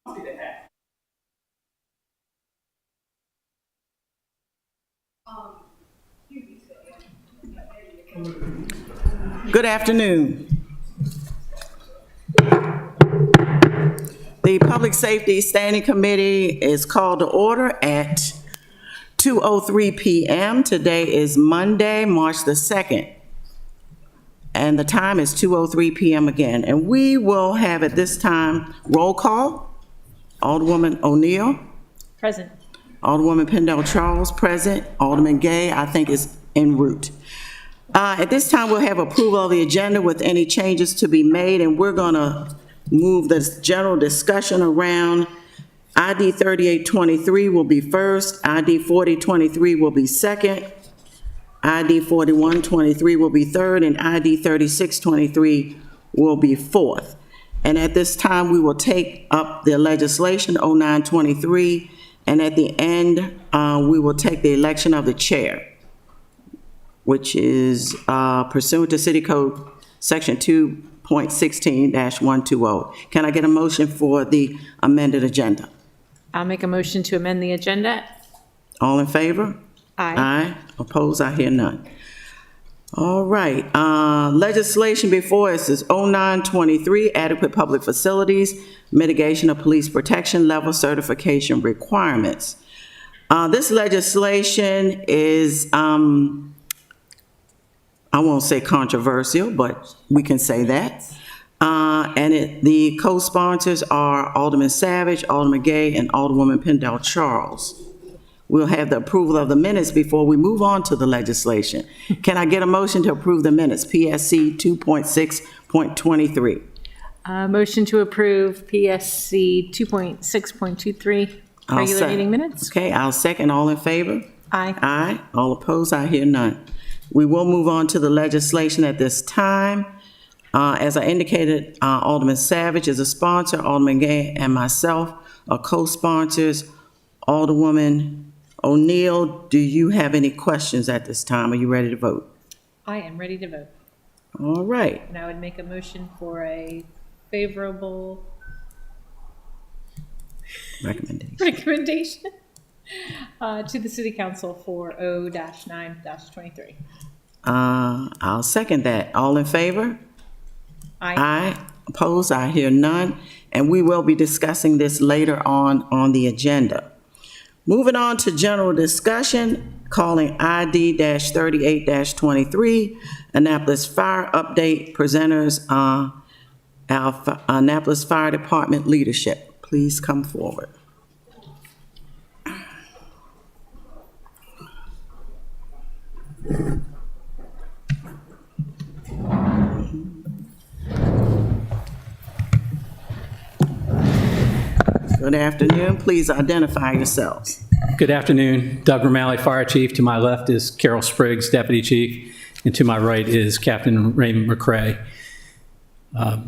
Good afternoon. The Public Safety Standing Committee is called to order at 2:03 p.m. Today is Monday, March the 2nd, and the time is 2:03 p.m. again. And we will have at this time roll call. Alderwoman O'Neill. Present. Alderwoman Pendle-Charles, present. Alderman Gay, I think, is en route. At this time, we'll have approval of the agenda with any changes to be made, and we're going to move this general discussion around. ID 3823 will be first, ID 4023 will be second, ID 4123 will be third, and ID 3623 will be fourth. And at this time, we will take up the legislation 0923, and at the end, we will take the election of the chair, which is pursuant to City Code Section 2.16-120. Can I get a motion for the amended agenda? I'll make a motion to amend the agenda. All in favor? Aye. Aye. Opposed? I hear none. All right. Legislation before us is 0923, adequate public facilities, mitigation of police protection level certification requirements. This legislation is, I won't say controversial, but we can say that. And the co-sponsors are Alderman Savage, Alderman Gay, and Alderwoman Pendle-Charles. We'll have the approval of the minutes before we move on to the legislation. Can I get a motion to approve the minutes, PSC 2.6.23? Motion to approve PSC 2.6.23 regular meeting minutes. Okay, I'll second. All in favor? Aye. Aye. All opposed? I hear none. We will move on to the legislation at this time. As I indicated, Alderman Savage is a sponsor, Alderman Gay and myself are co-sponsors. Alderwoman O'Neill, do you have any questions at this time? Are you ready to vote? I am ready to vote. All right. And I would make a motion for a favorable recommendation to the City Council for O-9-23. I'll second that. All in favor? Aye. Aye. Opposed? I hear none. And we will be discussing this later on the agenda. Moving on to general discussion, calling ID-38-23, Annapolis Fire Update. Presenters our Annapolis Fire Department leadership. Please come forward. Good afternoon. Please identify yourselves. Good afternoon. Doug Romali, Fire Chief. To my left is Carol Spriggs, Deputy Chief, and to my right is Captain Raymond McCrae.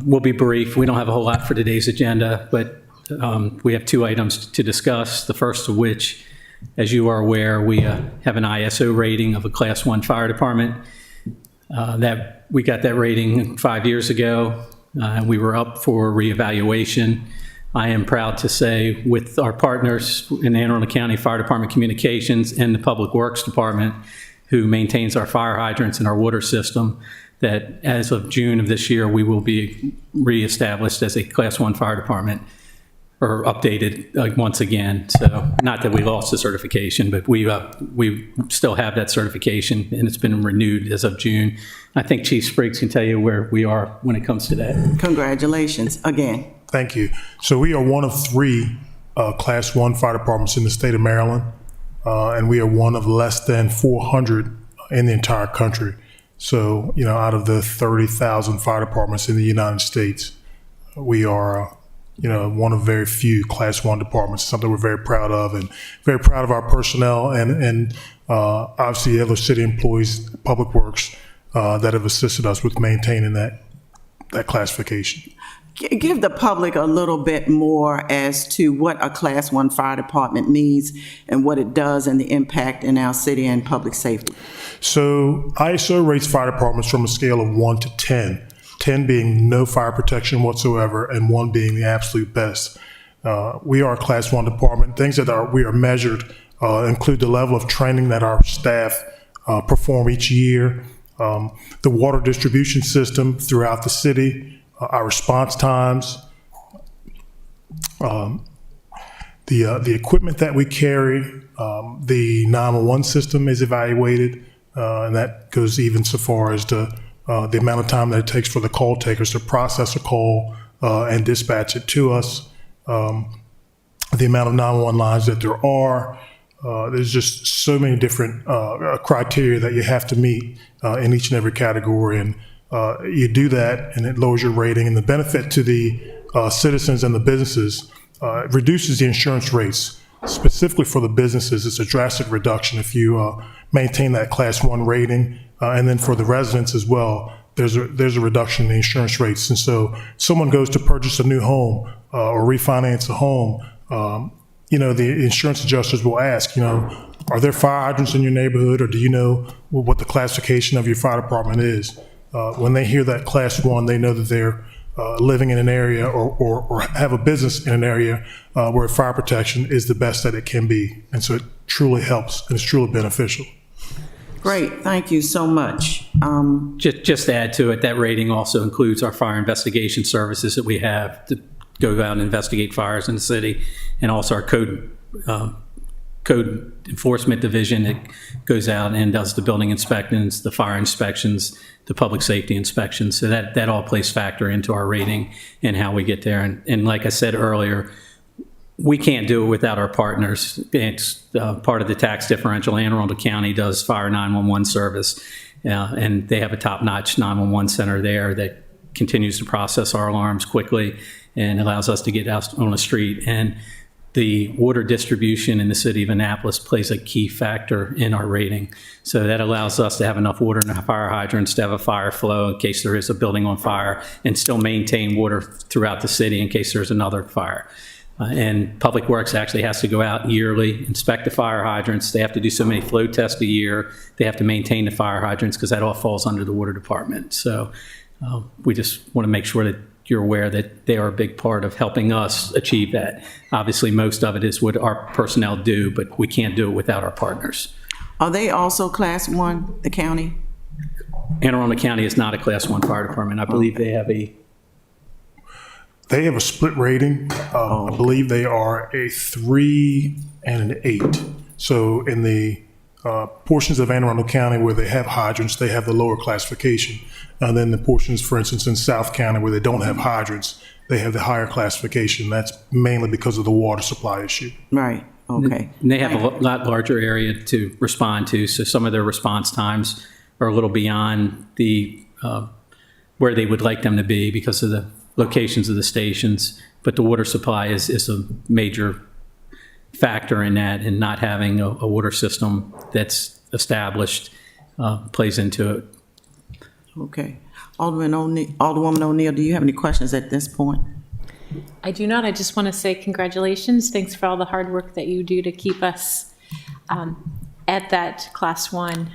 We'll be brief. We don't have a whole lot for today's agenda, but we have two items to discuss, the first of which, as you are aware, we have an ISO rating of a Class 1 fire department. That we got that rating 5 years ago, and we were up for reevaluation. I am proud to say, with our partners in Anne Arundel County Fire Department Communications and the Public Works Department, who maintains our fire hydrants and our water system, that as of June of this year, we will be reestablished as a Class 1 fire department, or updated once again. So not that we lost the certification, but we still have that certification, and it's been renewed as of June. I think Chief Spriggs can tell you where we are when it comes to that. Congratulations again. Thank you. So we are one of three Class 1 fire departments in the state of Maryland, and we are one of less than 400 in the entire country. So, out of the 30,000 fire departments in the United States, we are, one of very few Class 1 departments, something we're very proud of, and very proud of our personnel and obviously other city employees, Public Works, that have assisted us with maintaining that classification. Give the public a little bit more as to what a Class 1 fire department means and what it does and the impact in our city and public safety. So ISO rates fire departments from a scale of 1 to 10, 10 being no fire protection whatsoever and 1 being the absolute best. We are a Class 1 department. Things that we are measured include the level of training that our staff perform each year, the water distribution system throughout the city, our response times, the equipment that we carry, the 911 system is evaluated, and that goes even so far as the amount of time that it takes for the call takers to process a call and dispatch it to us, the amount of 911 lines that there are. There's just so many different criteria that you have to meet in each and every category, and you do that, and it lowers your rating. And the benefit to the citizens and the businesses reduces the insurance rates. Specifically for the businesses, it's a drastic reduction if you maintain that Class 1 rating, and then for the residents as well, there's a reduction in the insurance rates. And so, someone goes to purchase a new home or refinance a home. The insurance adjusters will ask, are there fire hydrants in your neighborhood, or do you know what the classification of your fire department is? When they hear that Class 1, they know that they're living in an area or have a business in an area where fire protection is the best that it can be. And so it truly helps, and it's truly beneficial. Great, thank you so much. Just to add to it, that rating also includes our fire investigation services that we have to go out and investigate fires in the city, and also our code enforcement division that goes out and does the building inspections, the fire inspections, the public safety inspections. So that all plays factor into our rating and how we get there. And like I said earlier, we can't do it without our partners. It's part of the tax differential. Anne Arundel County does fire 911 service, and they have a top-notch 911 center there that continues to process our alarms quickly and allows us to get out on the street. And the water distribution in the city of Annapolis plays a key factor in our rating. So that allows us to have enough water in the fire hydrants to have a fire flow in case there is a building on fire, and still maintain water throughout the city in case there's another fire. And Public Works actually has to go out yearly, inspect the fire hydrants. They have to do so many flow tests a year. They have to maintain the fire hydrants because that all falls under the water department. So we just want to make sure that you're aware that they are a big part of helping us achieve that. Obviously, most of it is what our personnel do, but we can't do it without our partners. Are they also Class 1, the county? Anne Arundel County is not a Class 1 fire department. I believe they have a split rating. I believe they are a 3 and an 8. So in the portions of Anne Arundel County where they have hydrants, they have the lower classification. And then the portions, for instance, in South County where they don't have hydrants, they have the higher classification. That's mainly because of the water supply issue. Right, okay. And they have a lot larger area to respond to, so some of their response times are a little beyond the where they would like them to be because of the locations of the stations. But the water supply is a major factor in that, and not having a water system that's established plays into it. Okay. Alderwoman O'Neill, do you have any questions at this point? I do not. I just want to say congratulations. Thanks for all the hard work that you do to keep us at that Class 1.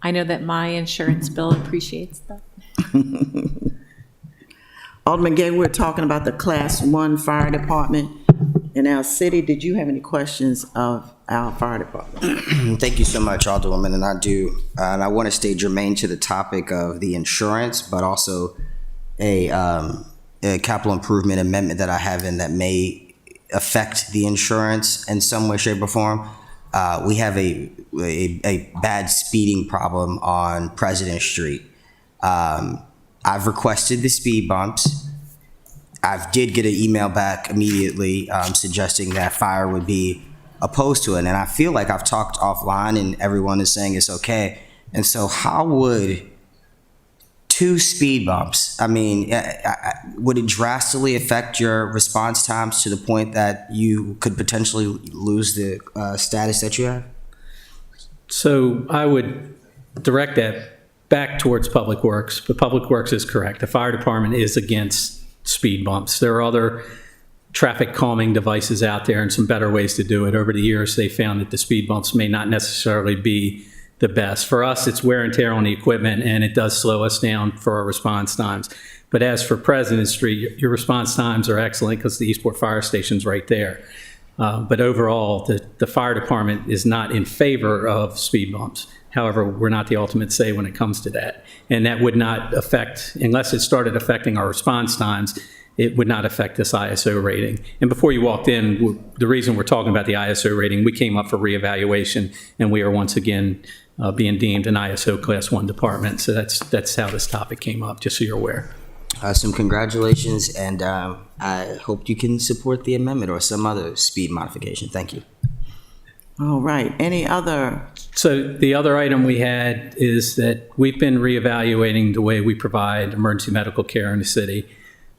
I know that my insurance bill appreciates that. Alderman Gay, we're talking about the Class 1 fire department in our city. Did you have any questions of our fire department? Thank you so much, Alderwoman, and I do. And I want to stay germane to the topic of the insurance, but also a capital improvement amendment that I have in that may affect the insurance in some way, shape, or form. We have a bad speeding problem on President Street. I've requested the speed bumps. I did get an email back immediately suggesting that fire would be opposed to it. And I feel like I've talked offline and everyone is saying it's okay. And so how would 2 speed bumps, I mean, would it drastically affect your response times to the point that you could potentially lose the status that you have? So I would direct that back towards Public Works, but Public Works is correct. The fire department is against speed bumps. There are other traffic calming devices out there and some better ways to do it. Over the years, they found that the speed bumps may not necessarily be the best. For us, it's wear and tear on the equipment, and it does slow us down for our response times. But as for President Street, your response times are excellent because the Eastport Fire Station's right there. But overall, the fire department is not in favor of speed bumps. However, we're not the ultimate say when it comes to that. And that would not affect, unless it started affecting our response times, it would not affect this ISO rating. And before you walked in, the reason we're talking about the ISO rating, we came up for reevaluation, and we are once again being deemed an ISO Class 1 department. So that's how this topic came up, just so you're aware. Some congratulations, and I hope you can support the amendment or some other speed modification. Thank you. All right, any other? So the other item we had is that we've been reevaluating the way we provide emergency medical care in the city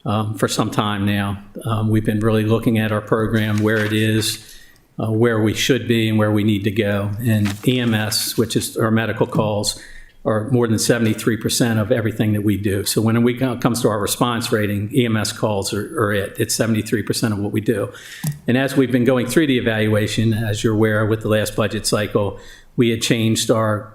for some time now. We've been really looking at our program, where it is, where we should be, and where we need to go. And EMS, which is our medical calls, are more than 73% of everything that we do. So when it comes to our response rating, EMS calls are it. It's 73% of what we do. And as we've been going through the evaluation, as you're aware, with the last budget cycle, we had changed our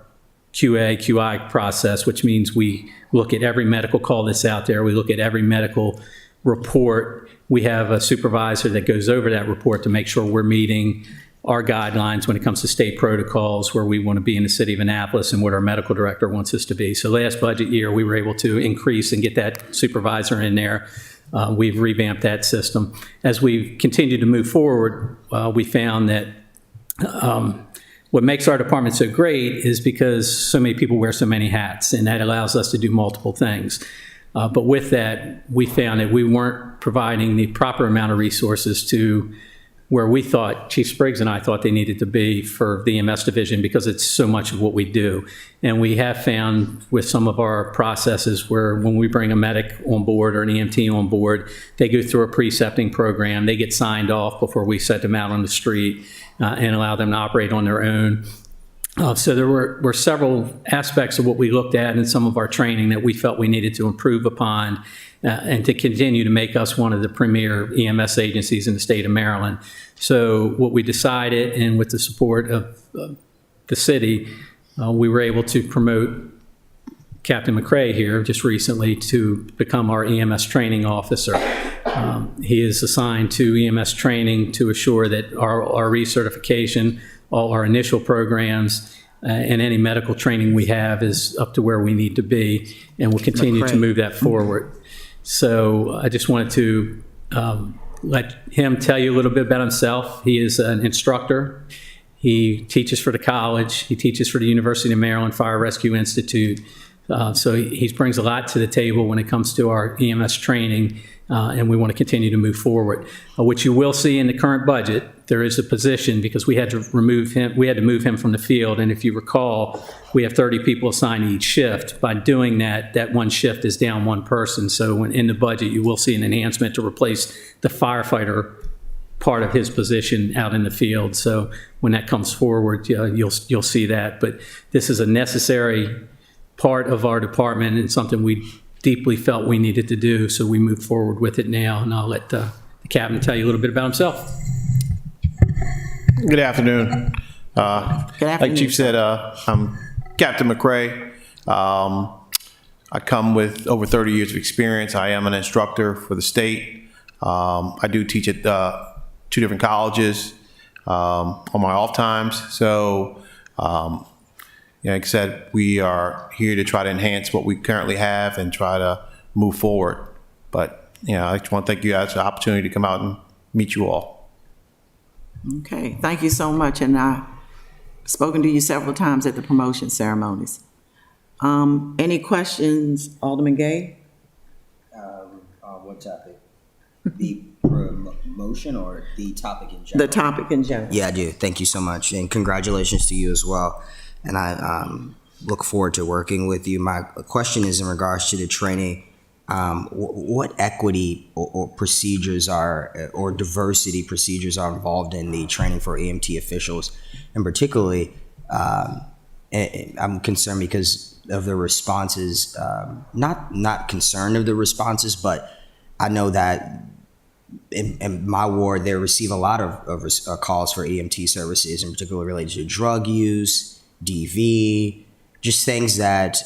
QA/QI process, which means we look at every medical call that's out there. We look at every medical report. We have a supervisor that goes over that report to make sure we're meeting our guidelines when it comes to state protocols, where we want to be in the city of Annapolis and what our medical director wants us to be. So last budget year, we were able to increase and get that supervisor in there. We've revamped that system. As we've continued to move forward, we found that what makes our department so great is because so many people wear so many hats, and that allows us to do multiple things. But with that, we found that we weren't providing the proper amount of resources to where we thought, Chief Spriggs and I thought they needed to be for the EMS division, because it's so much of what we do. And we have found with some of our processes where when we bring a medic on board or an EMT on board, they go through a precepting program, they get signed off before we set them out on the street and allow them to operate on their own. So there were several aspects of what we looked at in some of our training that we felt we needed to improve upon and to continue to make us one of the premier EMS agencies in the state of Maryland. So what we decided, and with the support of the city, we were able to promote Captain McCray here just recently to become our EMS training officer. He is assigned to EMS training to assure that our recertification, all our initial programs, and any medical training we have is up to where we need to be, and we'll continue to move that forward. So I just wanted to let him tell you a little bit about himself. He is an instructor. He teaches for the college. He teaches for the University of Maryland Fire Rescue Institute. So he brings a lot to the table when it comes to our EMS training, and we want to continue to move forward. What you will see in the current budget, there is a position, because we had to move him from the field. And if you recall, we have 30 people assigned to each shift. By doing that, that one shift is down one person. So when in the budget, you will see an enhancement to replace the firefighter part of his position out in the field. So when that comes forward, you'll see that. But this is a necessary part of our department and something we deeply felt we needed to do. So we moved forward with it now. And I'll let the captain tell you a little bit about himself. Good afternoon. Good afternoon. Like Chief said, I'm Captain McCray. I come with over 30 years of experience. I am an instructor for the state. I do teach at 2 different colleges on my off times. So, like I said, we are here to try to enhance what we currently have and try to move forward. But, I just want to thank you guys for the opportunity to come out and meet you all. Okay, thank you so much, and I've spoken to you several times at the promotion ceremonies. Any questions, Alderman Gay? What topic? The promotion or the topic in general? The topic in general. Yeah, I do. Thank you so much, and congratulations to you as well. And I look forward to working with you. My question is in regards to the training. What equity or procedures or diversity procedures are involved in the training for EMT officials? And particularly, I'm concerned because of the responses, not concerned of the responses, but I know that in my ward, they receive a lot of calls for EMT services, in particular related to drug use, DV, just things that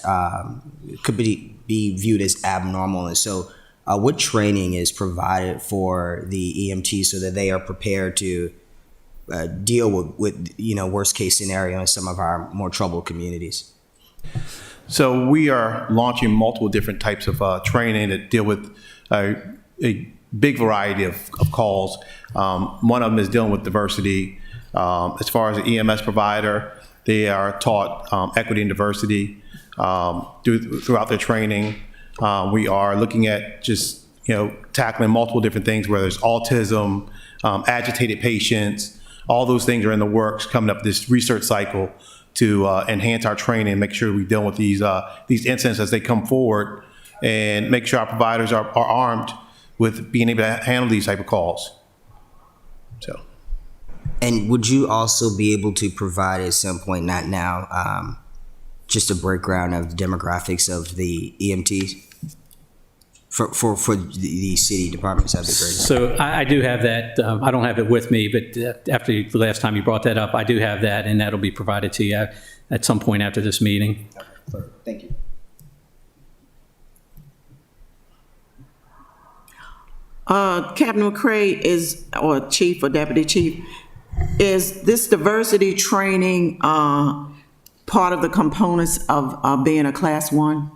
could be be viewed as abnormal. And so what training is provided for the EMT so that they are prepared to deal with worst case scenario in some of our more troubled communities? So we are launching multiple different types of training that deal with a big variety of calls. One of them is dealing with diversity. As far as an EMS provider, they are taught equity and diversity throughout their training. We are looking at just tackling multiple different things, whether it's autism, agitated patients. All those things are in the works coming up this research cycle to enhance our training and make sure we deal with these incidents as they come forward, and make sure our providers are armed with being able to handle these type of calls. So. And would you also be able to provide at some point, not now, just a breakdown of the demographics of the EMTs for the city departments? That'd be great. So I do have that. I don't have it with me, but after the last time you brought that up, I do have that, and that'll be provided to you at some point after this meeting. Thank you. Captain McCray or Chief or Deputy Chief, is this diversity training part of the components of being a Class 1?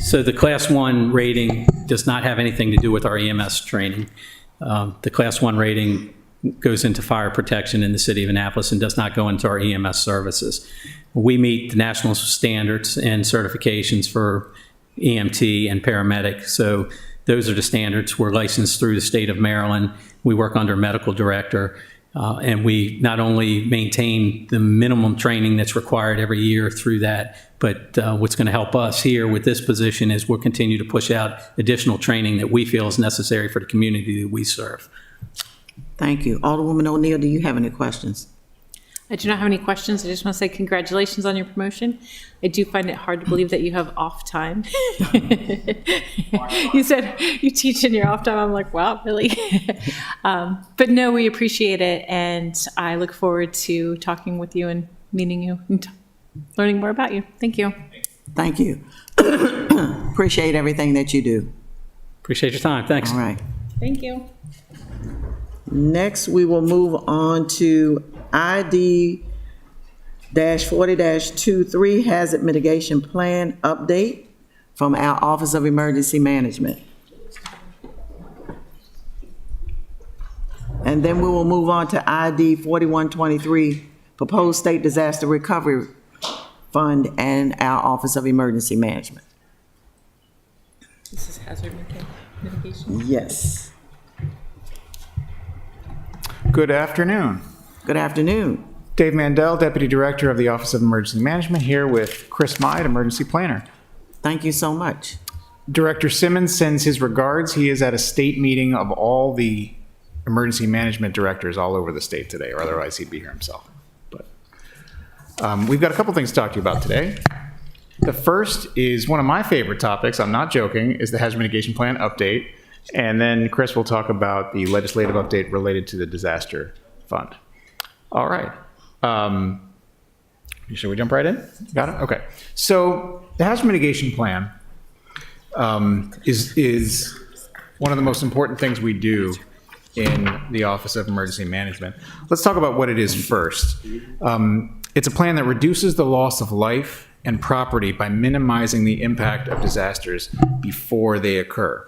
So the Class 1 rating does not have anything to do with our EMS training. The Class 1 rating goes into fire protection in the city of Annapolis and does not go into our EMS services. We meet the national standards and certifications for EMT and paramedic. So those are the standards. We're licensed through the state of Maryland. We work under a medical director. And we not only maintain the minimum training that's required every year through that, but what's going to help us here with this position is we'll continue to push out additional training that we feel is necessary for the community that we serve. Thank you. Alderwoman O'Neill, do you have any questions? I do not have any questions. I just want to say congratulations on your promotion. I do find it hard to believe that you have off time. You said you teach in your off time. I'm like, wow, really? But no, we appreciate it. And I look forward to talking with you and meeting you and learning more about you. Thank you. Thank you. Appreciate everything that you do. Appreciate your time. Thanks. All right. Thank you. Next, we will move on to ID-40-23 Hazard Mitigation Plan Update from our Office of Emergency Management. And then we will move on to ID-4123 Proposed State Disaster Recovery Fund and our Office of Emergency Management. This is hazard mitigation. Yes. Good afternoon. Good afternoon. Dave Mandel, Deputy Director of the Office of Emergency Management, here with Chris Mead, Emergency Planner. Thank you so much. Director Simmons sends his regards. He is at a state meeting of all the emergency management directors all over the state today, or otherwise he'd be here himself. But we've got a couple things to talk to you about today. The first is one of my favorite topics, I'm not joking, is the Hazard Mitigation Plan update. And then Chris will talk about the legislative update related to the disaster fund. All right. Should we jump right in? Got it? Okay. So the hazard mitigation plan is one of the most important things we do in the Office of Emergency Management. Let's talk about what it is first. It's a plan that reduces the loss of life and property by minimizing the impact of disasters before they occur.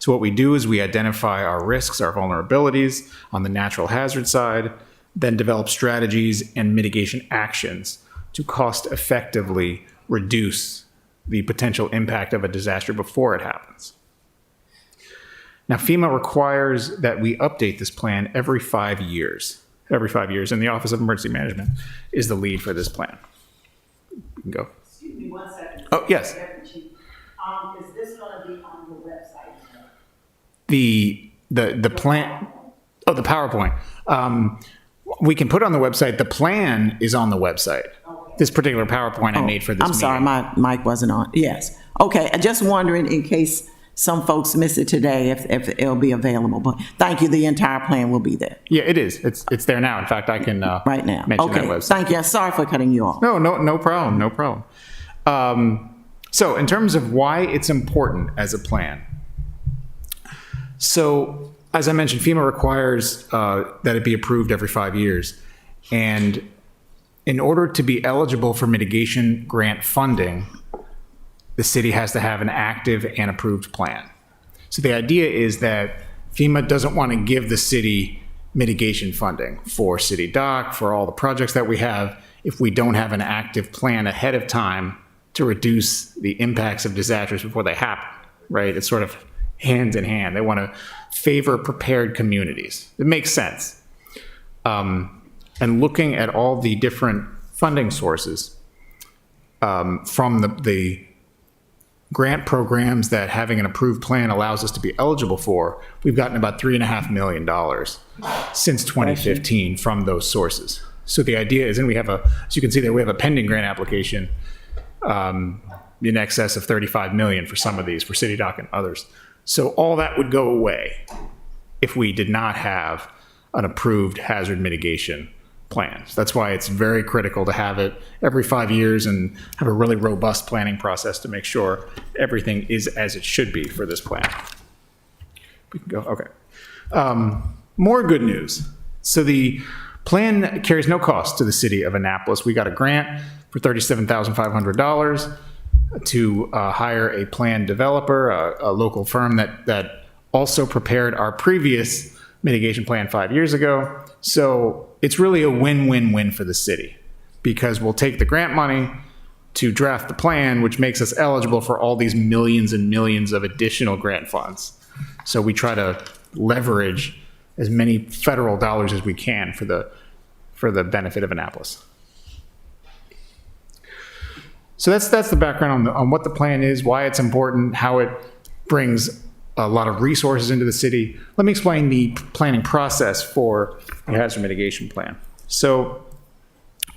So what we do is we identify our risks, our vulnerabilities on the natural hazard side, then develop strategies and mitigation actions to cost effectively reduce the potential impact of a disaster before it happens. Now, FEMA requires that we update this plan every 5 years. Every 5 years, and the Office of Emergency Management is the lead for this plan. You can go. Excuse me 1 second. Oh, yes. Is this going to be on the website? The plan, oh, the PowerPoint. We can put on the website. The plan is on the website. Okay. This particular PowerPoint I made for this I'm sorry, my mic wasn't on. Yes. Okay, just wondering in case some folks miss it today if it'll be available. But thank you, the entire plan will be there. Yeah, it is. It's there now. In fact, I can right now. mention Okay, that website. thank you. Sorry for cutting you off. No problem. No problem. So in terms of why it's important as a plan, so as I mentioned, FEMA requires that it be approved every 5 years. And in order to be eligible for mitigation grant funding, the city has to have an active and approved plan. So the idea is that FEMA doesn't want to give the city mitigation funding for City Dock, for all the projects that we have, if we don't have an active plan ahead of time to reduce the impacts of disasters before they happen, right? It's sort of hand in hand. They want to favor prepared communities. It makes sense. And looking at all the different funding sources from the grant programs that having an approved plan allows us to be eligible for, we've gotten about $3.5 million since 2015 from those sources. So the idea is, and we have as you can see there, we have a pending grant application in excess of $35 million for some of these, for City Dock and others. So all that would go away if we did not have an approved hazard mitigation plan. So that's why it's very critical to have it every 5 years and have a really robust planning process to make sure everything is as it should be for this plan. We can go, okay. More good news. So the plan carries no cost to the city of Annapolis. We got a grant for $37,500 to hire a plan developer, a local firm that also prepared our previous mitigation plan 5 years ago. So it's really a win-win-win for the city because we'll take the grant money to draft the plan, which makes us eligible for all these millions and millions of additional grant funds. So we try to leverage as many federal dollars as we can for the benefit of Annapolis. So that's the background on what the plan is, why it's important, how it brings a lot of resources into the city. Let me explain the planning process for the hazard mitigation plan. So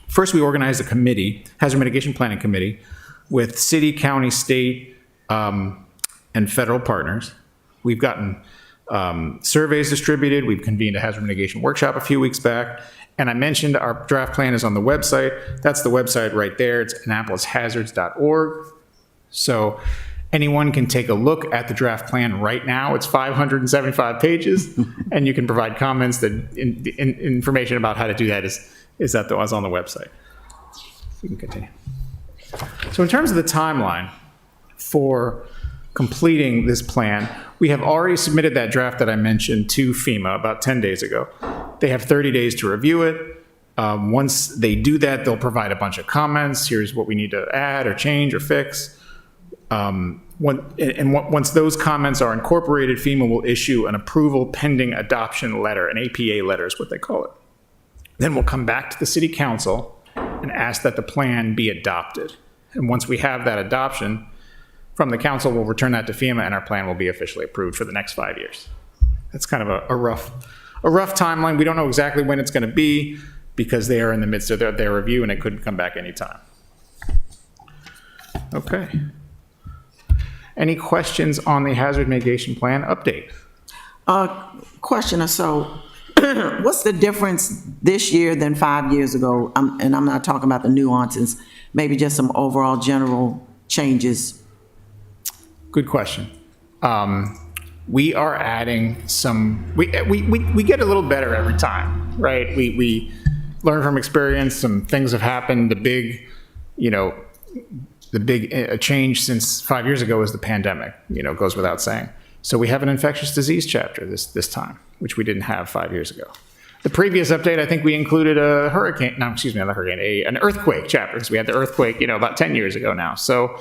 first we organized a committee, hazard mitigation planning committee, with city, county, state, and federal partners. We've gotten surveys distributed. We've convened a hazard mitigation workshop a few weeks back. And I mentioned our draft plan is on the website. That's the website right there. It's AnnapolisHazards.org. So anyone can take a look at the draft plan right now. It's 575 pages, and you can provide comments. That information about how to do that is on the website. You can continue. So in terms of the timeline for completing this plan, we have already submitted that draft that I mentioned to FEMA about 10 days ago. They have 30 days to review it. Once they do that, they'll provide a bunch of comments. Here's what we need to add or change or fix. Once those comments are incorporated, FEMA will issue an approval pending adoption letter, an APA letter is what they call it. Then we'll come back to the city council and ask that the plan be adopted. And once we have that adoption from the council, we'll return that to FEMA and our plan will be officially approved for the next 5 years. That's kind of a rough timeline. We don't know exactly when it's going to be because they are in the midst of their review and it could come back anytime. Okay. Any questions on the hazard mitigation plan update? Question or so. What's the difference this year than 5 years ago? And I'm not talking about the nuances, maybe just some overall general changes. Good question. We are adding some, we get a little better every time, right? We learn from experience, some things have happened. The big change since 5 years ago is the pandemic, goes without saying. So we have an infectious disease chapter this time, which we didn't have 5 years ago. The previous update, I think we included an earthquake chapter, because we had the earthquake, about 10 years ago now. So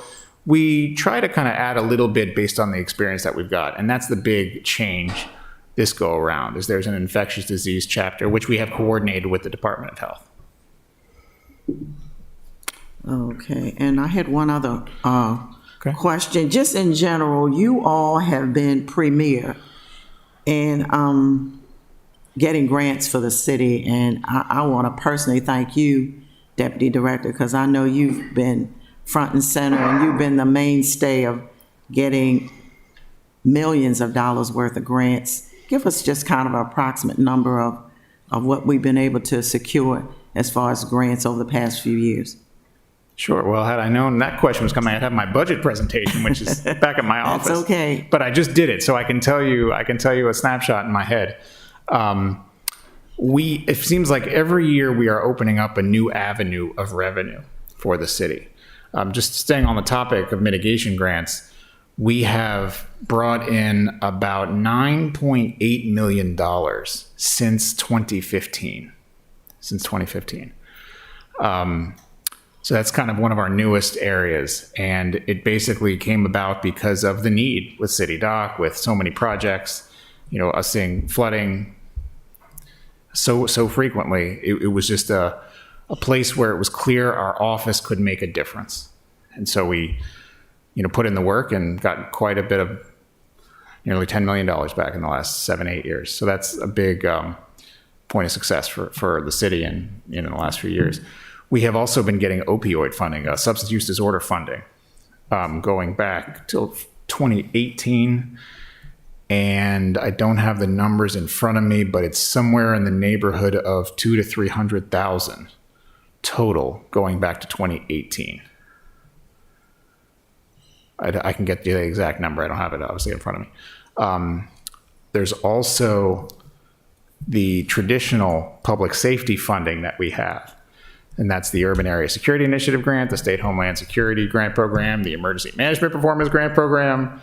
we try to kind of add a little bit based on the experience that we've got. And that's the big change this go around, is there's an infectious disease chapter, which we have coordinated with the Department of Health. Okay, and I had one other question. Just in general, you all have been premier in getting grants for the city, and I want to personally thank you, Deputy Director, because I know you've been front and center, and you've been the mainstay of getting millions of dollars worth of grants. Give us just kind of an approximate number of what we've been able to secure as far as grants over the past few years. Sure. Well, had I known that question was coming, I'd have my budget presentation, which is back at my office. That's okay. But I just did it, so I can tell you a snapshot in my head. It seems like every year we are opening up a new avenue of revenue for the city. Just staying on the topic of mitigation grants, we have brought in about $9.8 million since 2015. So that's kind of one of our newest areas. And it basically came about because of the need with City Dock, with so many projects, us seeing flooding so frequently. It was just a place where it was clear our office could make a difference. And so we, put in the work and got quite a bit of nearly $10 million back in the last 7-8 years. So that's a big point of success for the city in the last few years. We have also been getting opioid funding, substance use disorder funding, going back till 2018. And I don't have the numbers in front of me, but it's somewhere in the neighborhood of 200,000 to 300,000 total going back to 2018. I can get you the exact number. I don't have it obviously in front of me. There's also the traditional public safety funding that we have. And that's the Urban Area Security Initiative Grant, the State Homeland Security Grant Program, the Emergency Management Performance Grant Program,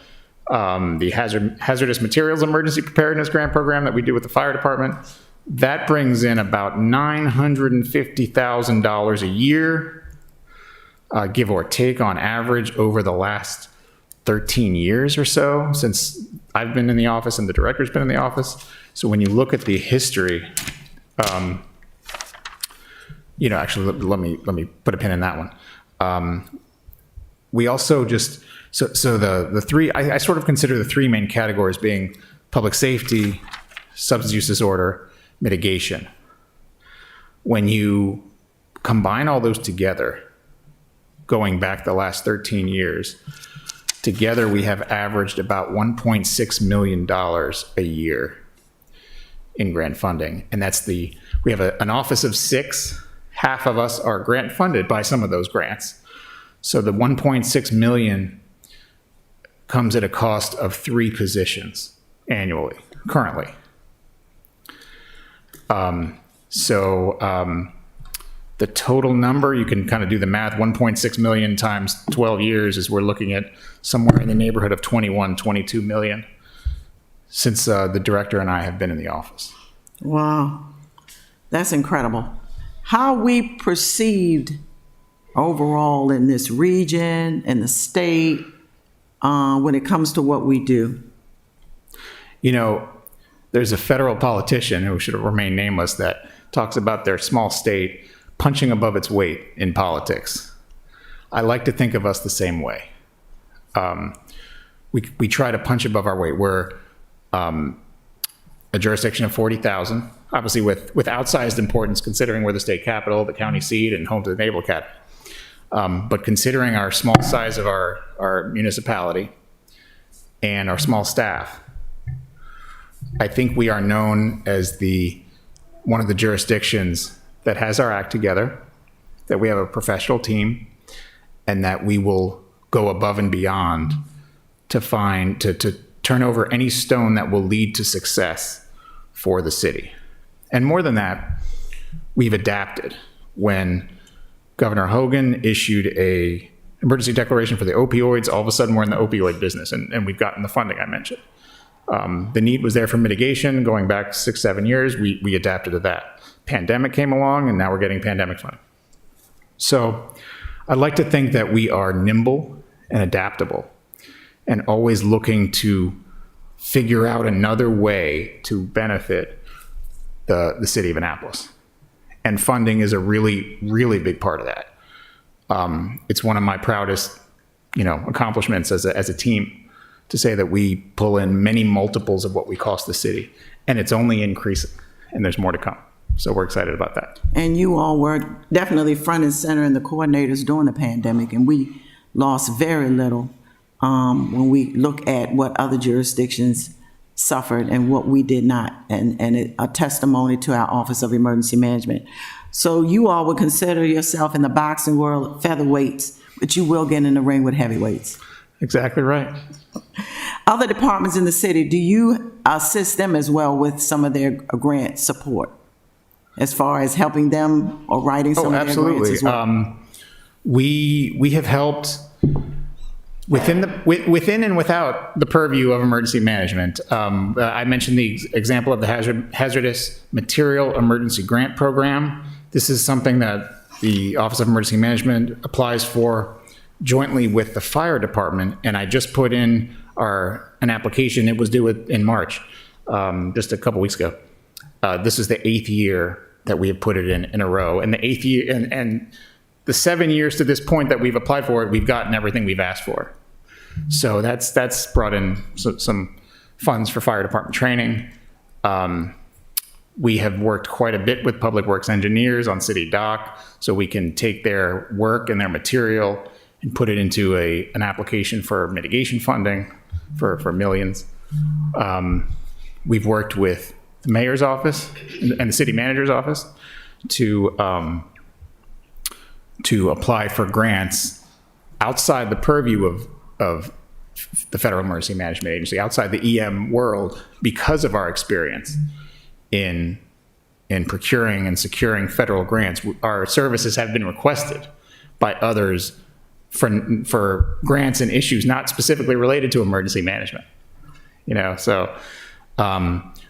the Hazardous Materials Emergency Preparedness Grant Program that we do with the fire department. That brings in about $950,000 a year, give or take on average over the last 13 years or so since I've been in the office and the director's been in the office. So when you look at the history, actually, let me put a pin in that one. We also just, so the three, I sort of consider the three main categories being public safety, substance use disorder, mitigation. When you combine all those together, going back the last 13 years, together we have averaged about $1.6 million a year in grant funding. And we have an office of 6. Half of us are grant funded by some of those grants. So the 1.6 million comes at a cost of 3 positions annually, currently. The total number, you can kind of do the math, 1.6 million times 12 years is we're looking at somewhere in the neighborhood of 22 million since the director and I have been in the office. Wow, that's incredible. How are we perceived overall in this region and the state when it comes to what we do? There's a federal politician who should have remained nameless that talks about their small state punching above its weight in politics. I like to think of us the same way. We try to punch above our weight. We're a jurisdiction of 40,000, obviously with outsized importance considering we're the state capital, the county seat, and home to the Naval Academy. But considering our small size of our municipality and our small staff, I think we are known as one of the jurisdictions that has our act together, that we have a professional team, and that we will go above and beyond to turn over any stone that will lead to success for the city. And more than that, we've adapted. When Governor Hogan issued an emergency declaration for the opioids, all of a sudden we're in the opioid business, and we've gotten the funding I mentioned. The need was there for mitigation going back 6-7 years. We adapted to that. Pandemic came along, and now we're getting pandemic funding. So I'd like to think that we are nimble and adaptable and always looking to figure out another way to benefit the city of Annapolis. And funding is a really, really big part of that. It's one of my proudest, accomplishments as a team to say that we pull in many multiples of what we cost the city, and it's only increasing, and there's more to come. So we're excited about that. And you all were definitely front and center in the coordinators during the pandemic, and we lost very little when we look at what other jurisdictions suffered and what we did not, and a testimony to our Office of Emergency Management. So you all would consider yourself in the boxing world featherweights, but you will get in the ring with heavyweights. Exactly right. Other departments in the city, do you assist them as well with some of their grant support? As far as helping them or writing some of their grants as well? We have helped within and without the purview of emergency management. I mentioned the example of the Hazardous Material Emergency Grant Program. This is something that the Office of Emergency Management applies for jointly with the fire department, and I just put in an application. It was due in March, just a couple weeks ago. This is the 8th year that we have put it in a row, and the 8th year and the 7 years to this point that we've applied for it, we've gotten everything we've asked for. So that's brought in some funds for fire department training. We have worked quite a bit with public works engineers on city dock, so we can take their work and their material and put it into an application for mitigation funding for millions. We've worked with the mayor's office and the city manager's office to apply for grants outside the purview of the Federal Emergency Management Agency, outside the EM world, because of our experience in procuring and securing federal grants. Our services have been requested by others for grants and issues not specifically related to emergency management. So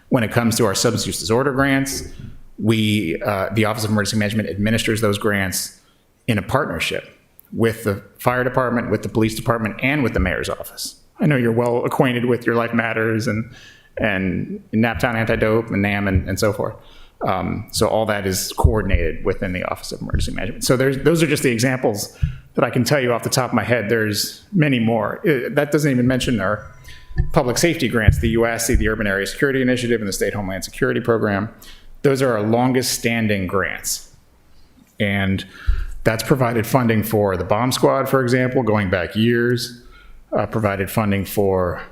when it comes to our substance use disorder grants, the Office of Emergency Management administers those grants in a partnership with the fire department, with the police department, and with the mayor's office. I know you're well acquainted with Your Life Matters and Naptown Anti-Dope and NAM and so forth. So all that is coordinated within the Office of Emergency Management. So those are just the examples that I can tell you off the top of my head. There's many more. That doesn't even mention our public safety grants, the UASC, the Urban Area Security Initiative, and the State Homeland Security Program. Those are our longest standing grants. And that's provided funding for the bomb squad, for example, going back years, provided funding for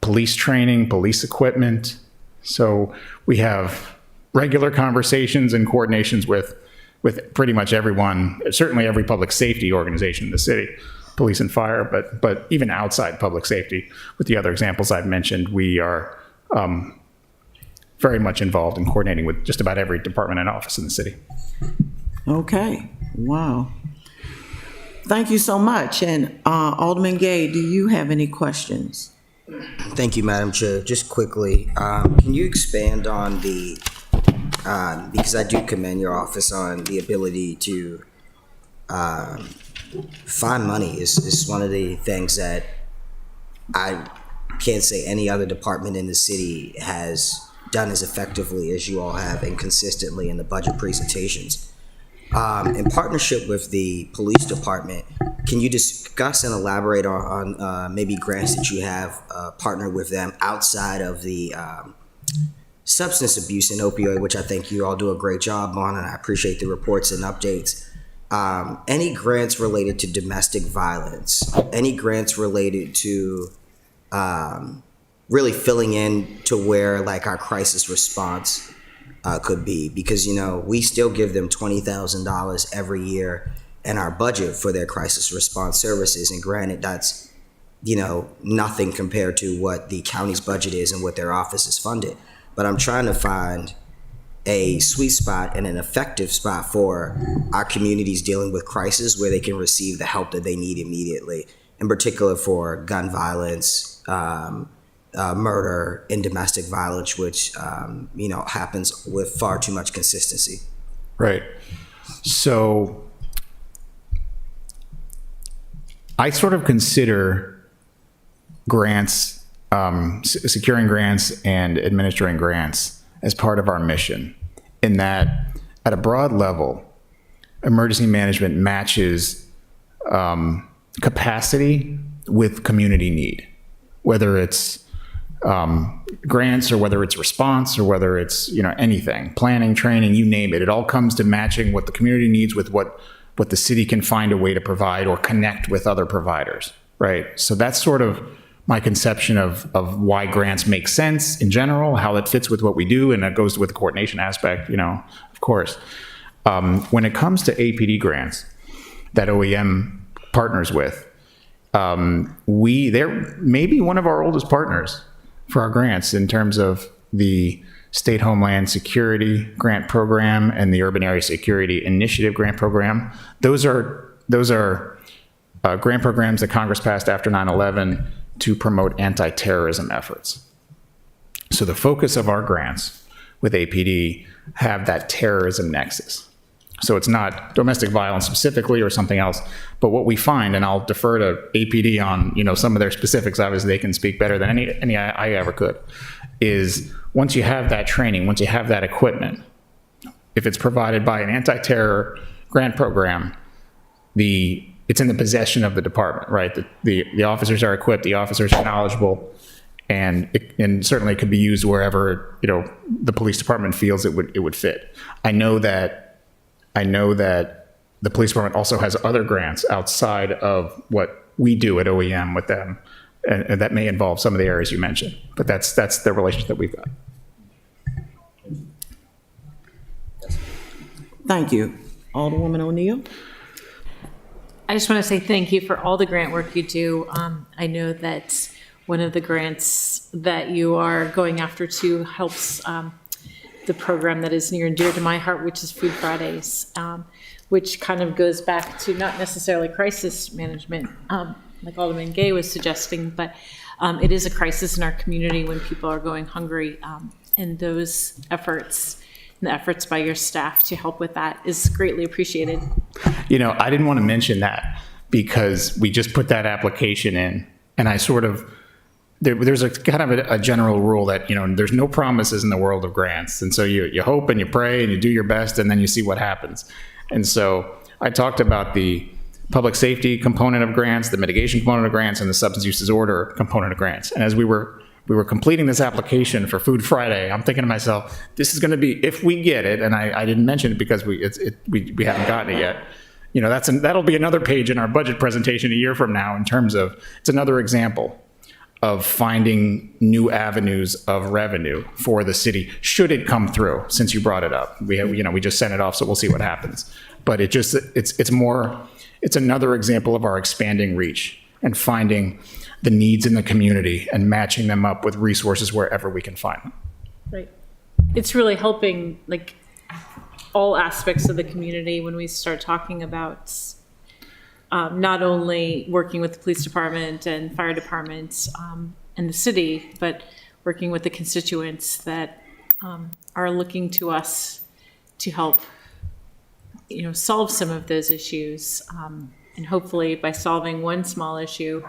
police training, police equipment. So we have regular conversations and coordinations with pretty much everyone, certainly every public safety organization in the city, police and fire, but even outside public safety, with the other examples I've mentioned, we are very much involved in coordinating with just about every department and office in the city. Okay, wow. Thank you so much. And Alderman Gay, do you have any questions? Thank you, Madam Chair. Just quickly, can you expand on because I do commend your office on the ability to find money is one of the things that I can't say any other department in the city has done as effectively as you all have and consistently in the budget presentations. In partnership with the police department, can you discuss and elaborate on maybe grants that you have partnered with them outside of the substance abuse and opioid, which I think you all do a great job on, and I appreciate the reports and updates. Any grants related to domestic violence, any grants related to really filling in to where like our crisis response could be, because we still give them $20,000 every year in our budget for their crisis response services, and granted that's nothing compared to what the county's budget is and what their office is funded, but I'm trying to find a sweet spot and an effective spot for our communities dealing with crisis where they can receive the help that they need immediately, in particular for gun violence, murder, and domestic violence, which happens with far too much consistency. Right. So I sort of consider grants, securing grants and administering grants as part of our mission, in that at a broad level, emergency management matches capacity with community need, whether it's grants or whether it's response or whether it's anything, planning, training, you name it. It all comes to matching what the community needs with what the city can find a way to provide or connect with other providers, right? So that's sort of my conception of why grants make sense in general, how it fits with what we do, and that goes with the coordination aspect, of course. When it comes to APD grants that OEM partners with, they're maybe one of our oldest partners for our grants in terms of the State Homeland Security Grant Program and the Urban Area Security Initiative Grant Program. Those are grant programs that Congress passed after 9/11 to promote anti-terrorism efforts. So the focus of our grants with APD have that terrorism nexus. So it's not domestic violence specifically or something else, but what we find, and I'll defer to APD on some of their specifics, obviously they can speak better than any I ever could, is once you have that training, once you have that equipment, if it's provided by an anti-terror grant program, it's in the possession of the department, right? The officers are equipped, the officers are knowledgeable, and certainly it could be used wherever the police department feels it would fit. I know that the police department also has other grants outside of what we do at OEM with them, and that may involve some of the areas you mentioned. But that's the relationship that we've got. Thank you. Alderwoman O'Neill? I just want to say thank you for all the grant work you do. I know that one of the grants that you are going after too helps the program that is near and dear to my heart, which is Food Fridays, which kind of goes back to not necessarily crisis management, like Alderman Gay was suggesting, but it is a crisis in our community when people are going hungry, and those efforts, and the efforts by your staff to help with that is greatly appreciated. I didn't want to mention that because we just put that application in, and I sort of, there's a kind of a general rule that, there's no promises in the world of grants. And so you hope and you pray and you do your best and then you see what happens. And so I talked about the public safety component of grants, the mitigation component of grants, and the substance use disorder component of grants. And as we were completing this application for Food Friday, I'm thinking to myself, this is going to be, if we get it, and I didn't mention it because we haven't gotten it yet. That'll be another page in our budget presentation a year from now in terms of, it's another example of finding new avenues of revenue for the city, should it come through, since you brought it up. We just sent it off, so we'll see what happens. But it's another example of our expanding reach and finding the needs in the community and matching them up with resources wherever we can find them. Right. It's really helping all aspects of the community when we start talking about not only working with the police department and fire departments and the city, but working with the constituents that are looking to us to help, solve some of those issues. And hopefully by solving one small issue,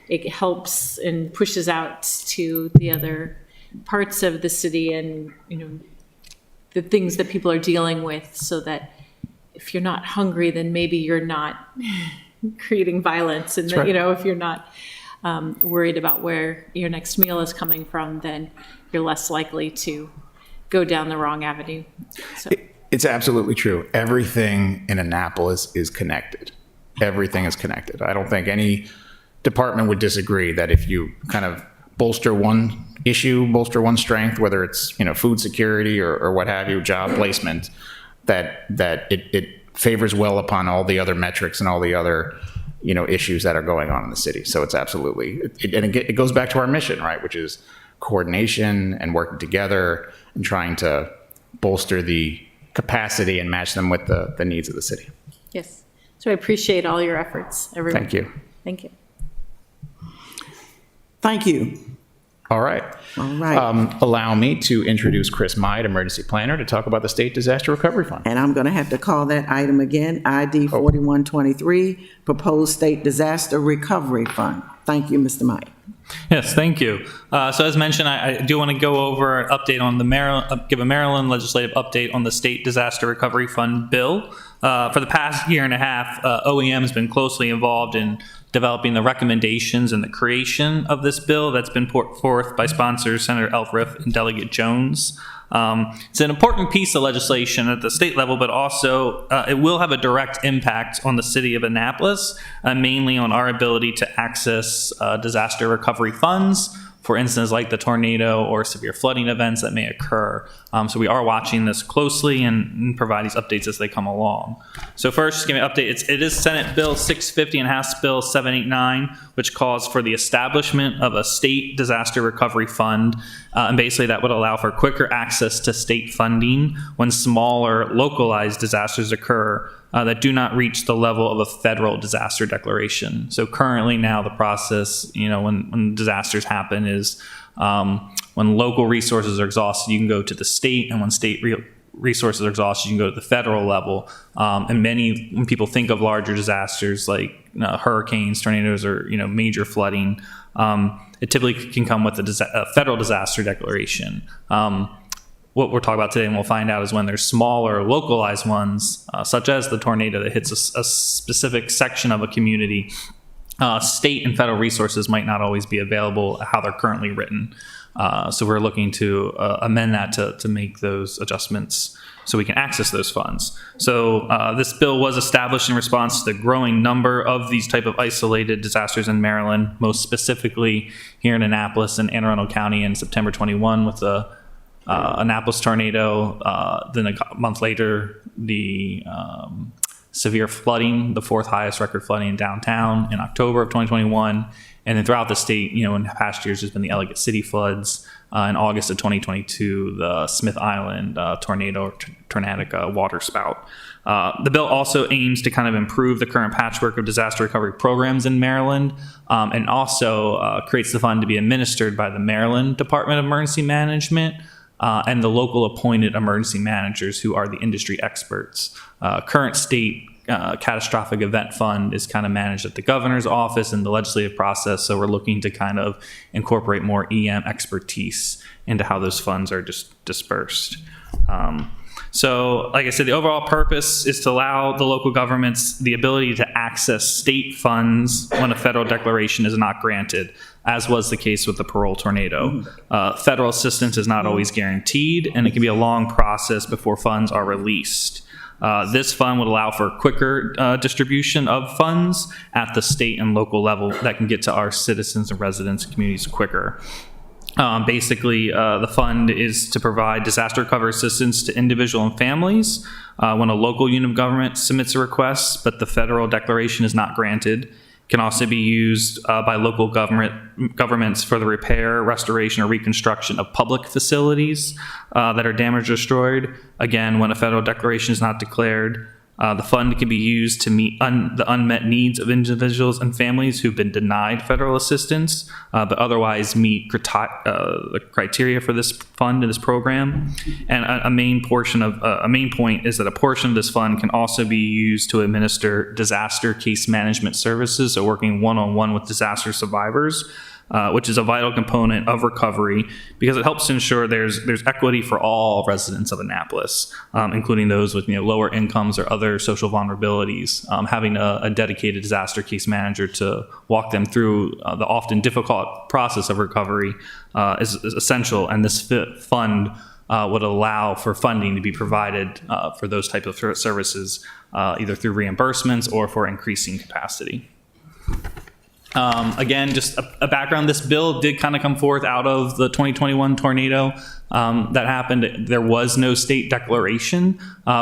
it helps and pushes out to the other parts of the city and, the things that people are dealing with, so that if you're not hungry, then maybe you're not creating violence. And, right. If you're not worried about where your next meal is coming from, then you're less likely to go down the wrong avenue. So. It's absolutely true. Everything in Annapolis is connected. Everything is connected. I don't think any department would disagree that if you kind of bolster one issue, bolster one strength, whether it's food security or what have you, job placement, that it favors well upon all the other metrics and all the other issues that are going on in the city. So it's absolutely, it goes back to our mission, right, which is coordination and working together and trying to bolster the capacity and match them with the needs of the city. Yes. So I appreciate all your efforts, everyone. Thank you. Thank you. Thank you. All right. All right. Allow me to introduce Chris Mead, Emergency Planner, to talk about the State Disaster Recovery Fund. And I'm going to have to call that item again, ID 4123, Proposed State Disaster Recovery Fund. Thank you, Mr. Mike. Yes, thank you. So as mentioned, I do want to go over an update on give a Maryland legislative update on the State Disaster Recovery Fund bill. For the past year and a half, OEM has been closely involved in developing the recommendations and the creation of this bill that's been put forth by sponsors Senator Elfreth and Delegate Jones. It's an important piece of legislation at the state level, but also it will have a direct impact on the city of Annapolis, mainly on our ability to access disaster recovery funds for instance, like the tornado or severe flooding events that may occur. So we are watching this closely and provide these updates as they come along. So first, just give me an update. It is Senate Bill 650 and House Bill 789, which calls for the establishment of a state disaster recovery fund. And basically that would allow for quicker access to state funding when smaller localized disasters occur that do not reach the level of a federal disaster declaration. So currently now the process, when disasters happen is when local resources are exhausted, you can go to the state, and when state resources are exhausted, you can go to the federal level. And when people think of larger disasters like hurricanes, tornadoes, or major flooding, it typically can come with a federal disaster declaration. What we're talking about today, and we'll find out, is when there's smaller localized ones, such as the tornado that hits a specific section of a community, state and federal resources might not always be available how they're currently written. So we're looking to amend that to make those adjustments so we can access those funds. So this bill was established in response to the growing number of these type of isolated disasters in Maryland, most specifically here in Annapolis and Anne Arundel County in September 21 with the Annapolis tornado. Then a month later, the severe flooding, the fourth highest record flooding in downtown in October of 2021. And then throughout the state, in past years, there's been the Ellicott City floods. In August of 2022, the Smith Island tornado, tornadic water spout. The bill also aims to kind of improve the current patchwork of disaster recovery programs in Maryland, and also creates the fund to be administered by the Maryland Department of Emergency Management, and the local appointed emergency managers who are the industry experts. Current state catastrophic event fund is kind of managed at the governor's office and the legislative process, so we're looking to kind of incorporate more EM expertise into how those funds are dispersed. So, like I said, the overall purpose is to allow the local governments the ability to access state funds when a federal declaration is not granted, as was the case with the Parole tornado. Federal assistance is not always guaranteed, and it can be a long process before funds are released. This fund would allow for quicker distribution of funds at the state and local level that can get to our citizens and residents and communities quicker. Basically, the fund is to provide disaster recovery assistance to individual and families when a local unit of government submits a request, but the federal declaration is not granted. Can also be used by local governments for the repair, restoration, or reconstruction of public facilities that are damaged or destroyed. Again, when a federal declaration is not declared, the fund can be used to meet the unmet needs of individuals and families who've been denied federal assistance, but otherwise meet the criteria for this fund and this program. And a main point is that a portion of this fund can also be used to administer disaster case management services, so working one-on-one with disaster survivors, which is a vital component of recovery because it helps to ensure there's equity for all residents of Annapolis, including those with lower incomes or other social vulnerabilities. Having a dedicated disaster case manager to walk them through the often difficult process of recovery is essential, and this fund would allow for funding to be provided for those types of services, either through reimbursements or for increasing capacity. Again, just a background, this bill did kind of come forth out of the 2021 tornado that happened. There was no state declaration,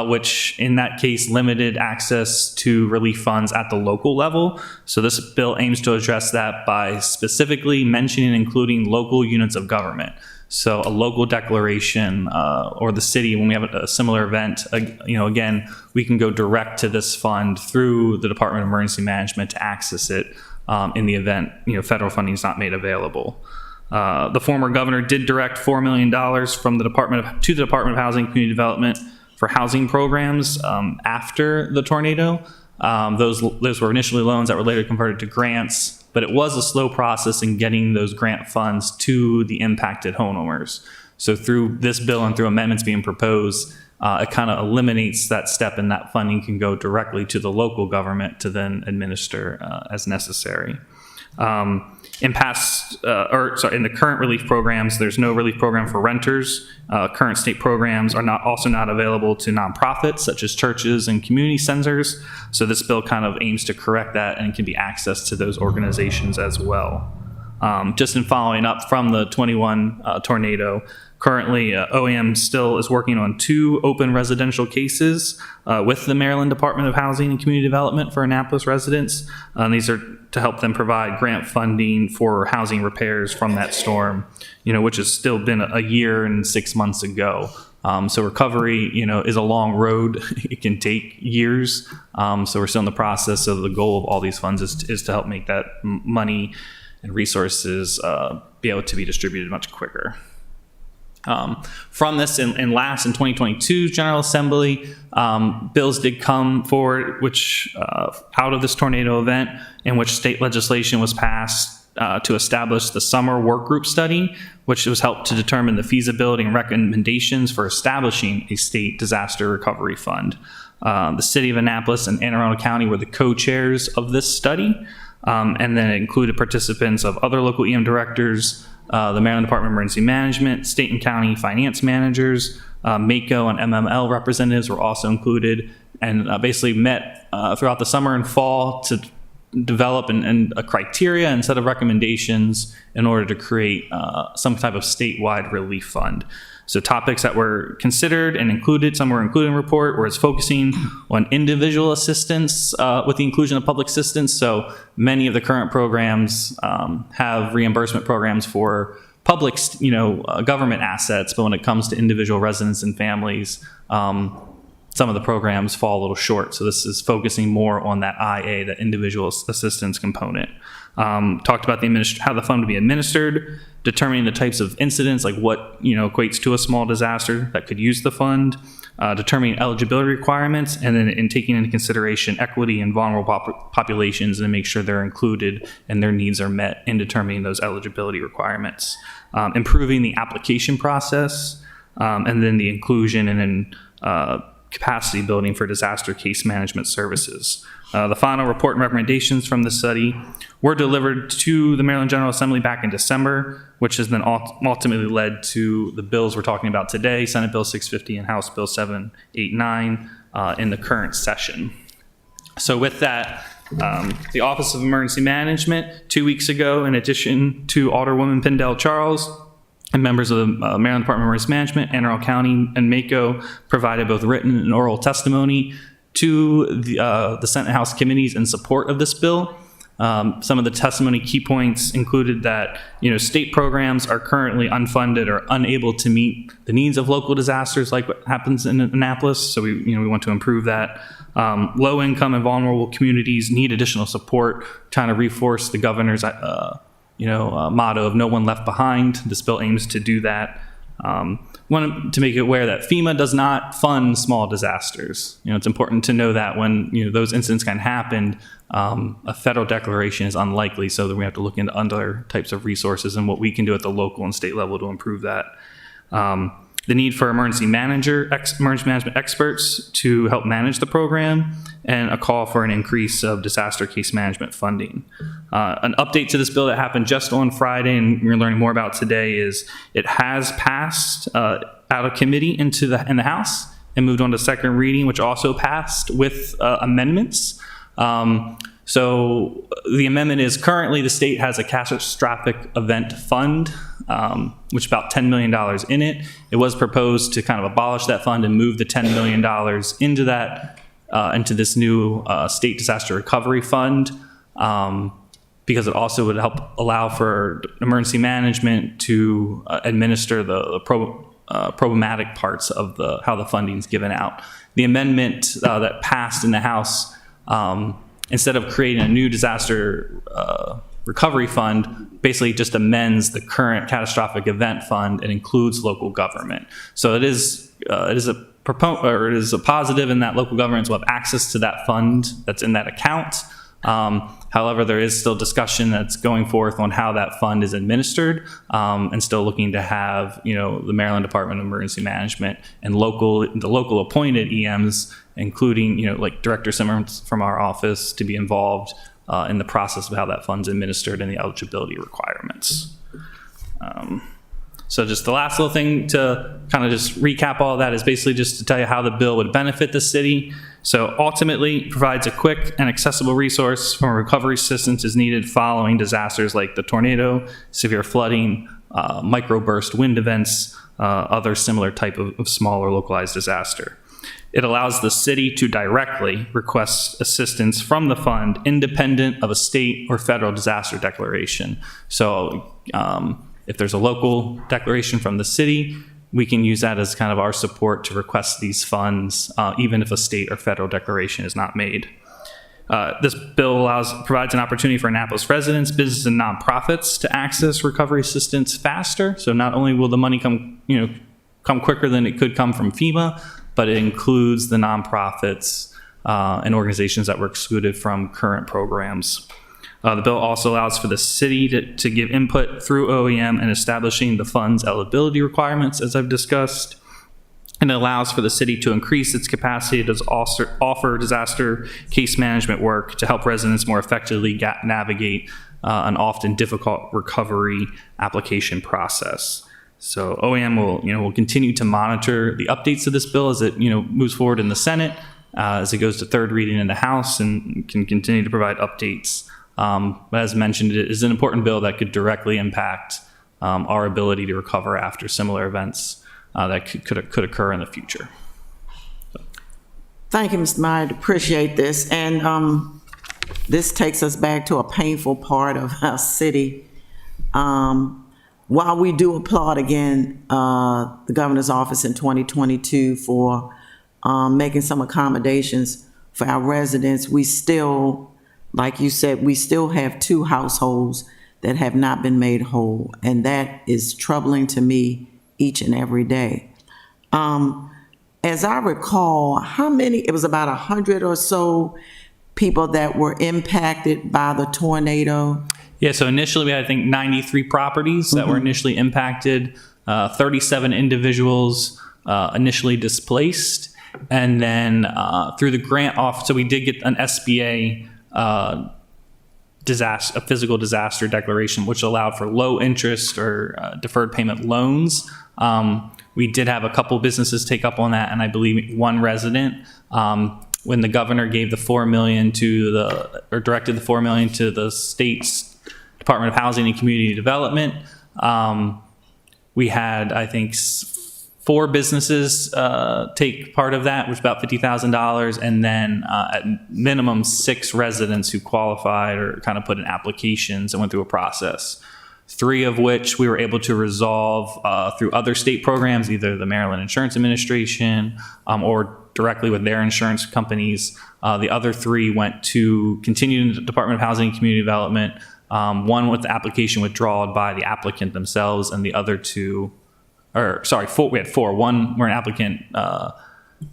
which in that case limited access to relief funds at the local level. So this bill aims to address that by specifically mentioning and including local units of government. So a local declaration or the city, when we have a similar event, again, we can go direct to this fund through the Department of Emergency Management to access it. In the event federal funding is not made available. The former governor did direct $4 million from the to the Department of Housing and Community Development for housing programs after the tornado. Those were initially loans that were later converted to grants, but it was a slow process in getting those grant funds to the impacted homeowners. So through this bill and through amendments being proposed, it kind of eliminates that step, and that funding can go directly to the local government to then administer as necessary. In the current relief programs, there's no relief program for renters. Current state programs are also not available to nonprofits such as churches and community centers. So this bill kind of aims to correct that and can be accessed to those organizations as well. Just in following up from the 21 tornado, currently OEM still is working on 2 open residential cases with the Maryland Department of Housing and Community Development for Annapolis residents. These are to help them provide grant funding for housing repairs from that storm, which has still been a year and 6 months ago. So recovery, is a long road. It can take years. So we're still in the process of the goal of all these funds is to help make that money and resources be able to be distributed much quicker. From this, in 2022's General Assembly, bills did come forward, which out of this tornado event, in which state legislation was passed to establish the summer work group study, which was helped to determine the feasibility and recommendations for establishing a state disaster recovery fund. The city of Annapolis and Anne Arundel County were the co-chairs of this study, and then it included participants of other local EM directors, the Maryland Department of Emergency Management, state and county finance managers, MACO and MML representatives were also included, and basically met throughout the summer and fall to develop a criteria and set of recommendations in order to create some type of statewide relief fund. So topics that were considered and included, some were included in the report, where it's focusing on individual assistance with the inclusion of public assistance. So many of the current programs have reimbursement programs for public, government assets, but when it comes to individual residents and families, some of the programs fall a little short. So this is focusing more on that IA, that individual assistance component. Talked about how the fund would be administered, determining the types of incidents, like what equates to a small disaster that could use the fund, determining eligibility requirements, and then in taking into consideration equity and vulnerable populations, and make sure they're included and their needs are met in determining those eligibility requirements. Improving the application process, and then the inclusion and then capacity building for disaster case management services. The final report and recommendations from the study were delivered to the Maryland General Assembly back in December, which has then ultimately led to the bills we're talking about today, Senate Bill 650 and House Bill 789 in the current session. So with that, the Office of Emergency Management, 2 weeks ago, in addition to Alderwoman Pendell Charles, and members of the Maryland Department of Emergency Management, Anne Arundel County, and MACO provided both written and oral testimony to the Senate and House committees in support of this bill. Some of the testimony key points included that state programs are currently unfunded or unable to meet the needs of local disasters, like what happens in Annapolis. So we want to improve that. Low income and vulnerable communities need additional support, trying to reinforce the governor's motto of no one left behind. This bill aims to do that. Wanted to make it aware that FEMA does not fund small disasters. It's important to know that when those incidents can happen, a federal declaration is unlikely, so that we have to look into other types of resources and what we can do at the local and state level to improve that. The need for emergency management experts to help manage the program, and a call for an increase of disaster case management funding. An update to this bill that happened just on Friday, and we're learning more about today, is it has passed out of committee in the House and moved on to second reading, which also passed with amendments. So the amendment is currently the state has a catastrophic event fund, which is about $10 million in it. It was proposed to kind of abolish that fund and move the $10 million into that, into this new state disaster recovery fund, because it also would help allow for emergency management to administer the problematic parts of how the funding is given out. The amendment that passed in the House, instead of creating a new disaster recovery fund, basically just amends the current catastrophic event fund and includes local government. So it is a positive in that local governments will have access to that fund that's in that account. However, there is still discussion that's going forth on how that fund is administered, and still looking to have the Maryland Department of Emergency Management and the local appointed EMs, including like Director Simmons from our office, to be involved in the process of how that fund's administered and the eligibility requirements. So just the last little thing to kind of just recap all of that is basically just to tell you how the bill would benefit the city. So ultimately, it provides a quick and accessible resource for recovery assistance as needed following disasters like the tornado, severe flooding, microburst wind events, other similar type of smaller localized disaster. It allows the city to directly request assistance from the fund independent of a state or federal disaster declaration. So if there's a local declaration from the city, we can use that as kind of our support to request these funds, even if a state or federal declaration is not made. This bill provides an opportunity for Annapolis residents, businesses, and nonprofits to access recovery assistance faster. So not only will the money come quicker than it could come from FEMA, but it includes the nonprofits and organizations that were excluded from current programs. The bill also allows for the city to give input through OEM in establishing the fund's eligibility requirements, as I've discussed. And it allows for the city to increase its capacity to also offer disaster case management work to help residents more effectively navigate an often difficult recovery application process. So OEM will continue to monitor the updates of this bill as it moves forward in the Senate, as it goes to third reading in the House, and can continue to provide updates. But as mentioned, it is an important bill that could directly impact our ability to recover after similar events that could occur in the future. Thank you, Mr. Meyer. Appreciate this. And this takes us back to a painful part of our city. While we do applaud again the governor's office in 2022 for making some accommodations for our residents, we still, like you said, we still have 2 households that have not been made whole, and that is troubling to me each and every day. As I recall, it was about 100 or so people that were impacted by the tornado. Yeah, so initially we had, I think, 93 properties that were initially impacted, 37 individuals initially displaced, and then through the grant office, so we did get an SBA a physical disaster declaration, which allowed for low interest or deferred payment loans. We did have a couple businesses take up on that, and I believe one resident, when the governor gave the $4 million directed the $4 million to the state's Department of Housing and Community Development, we had, I think, 4 businesses take part of that, which is about $50,000, and then at minimum 6 residents who qualified or kind of put in applications and went through a process. 3 of which we were able to resolve through other state programs, either the Maryland Insurance Administration or directly with their insurance companies. The other 3 went to continue in the Department of Housing and Community Development, one with the application withdrawn by the applicant themselves, and the other 2, we had 4. One where an applicant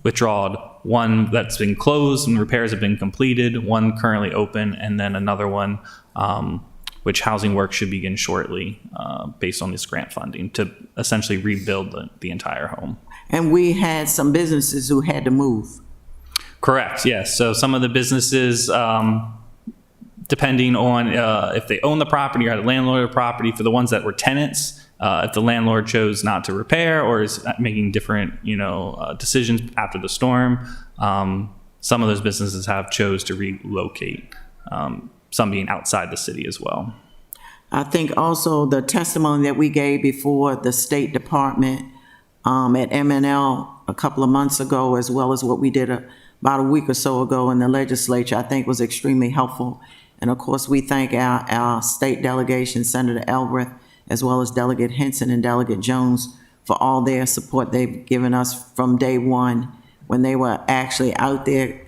withdrawn, one that's been closed and repairs have been completed, one currently open, and then another one which housing work should begin shortly based on this grant funding to essentially rebuild the entire home. And we had some businesses who had to move. Correct, yes. So some of the businesses, depending on if they own the property or had a landlord of the property, for the ones that were tenants, if the landlord chose not to repair or is making different, decisions after the storm, some of those businesses have chose to relocate, some being outside the city as well. I think also the testimony that we gave before the State Department at MNL a couple of months ago, as well as what we did about a week or so ago in the legislature, I think was extremely helpful. And of course, we thank our state delegation, Senator Elbrecht, as well as Delegate Henson and Delegate Jones, for all their support they've given us from day one when they were actually out there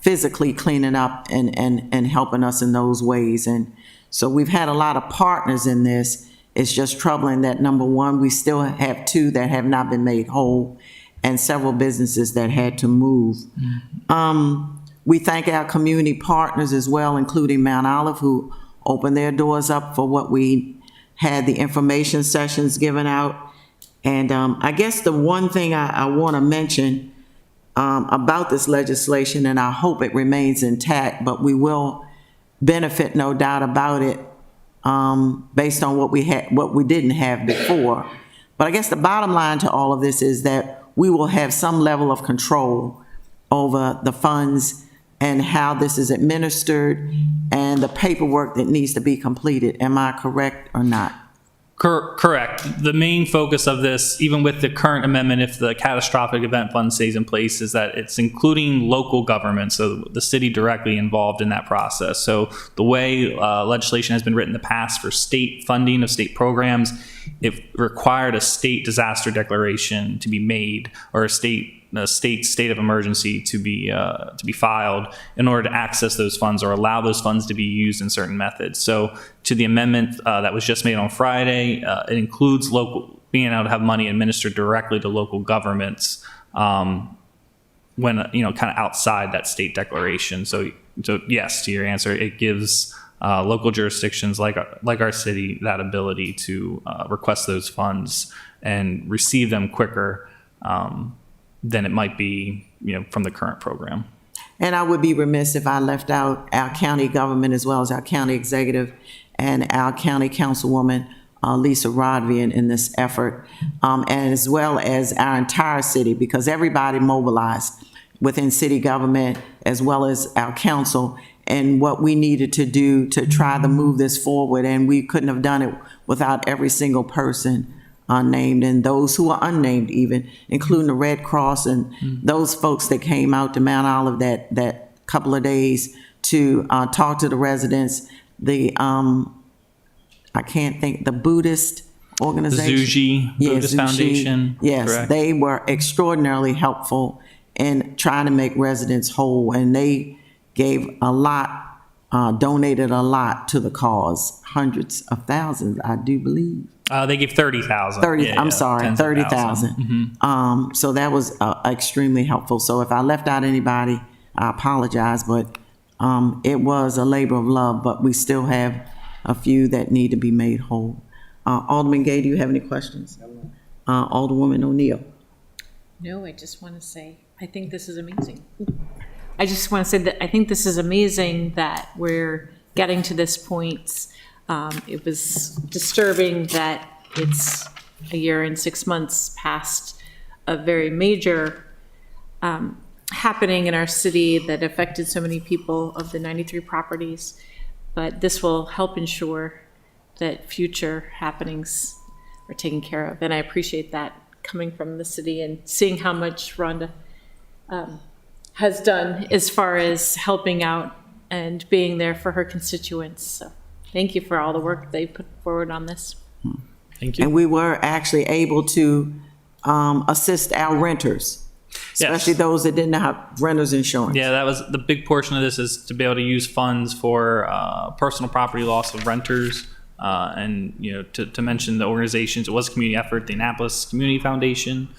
physically cleaning up and helping us in those ways. And so we've had a lot of partners in this. It's just troubling that, number one, we still have 2 that have not been made whole and several businesses that had to move. We thank our community partners as well, including Mount Olive, who opened their doors up for what we had the information sessions given out. And I guess the one thing I want to mention about this legislation, and I hope it remains intact, but we will benefit, no doubt about it, based on what we didn't have before. But I guess the bottom line to all of this is that we will have some level of control over the funds and how this is administered and the paperwork that needs to be completed. Am I correct or not? Correct. The main focus of this, even with the current amendment, if the catastrophic event fund stays in place, is that it's including local government, so the city directly involved in that process. So the way legislation has been written in the past for state funding of state programs, it required a state disaster declaration to be made, or a state state of emergency to be filed in order to access those funds or allow those funds to be used in certain methods. So to the amendment that was just made on Friday, it includes being able to have money administered directly to local governments when kind of outside that state declaration. So yes, to your answer, it gives local jurisdictions like our city that ability to request those funds and receive them quicker than it might be, from the current program. And I would be remiss if I left out our county government as well as our county executive and our county councilwoman, Lisa Rodvian, in this effort, and as well as our entire city, because everybody mobilized within city government as well as our council and what we needed to do to try to move this forward. And we couldn't have done it without every single person named, and those who are unnamed even, including the Red Cross and those folks that came out to Mount Olive that couple of days to talk to the residents. The I can't think, the Buddhist organization. The Zuji Buddhist Foundation. Yes, correct? they were extraordinarily helpful in trying to make residents whole, and they gave a lot, donated a lot to the cause, hundreds of thousands, I do believe. They gave 30,000. 30, Yeah, I'm yeah, sorry, tens of 30,000. So that was extremely helpful. So if I left out anybody, I apologize, but it was a labor of love, but we still have a few that need to be made whole. Alderman Gay, do you have any questions? Alderwoman O'Neill. No, I just want to say, I think this is amazing. I just want to say that I think this is amazing that we're getting to this point. It was disturbing that it's a year and 6 months past a very major happening in our city that affected so many people of the 93 properties. But this will help ensure that future happenings are taken care of. And I appreciate that coming from the city and seeing how much Rhonda has done as far as helping out and being there for her constituents. So thank you for all the work they put forward on this. Thank you. And we were actually able to assist our renters, especially those that didn't have renter's insurance. Yeah, that was the big portion of this, is to be able to use funds for personal property loss of renters. And, to mention the organizations, it was a community effort. The Annapolis Community Foundation,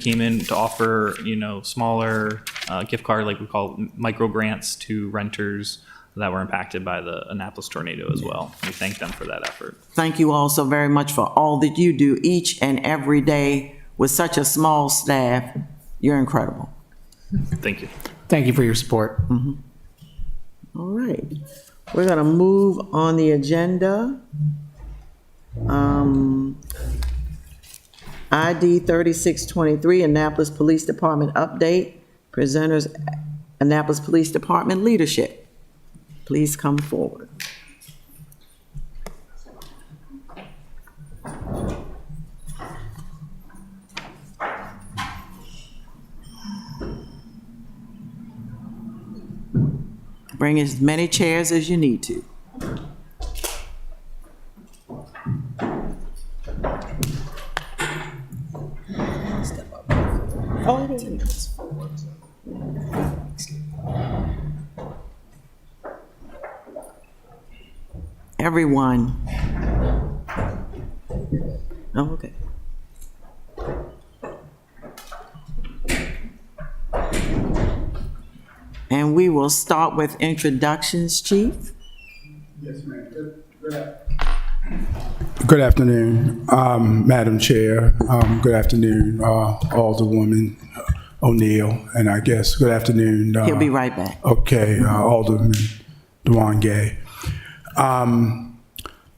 came in to offer, smaller gift card, like we call micro grants to renters that were impacted by the Annapolis tornado as well. We thank them for that effort. Thank you all so very much for all that you do each and every day with such a small staff. You're incredible. Thank you. Thank you for your support. All right. We're going to move on the agenda. ID 3623, Annapolis Police Department update. Presenters, Annapolis Police Department leadership. Please come forward. Bring as many chairs as you need to. Everyone. Oh, okay. And we will start with introductions, Chief. Yes, ma'am. Good afternoon, Madam Chair. Good afternoon, Alderwoman O'Neill, and I guess good afternoon. He'll be right back. Okay, Alderman Dewan Gay.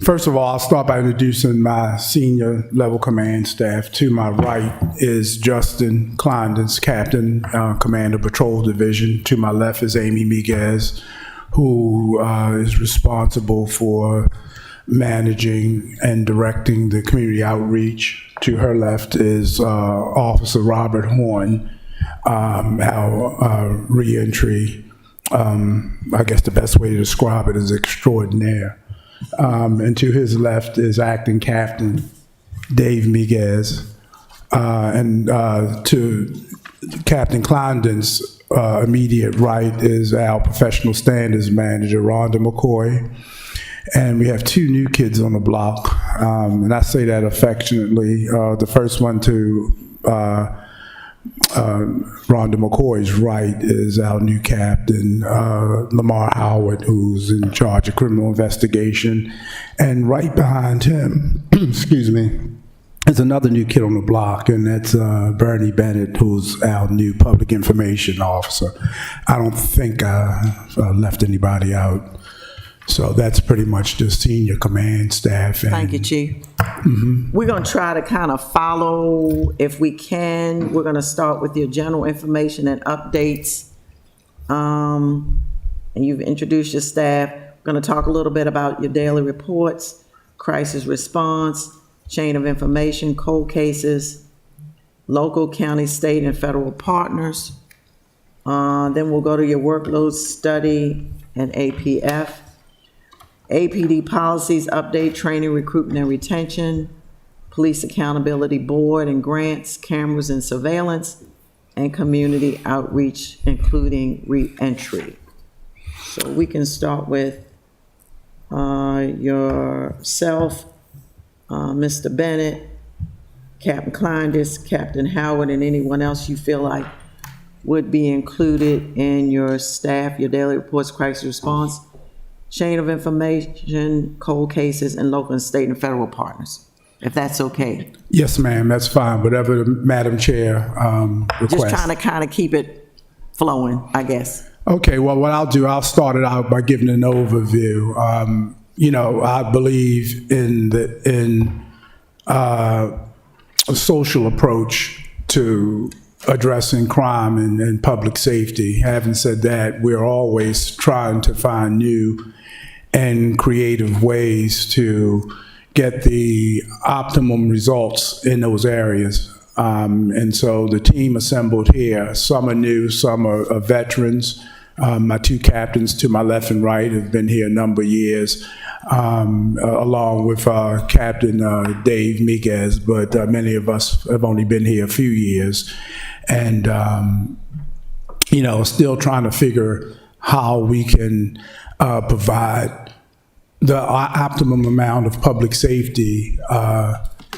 First of all, I'll start by introducing my senior level command staff. To my right is Justin Kleindienst, Captain, Commander Patrol Division. To my left is Amy Miguez, who is responsible for managing and directing the community outreach. To her left is Officer Robert Horn, our reentry. I guess the best way to describe it is extraordinaire. And to his left is Acting Captain Dave Miguez. And to Captain Kleindienst's immediate right is our professional standards manager, Rhonda McCoy. And we have two new kids on the block, and I say that affectionately. The first one to Rhonda McCoy's right is our new captain, Lamar Howard, who's in charge of criminal investigation. And right behind him, excuse me, is another new kid on the block, and that's Bernie Bennett, who's our new public information officer. I don't think I left anybody out. So that's pretty much the senior command staff. And Thank you, Chief. We're going to try to kind of follow, if we can. We're going to start with your general information and updates. And you've introduced your staff. We're going to talk a little bit about your daily reports, crisis response, chain of information, cold cases, local, county, state, and federal partners. Then we'll go to your workload study and APF. APD policies, update, training, recruitment, and retention, police accountability board and grants, cameras and surveillance, and community outreach, including reentry. So we can start with yourself, Mr. Bennett, Captain Kleindienst, Captain Howard, and anyone else you feel like would be included in your staff, your daily reports, crisis response, chain of information, cold cases, and local and state and federal partners, if that's okay. Yes, ma'am, that's fine. Whatever the Madam Chair requests. Just trying to kind of keep it flowing, I guess. Okay, well, what I'll do, I'll start it out by giving an overview. I believe in a social approach to addressing crime and public safety. Having said that, we're always trying to find new and creative ways to get the optimum results in those areas. And so the team assembled here, some are new, some are veterans. My two captains to my left and right have been here a number of years, along with Captain Dave Miguez, but many of us have only been here a few years. And, still trying to figure how we can provide the optimum amount of public safety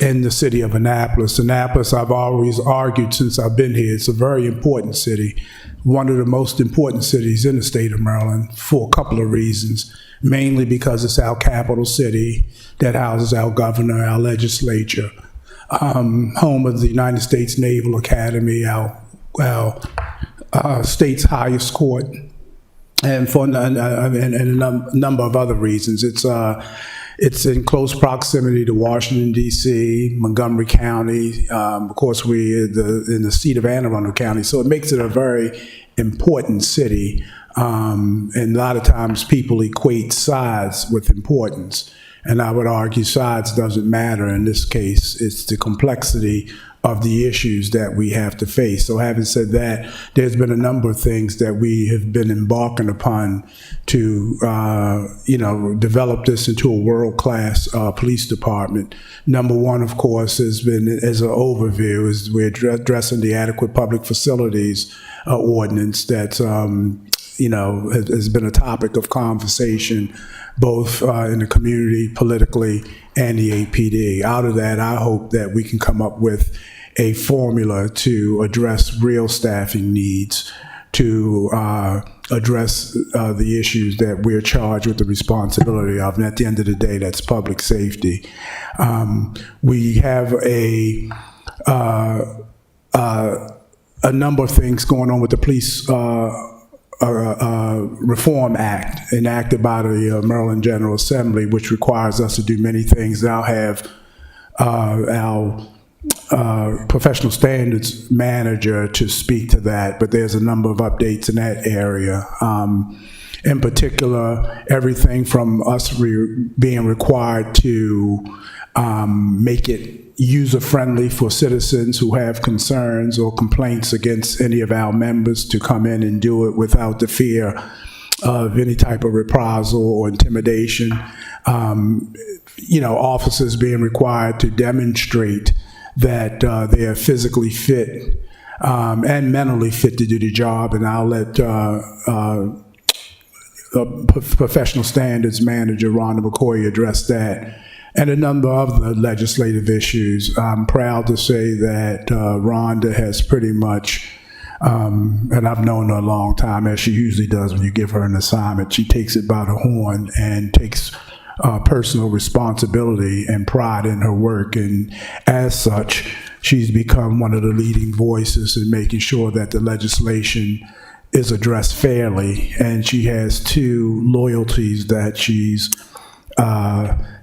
in the city of Annapolis. Annapolis, I've always argued since I've been here, it's a very important city, one of the most important cities in the state of Maryland for a couple of reasons, mainly because it's our capital city that houses our governor, our legislature, home of the United States Naval Academy, our state's highest court, and for a number of other reasons. It's in close proximity to Washington, D.C., Montgomery County. Of course, we're in the seat of Anne Arundel County, so it makes it a very important city. And a lot of times people equate size with importance. And I would argue size doesn't matter in this case. It's the complexity of the issues that we have to face. So having said that, there's been a number of things that we have been embarking upon to, develop this into a world-class police department. Number one, of course, has been, as an overview, is we're addressing the adequate public facilities ordinance that, has been a topic of conversation both in the community, politically, and the APD. Out of that, I hope that we can come up with a formula to address real staffing needs, to address the issues that we're charged with the responsibility of. And at the end of the day, that's public safety. We have a number of things going on with the police Reform Act enacted by the Maryland General Assembly, which requires us to do many things. I'll have our professional standards manager to speak to that, but there's a number of updates in that area. In particular, everything from us being required to make it user-friendly for citizens who have concerns or complaints against any of our members to come in and do it without the fear of any type of reprisal or intimidation. Officers being required to demonstrate that they are physically fit and mentally fit to do the job, and I'll let professional standards manager Rhonda McCoy address that, and a number of the legislative issues. I'm proud to say that Rhonda has pretty much, and I've known her a long time, as she usually does when you give her an assignment, she takes it by the horn and takes personal responsibility and pride in her work, and as such, she's become one of the leading voices in making sure that the legislation is addressed fairly, and she has two loyalties that she's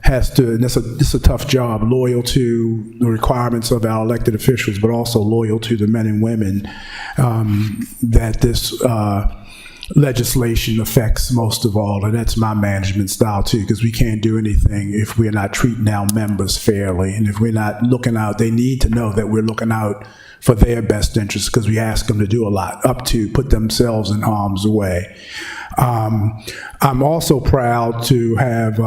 has to, and it's a tough job, loyal to the requirements of our elected officials, but also loyal to the men and women that this legislation affects most of all, and that's my management style too, because we can't do anything if we're not treating our members fairly, and if we're not looking out, they need to know that we're looking out for their best interests, because we ask them to do a lot, up to put themselves in harm's way. I'm also proud to have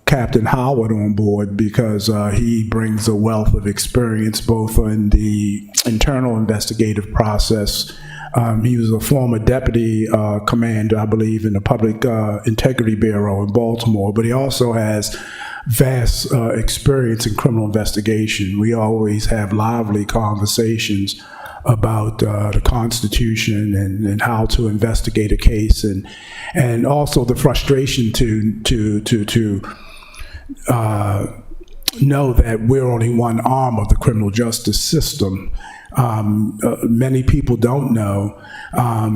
Captain Howard on board, because he brings a wealth of experience both in the internal investigative process. He was a former deputy commander, I believe, in the Public Integrity Bureau in Baltimore, but he also has vast experience in criminal investigation. We always have lively conversations about the Constitution and how to investigate a case, and also the frustration to know that we're only one arm of the criminal justice system. Many people don't know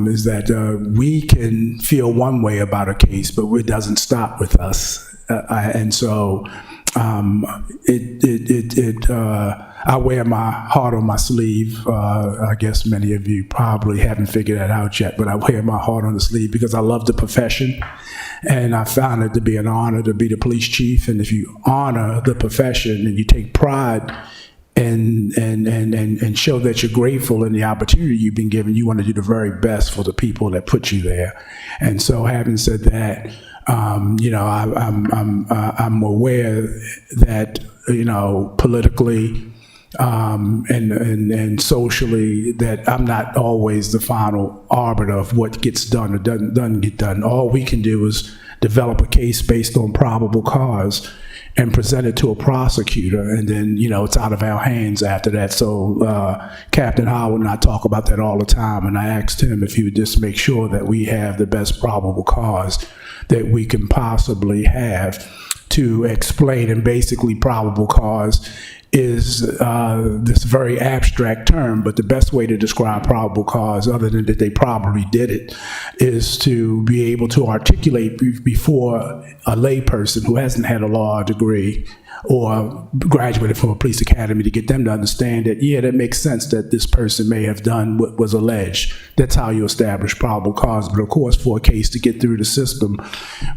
is that we can feel one way about a case, but it doesn't stop with us. And so I wear my heart on my sleeve. I guess many of you probably haven't figured that out yet, but I wear my heart on the sleeve because I love the profession, and I found it to be an honor to be the police chief. And if you honor the profession and you take pride and show that you're grateful in the opportunity you've been given, you want to do the very best for the people that put you there. And so, having said that, I'm aware that politically and socially, that I'm not always the final arbiter of what gets done or doesn't get done. All we can do is develop a case based on probable cause and present it to a prosecutor, and then it's out of our hands after that. So Captain Howard and I talk about that all the time, and I asked him if he would just make sure that we have the best probable cause that we can possibly have to explain. And basically, probable cause is this very abstract term, but the best way to describe probable cause, other than that they probably did it, is to be able to articulate before a layperson who hasn't had a law degree or graduated from a police academy, to get them to understand that, yeah, that makes sense that this person may have done what was alleged. That's how you establish probable cause. But of course, for a case to get through the system,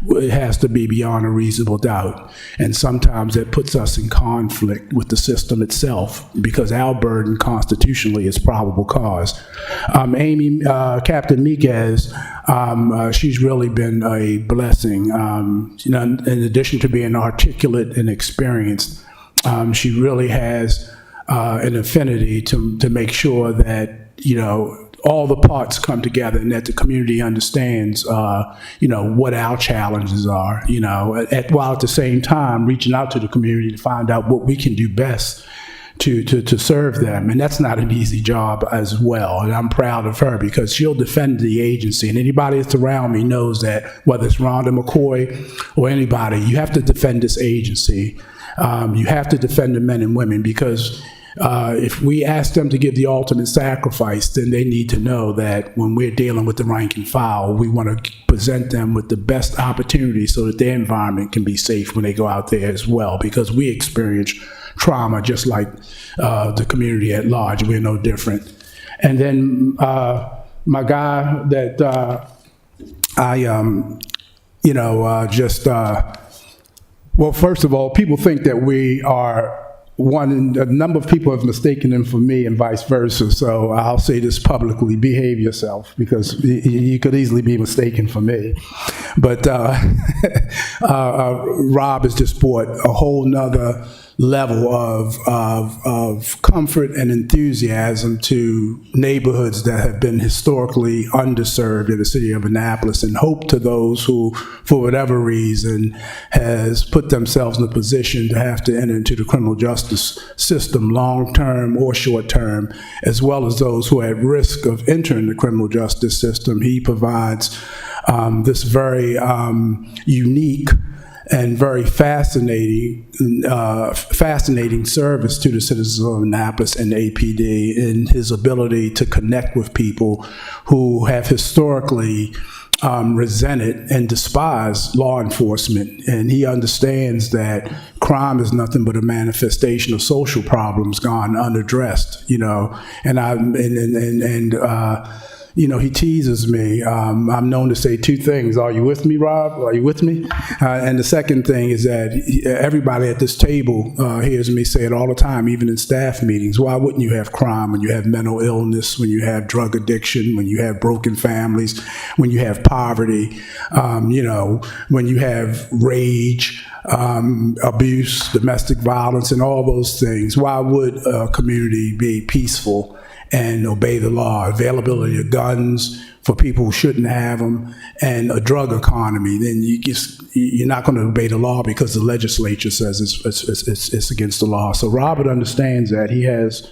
it has to be beyond a reasonable doubt. And sometimes that puts us in conflict with the system itself, because our burden constitutionally is probable cause. Amy, Captain Miguez, she's really been a blessing. In addition to being articulate and experienced, she really has an affinity to make sure that all the parts come together and that the community understands what our challenges are. While at the same time reaching out to the community to find out what we can do best to serve them. And that's not an easy job as well. And I'm proud of her, because she'll defend the agency. And anybody that's around me knows that, whether it's Rhonda McCoy or anybody, you have to defend this agency. You have to defend the men and women, because if we ask them to give the ultimate sacrifice, then they need to know that when we're dealing with the rank and file, we want to present them with the best opportunity so that their environment can be safe when they go out there as well, because we experience trauma just like the community at large. We're no different. And then my guy that well, first of all, people think that we are one, and a number of people have mistaken him for me and vice versa. So I'll say this publicly: behave yourself, because you could easily be mistaken for me. But Rob has just brought a whole nother level of comfort and enthusiasm to neighborhoods that have been historically underserved in the city of Annapolis, and hope to those who, for whatever reason, has put themselves in a position to have to enter into the criminal justice system, long-term or short-term, as well as those who are at risk of entering the criminal justice system. He provides this very unique and very fascinating service to the citizens of Annapolis and APD in his ability to connect with people who have historically resented and despised law enforcement. And he understands that crime is nothing but a manifestation of social problems gone unaddressed, he teases me. I'm known to say two things. Are you with me, Rob? Are you with me? And the second thing is that everybody at this table hears me say it all the time, even in staff meetings. Why wouldn't you have crime when you have mental illness, when you have drug addiction, when you have broken families, when you have poverty, when you have rage, abuse, domestic violence, and all those things? Why would a community be peaceful and obey the law? Availability of guns for people who shouldn't have them, and a drug economy. Then you're not going to obey the law because the legislature says it's against the law. So Robert understands that. He has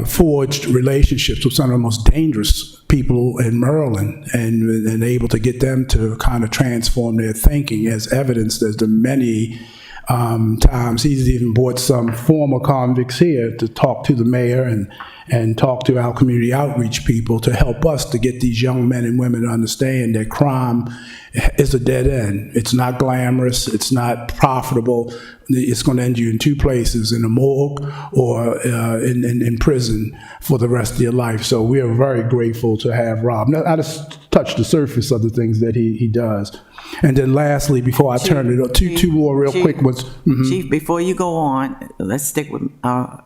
forged relationships with some of the most dangerous people in Maryland, and able to get them to kind of transform their thinking, as evidenced as the many times he's even brought some former convicts here to talk to the mayor and talk to our community outreach people to help us to get these young men and women to understand that crime is a dead end. It's not glamorous. It's not profitable. It's going to end you in two places: in a morgue or in prison for the rest of your life. So we are very grateful to have Rob. Now, I just touched the surface of the things that he does. And then lastly, before I turn it up, two more real quick ones. Mm-hmm. Chief, before you go on, let's stick with our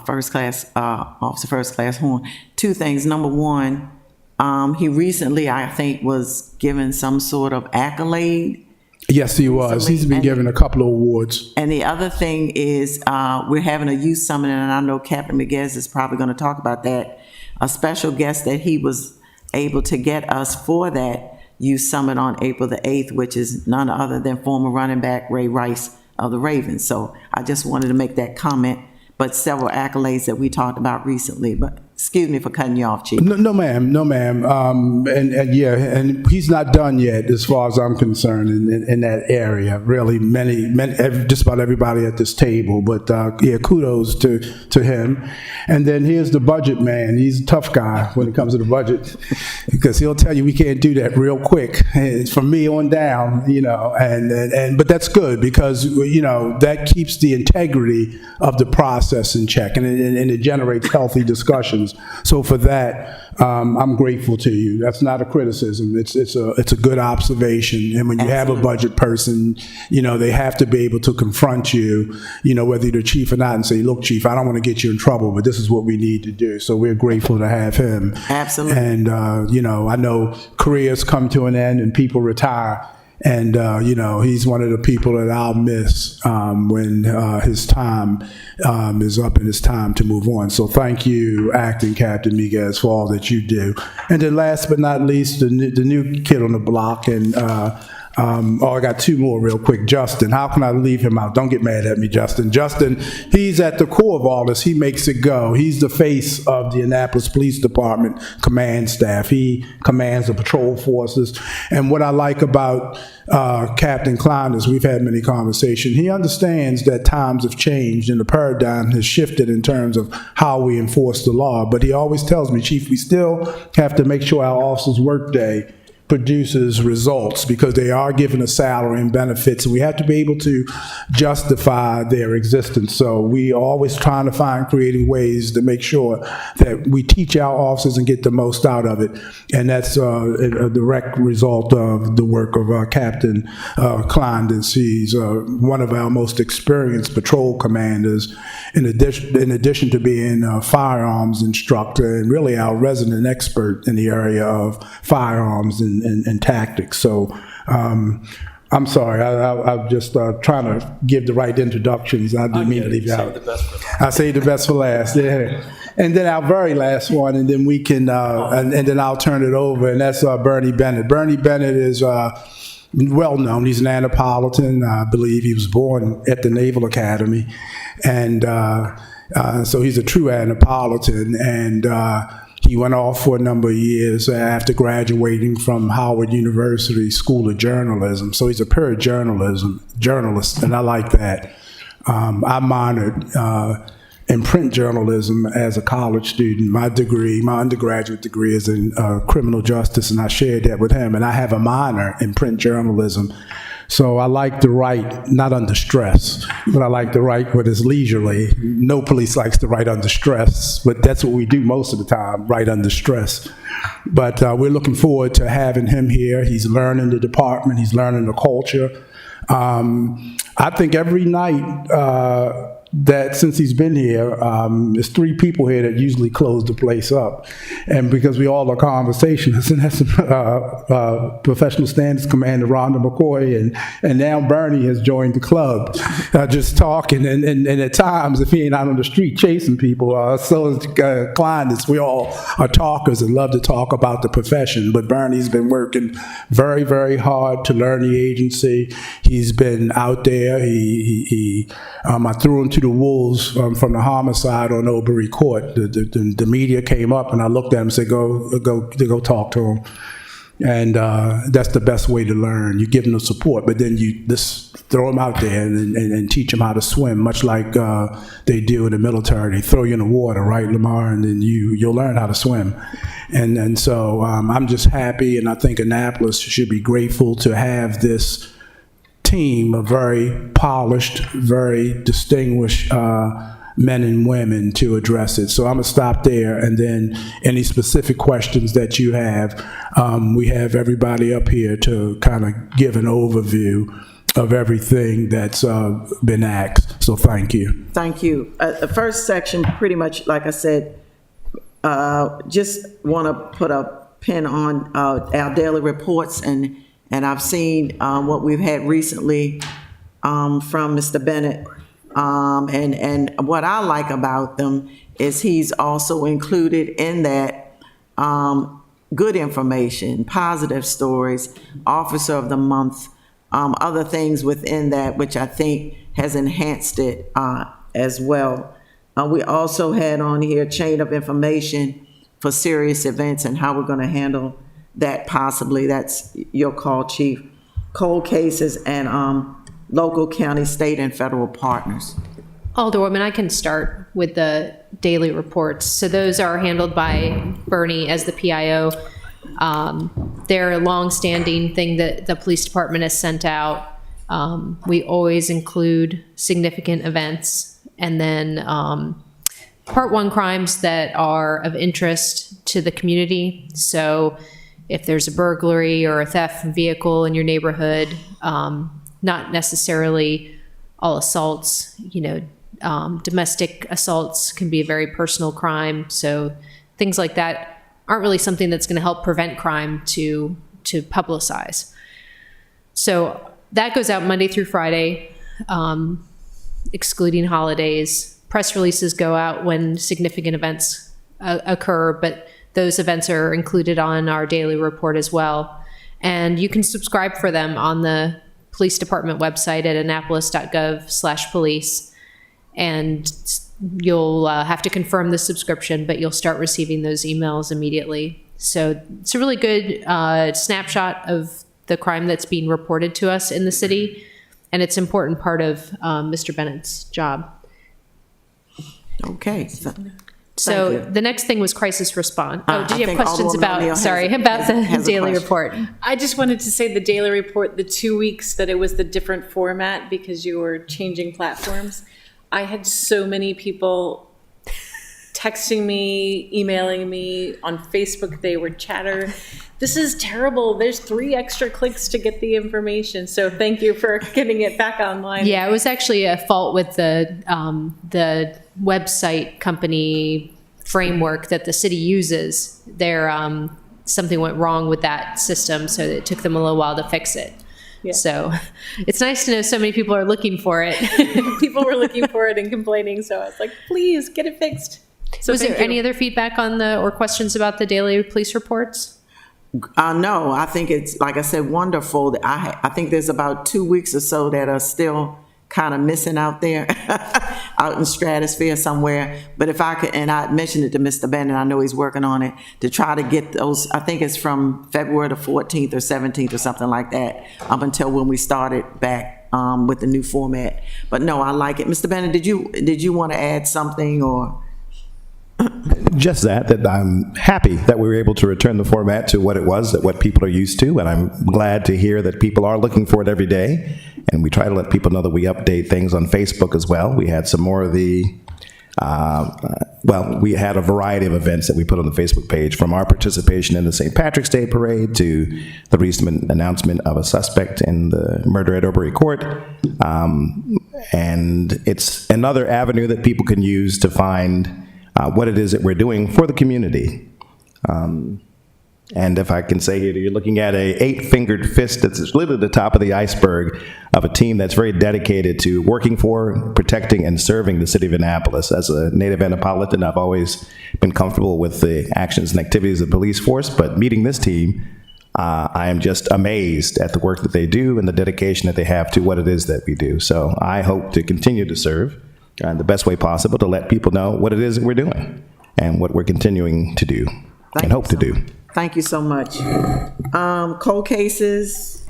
first class, Officer First Class Horn. Two things. Number one, he recently, I think, was given some sort of accolade. Yes, he was. He's been given a couple of awards. And the other thing is, we're having a youth summit, and I know Captain Miguez is probably going to talk about that. A special guest that he was able to get us for that youth summit on April the 8th, which is none other than former running back Ray Rice of the Ravens. So I just wanted to make that comment, but several accolades that we talked about recently. But excuse me for cutting you off, Chief. No, ma'am. And he's not done yet, as far as I'm concerned, in that area. Really, just about everybody at this table. But kudos to him. And then here's the budget man. He's a tough guy when it comes to the budget, because he'll tell you we can't do that real quick. It's from me on down, but that's good, because that keeps the integrity of the process in check, and it generates healthy discussions. So for that, I'm grateful to you. That's not a criticism. It's a good observation. And when you have a budget person, they have to be able to confront you, whether you're the chief or not, and say, look, Chief, I don't want to get you in trouble, but this is what we need to do. So we're grateful to have him. Absolutely. And, I know careers come to an end and people retire. And, he's one of the people that I'll miss when his time is up and it's time to move on. So thank you, Acting Captain Miguez, for all that you do. And then last but not least, the new kid on the block, and I got two more real quick. Justin, how can I leave him out? Don't get mad at me, Justin. Justin, he's at the core of all this. He makes it go. He's the face of the Annapolis Police Department command staff. He commands the patrol forces. And what I like about Captain Klein is we've had many conversations. He understands that times have changed and the paradigm has shifted in terms of how we enforce the law. But he always tells me, Chief, we still have to make sure our officers' workday produces results because they are given a salary and benefits, and we have to be able to justify their existence. So we are always trying to find creative ways to make sure that we teach our officers and get the most out of it. And that's a direct result of the work of Captain Klein. He's one of our most experienced patrol commanders, in addition to being a firearms instructor and really our resident expert in the area of firearms and tactics. So I'm sorry, I'm just trying to give the right introductions. I didn't mean to leave you out. I saved the best for last. Yeah. And then our very last one, and then we can, and then I'll turn it over, and that's Bernie Bennett. Bernie Bennett is well known. He's an Annapolitan. I believe he was born at the Naval Academy, and so he's a true Annapolitan. And he went off for a number of years after graduating from Howard University School of Journalism. So he's a pure journalist, and I like that. I minored in print journalism as a college student. My undergraduate degree is in criminal justice, and I shared that with him. And I have a minor in print journalism. So I like to write, not under stress, but I like to write when it's leisurely. No police likes to write under stress, but that's what we do most of the time, write under stress. But we're looking forward to having him here. He's learning the department, he's learning the culture. I think every night that since he's been here, there's 3 people here that usually close the place up. And because we all are conversationalists, and that's Professional Standards Commander Rhonda McCoy, and now Bernie has joined the club, just talking, and at times, if he ain't out on the street chasing people, so is Klein, we all are talkers and love to talk about the profession. But Bernie's been working very, very hard to learn the agency. He's been out there. I threw him to the wolves from the homicide on Oberry Court. The media came up, and I looked at him and said, go talk to him. And that's the best way to learn. You give them the support, but then you just throw them out there and teach them how to swim, much like they do in the military. They throw you in the water, right, Lamar? And then you'll learn how to swim. And so I'm just happy, and I think Annapolis should be grateful to have this team of very polished, very distinguished men and women to address it. So I'm gonna stop there, and then any specific questions that you have, we have everybody up here to kind of give an overview of everything that's been asked. So thank you. Thank you. The first section, pretty much, like I said, just want to put a pin on our daily reports, and I've seen what we've had recently from Mr. Bennett. And what I like about them is he's also included in that good information, positive stories, Officer of the Month, other things within that, which I think has enhanced it as well. We also had on here chain of information for serious events and how we're going to handle that possibly. That's your call, Chief. Cold cases and local, county, state, and federal partners. Alderwoman, I can start with the daily reports. So those are handled by Bernie as the PIO. They're a long-standing thing that the police department has sent out. We always include significant events, and then Part 1 crimes that are of interest to the community. So if there's a burglary or a theft from vehicle in your neighborhood, not necessarily all assaults, domestic assaults can be a very personal crime. So things like that aren't really something that's going to help prevent crime to publicize. So that goes out Monday through Friday, excluding holidays. Press releases go out when significant events occur, but those events are included on our daily report as well. And you can subscribe for them on the police department website at annapolis.gov/police. And you'll have to confirm the subscription, but you'll start receiving those emails immediately. So it's a really good snapshot of the crime that's being reported to us in the city. And it's an important part of Mr. Bennett's job. Okay. So you. the next thing was crisis response. Oh, did I you have think questions Alderwoman about, O'Neill about the has a daily question. report? I just wanted to say the daily report, the 2 weeks that it was the different format because you were changing platforms. I had so many people texting me, emailing me, on Facebook they were chatter. This is terrible. There's 3 extra clicks to get the information. So thank you for getting it back online. Yeah, it was actually a fault with the website company framework that the city uses. Something went wrong with that system, so it took them a little while to fix it. Yeah. So it's nice to know so many people are looking for it. People were looking for it and complaining, so I was like, please get it fixed. So Was there thank you. any other feedback on or questions about the daily police reports? No, I think it's, like I said, wonderful. I think there's about 2 weeks or so that are still kind of missing out there, out in stratosphere somewhere. But if I could, and I mentioned it to Mr. Bennett, I know he's working on it, to try to get those, I think it's from February the 14th or 17th or something like that, up until when we started back with the new format. But no, I like it. Mr. Bennett, did you want to add something or? Just that I'm happy that we were able to return the format to what it was, that what people are used to, and I'm glad to hear that people are looking for it every day. And we try to let people know that we update things on Facebook as well. We had some more of the, we had a variety of events that we put on the Facebook page, from our participation in the St. Patrick's Day Parade to the recent announcement of a suspect in the murder at Oberry Court. And it's another avenue that people can use to find what it is that we're doing for the community. And if I can say here, you're looking at a 8-fingered fist that's literally the top of the iceberg of a team that's very dedicated to working for, protecting, and serving the city of Annapolis. As a native Annapolitan, I've always been comfortable with the actions and activities of the police force, but meeting this team, I am just amazed at the work that they do and the dedication that they have to what it is that we do. So I hope to continue to serve in the best way possible to let people know what it is that we're doing and what we're continuing to do and hope to do. Thank you so much. Cold cases,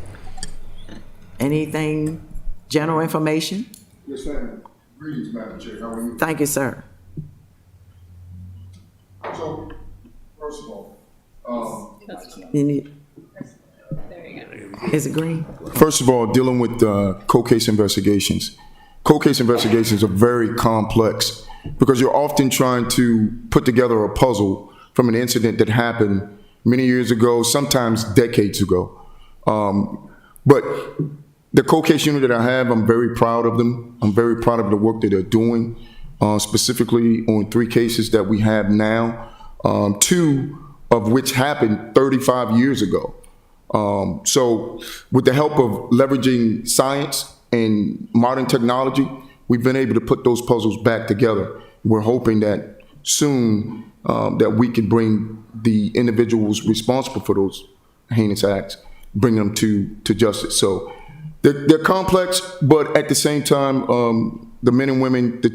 anything, general information? Yes, ma'am. Greetings, Madam Chair. How are you? Thank you, sir. So, first of all, You need, is it green? First of all, dealing with cold case investigations. Cold case investigations are very complex because you're often trying to put together a puzzle from an incident that happened many years ago, sometimes decades ago. But the cold case unit that I have, I'm very proud of them. I'm very proud of the work that they're doing, specifically on 3 cases that we have now, 2 of which happened 35 years ago. So with the help of leveraging science and modern technology, we've been able to put those puzzles back together. We're hoping that soon that we can bring the individuals responsible for those heinous acts, bring them to justice. So they're complex, but at the same time, the men and women, the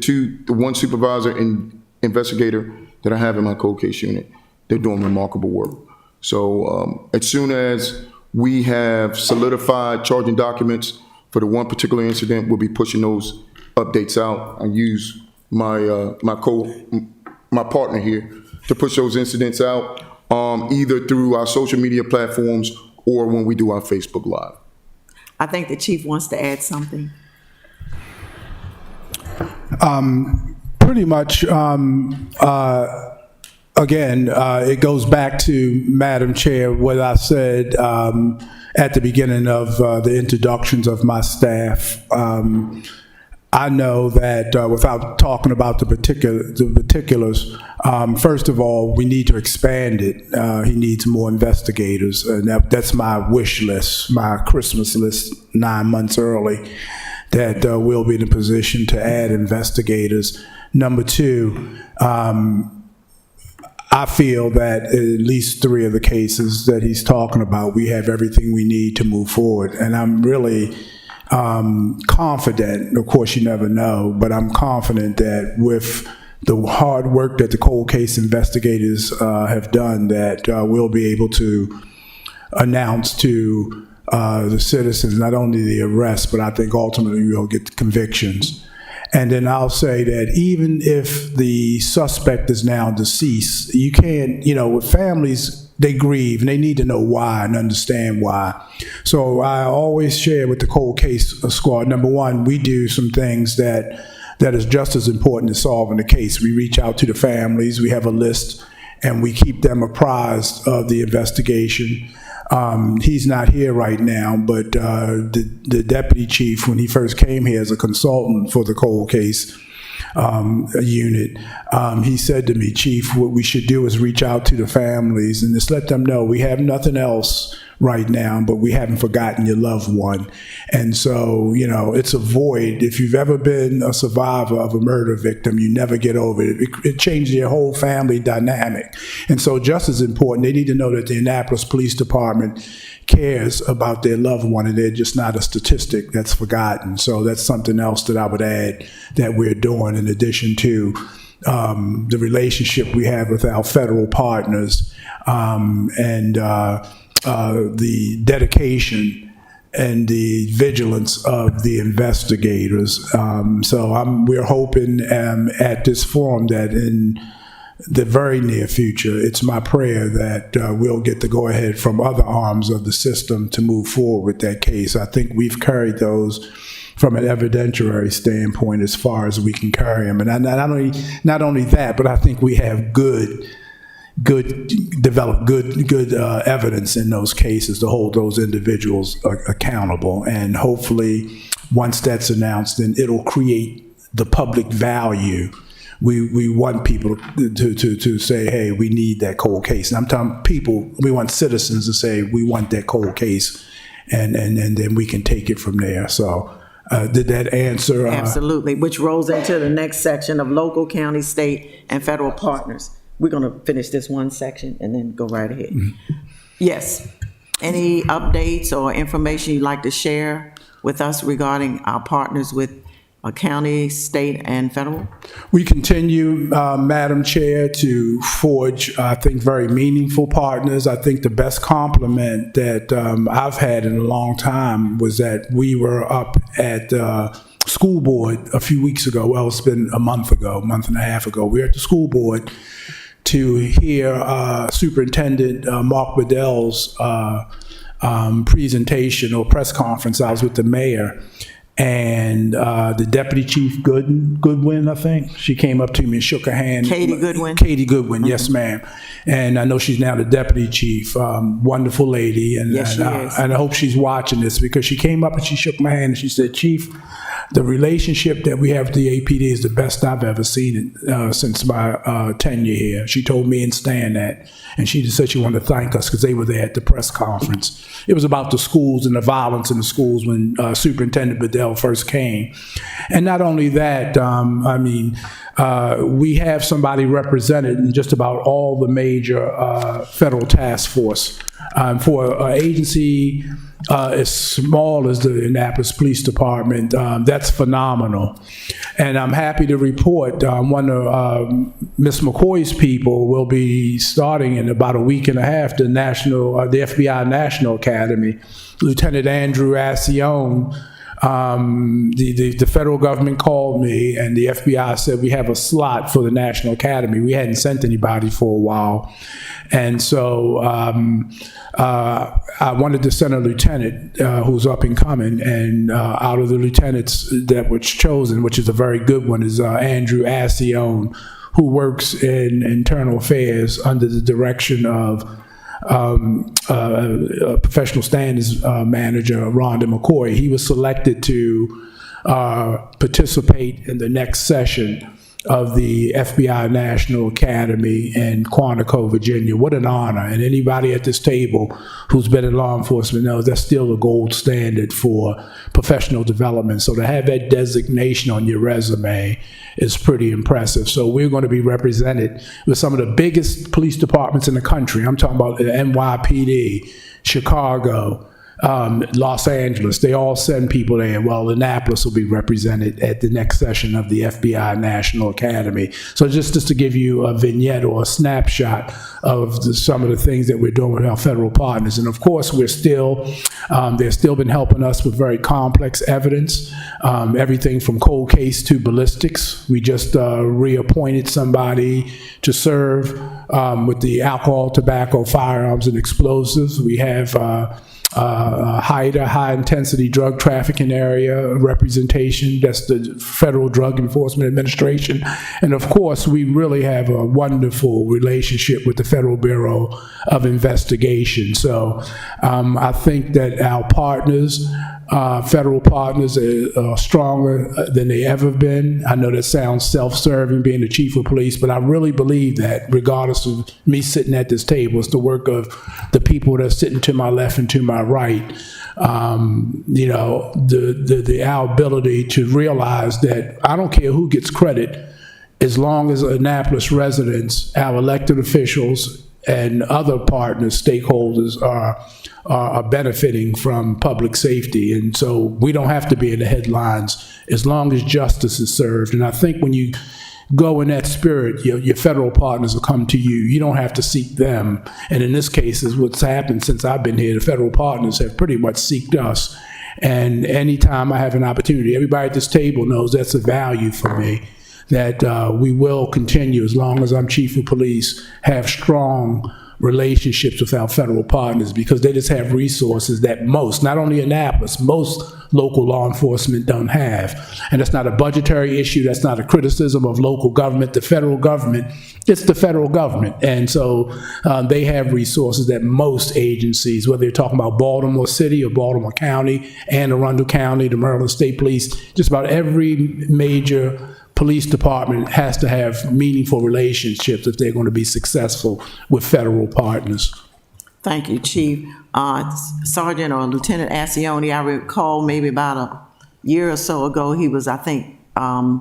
1 supervisor and investigator that I have in my cold case unit, they're doing remarkable work. So as soon as we have solidified charging documents for the 1 particular incident, we'll be pushing those updates out. I use my my partner here to push those incidents out, either through our social media platforms or when we do our Facebook Live. I think the chief wants to add something. Pretty much, again, it goes back to, Madam Chair, what I said at the beginning of the introductions of my staff. I know that without talking about the particulars, first of all, we need to expand it. He needs more investigators, and that's my wish list, my Christmas list 9 months early, that we'll be in a position to add investigators. Number 2, I feel that at least 3 of the cases that he's talking about, we have everything we need to move forward. And I'm really confident, of course you never know, but I'm confident that with the hard work that the cold case investigators have done, that we'll be able to announce to the citizens not only the arrest, but I think ultimately we'll get convictions. And then I'll say that even if the suspect is now deceased, you can't, with families, they grieve and they need to know why and understand why. So I always share with the cold case squad, number one, we do some things that is just as important as solving the case. We reach out to the families, we have a list, and we keep them apprised of the investigation. He's not here right now, but the deputy chief, when he first came here as a consultant for the cold case unit, he said to me, Chief, what we should do is reach out to the families and just let them know we have nothing else right now, but we haven't forgotten your loved one. And so, it's a void. If you've ever been a survivor of a murder victim, you never get over it. It changes your whole family dynamic. And so just as important, they need to know that the Annapolis Police Department cares about their loved one, and they're just not a statistic that's forgotten. So that's something else that I would add that we're doing in addition to the relationship we have with our federal partners and the dedication and the vigilance of the investigators. So we're hoping at this forum that in the very near future, it's my prayer that we'll get the go-ahead from other arms of the system to move forward with that case. I think we've carried those from an evidentiary standpoint as far as we can carry them. And not only that, but I think we have develop good evidence in those cases to hold those individuals accountable. And hopefully, once that's announced, then it'll create the public value. We want people to say, hey, we need that cold case. And I'm telling people, we want citizens to say, we want that cold case, and then we can take it from there. So did that answer? Absolutely, which rolls into the next section of local, county, state, and federal partners. We're going to finish this one section and then go right ahead. Mm-hmm. Yes. Any updates or information you'd like to share with us regarding our partners with county, state, and federal? We continue, Madam Chair, to forge, I think, very meaningful partners. I think the best compliment that I've had in a long time was that we were up at school board a few weeks ago. Well, it's been a month and a half ago. We were at the school board to hear Superintendent Mark Bedell's presentation or press conference. I was with the mayor and the Deputy Chief Goodwin, I think. She came up to me and shook her hand. Katie Goodwin? Katie Goodwin, yes, ma'am. And I know she's now the Deputy Chief. Wonderful lady. And, yes, she is. And I hope she's watching this, because she came up and she shook my hand and she said, Chief, the relationship that we have with the APD is the best I've ever seen it since my tenure here. She told me and Stan that. And she just said she wanted to thank us because they were there at the press conference. It was about the schools and the violence in the schools when Superintendent Bedell first came. And not only that, we have somebody represented in just about all the major federal task force. For an agency as small as the Annapolis Police Department, that's phenomenal. And I'm happy to report one of Ms. McCoy's people will be starting in about a week and a half the FBI National Academy. Lieutenant Andrew Ascione, the federal government called me and the FBI said we have a slot for the National Academy. We hadn't sent anybody for a while. And so I wanted to send a lieutenant who's up and coming, and out of the lieutenants that was chosen, which is a very good one, is Andrew Ascione, who works in internal affairs under the direction of professional standards manager, Rhonda McCoy. He was selected to participate in the next session of the FBI National Academy in Quantico, Virginia. What an honor. And anybody at this table who's been in law enforcement knows that's still the gold standard for professional development. So to have that designation on your resume is pretty impressive. So we're going to be represented with some of the biggest police departments in the country. I'm talking about the NYPD, Chicago, Los Angeles. They all send people there. Well, Annapolis will be represented at the next session of the FBI National Academy. So just to give you a vignette or a snapshot of some of the things that we're doing with our federal partners. And of course, they've still been helping us with very complex evidence, everything from cold case to ballistics. We just reappointed somebody to serve with the alcohol, tobacco, firearms, and explosives. We have HIDTA, high-intensity drug trafficking area representation. That's the Federal Drug Enforcement Administration. And of course, we really have a wonderful relationship with the Federal Bureau of Investigation. So I think that our partners, federal partners, are stronger than they ever been. I know that sounds self-serving, being the chief of police, but I really believe that regardless of me sitting at this table, it's the work of the people that are sitting to my left and to my right. You know, our ability to realize that I don't care who gets credit, as long as Annapolis residents, our elected officials, and other partners, stakeholders are benefiting from public safety. And so we don't have to be in the headlines as long as justice is served. And I think when you go in that spirit, your federal partners will come to you. You don't have to seek them. And in this case, is what's happened since I've been here. The federal partners have pretty much seeked us. And anytime I have an opportunity, everybody at this table knows that's a value for me, that we will continue, as long as I'm chief of police, have strong relationships with our federal partners, because they just have resources that most, not only Annapolis, most local law enforcement don't have. And that's not a budgetary issue. That's not a criticism of local government, the federal government. It's the federal government. And so they have resources that most agencies, whether you're talking about Baltimore City or Baltimore County, Anne Arundel County, the Maryland State Police, just about every major police department has to have meaningful relationships if they're going to be successful with federal partners. Thank you, Chief. Sergeant or Lieutenant Ascione, I recall maybe about a year or so ago, he was, I think, a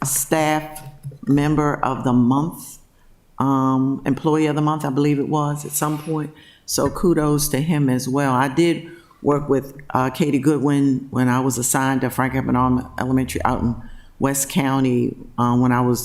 staff member of the month, employee of the month, I believe it was at some point. So kudos to him as well. I did work with Katie Goodwin when I was assigned to Frank Epping Elementary out in West County, when I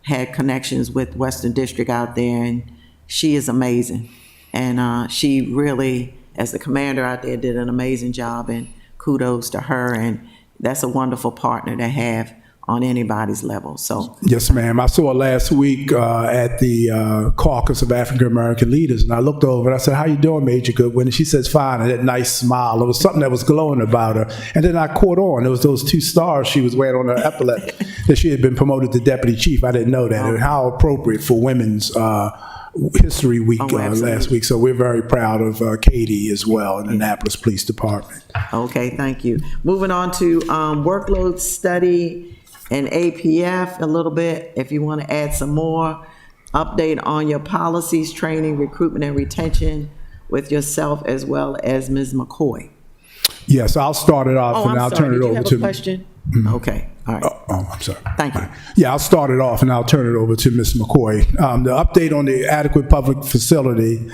had connections with Western District out there, and she is amazing. And she really, as the commander out there, did an amazing job, and kudos to her. And that's a wonderful partner to have on anybody's level. So yes, ma'am. I saw her last week at the Caucus of African American Leaders, and I looked over and I said, "How you doing, Major Goodwin?" And she says, "Fine." And that nice smile. There was something that was glowing about her. And then I caught on. It was those 2 stars she was wearing on her epaulette that she had been promoted to deputy chief. I didn't know that. And how appropriate for Women's History Week last week. So we're very proud of Katie as well in the Annapolis Police Department. okay, thank you. Moving on to workload study and APF a little bit, if you want to add some more. Update on your policies, training, recruitment, and retention with yourself as well as Ms. McCoy. Yes, I'll start it off and I'll turn it over to. Did you have a question? Okay, all right. Oh, I'm sorry. Thank you. Yeah, I'll start it off and I'll turn it over to Ms. McCoy. The update on the adequate public facility,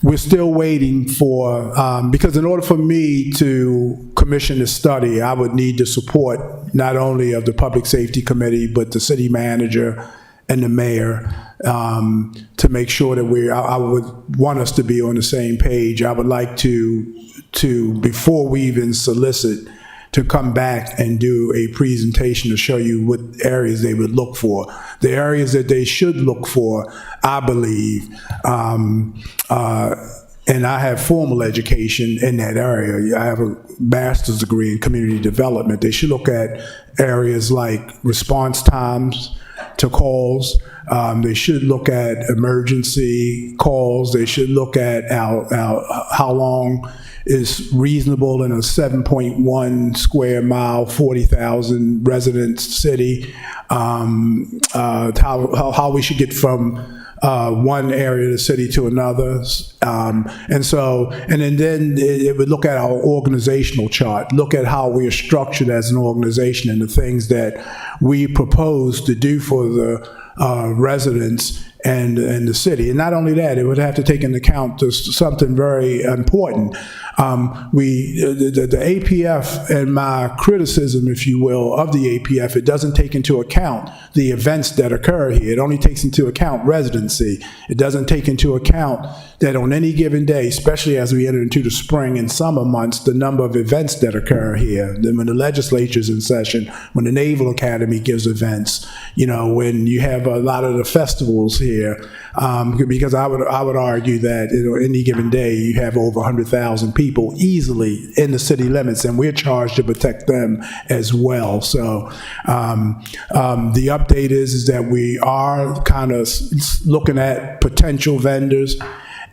we're still waiting for, because in order for me to commission this study, I would need the support not only of the Public Safety Committee, but the city manager and the mayor, to make sure that I would want us to be on the same page. I would like to before we even solicit, to come back and do a presentation to show you what areas they would look for. The areas that they should look for, I believe, and I have formal education in that area. I have a master's degree in community development. They should look at areas like response times to calls, They should look at emergency calls. They should look at how long is reasonable in a 7.1 square mile, 40,000 resident city. How we should get from one area of the city to another. And then it would look at our organizational chart, look at how we are structured as an organization and the things that we propose to do for the residents and the city. And not only that, it would have to take into account something very important. The APF, and my criticism, if you will, of the APF, it doesn't take into account the events that occur here. It only takes into account residency. It doesn't take into account that on any given day, especially as we enter into the spring and summer months, the number of events that occur here. Then when the legislature's in session, when the Naval Academy gives events, when you have a lot of the festivals here, because I would argue that any given day you have over 100,000 people easily in the city limits, and we're charged to protect them as well. So the update is that we are kind of looking at potential vendors.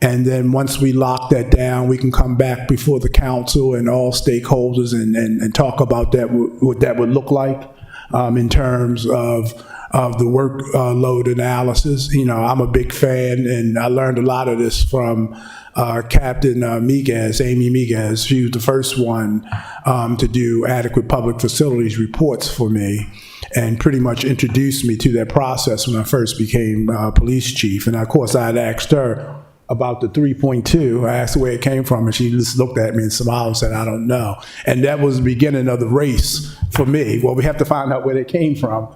And then once we lock that down, we can come back before the council and all stakeholders and talk about that, what that would look like in terms of the workload analysis. I'm a big fan, and I learned a lot of this from Captain Miguez, Amy Miguez. She was the first one to do adequate public facilities reports for me, and pretty much introduced me to that process when I first became police chief. And of course, I had asked her about the 3.2. I asked her where it came from, and she just looked at me and smiled and said, "I don't know." And that was the beginning of the race for me. Well, we have to find out where they came from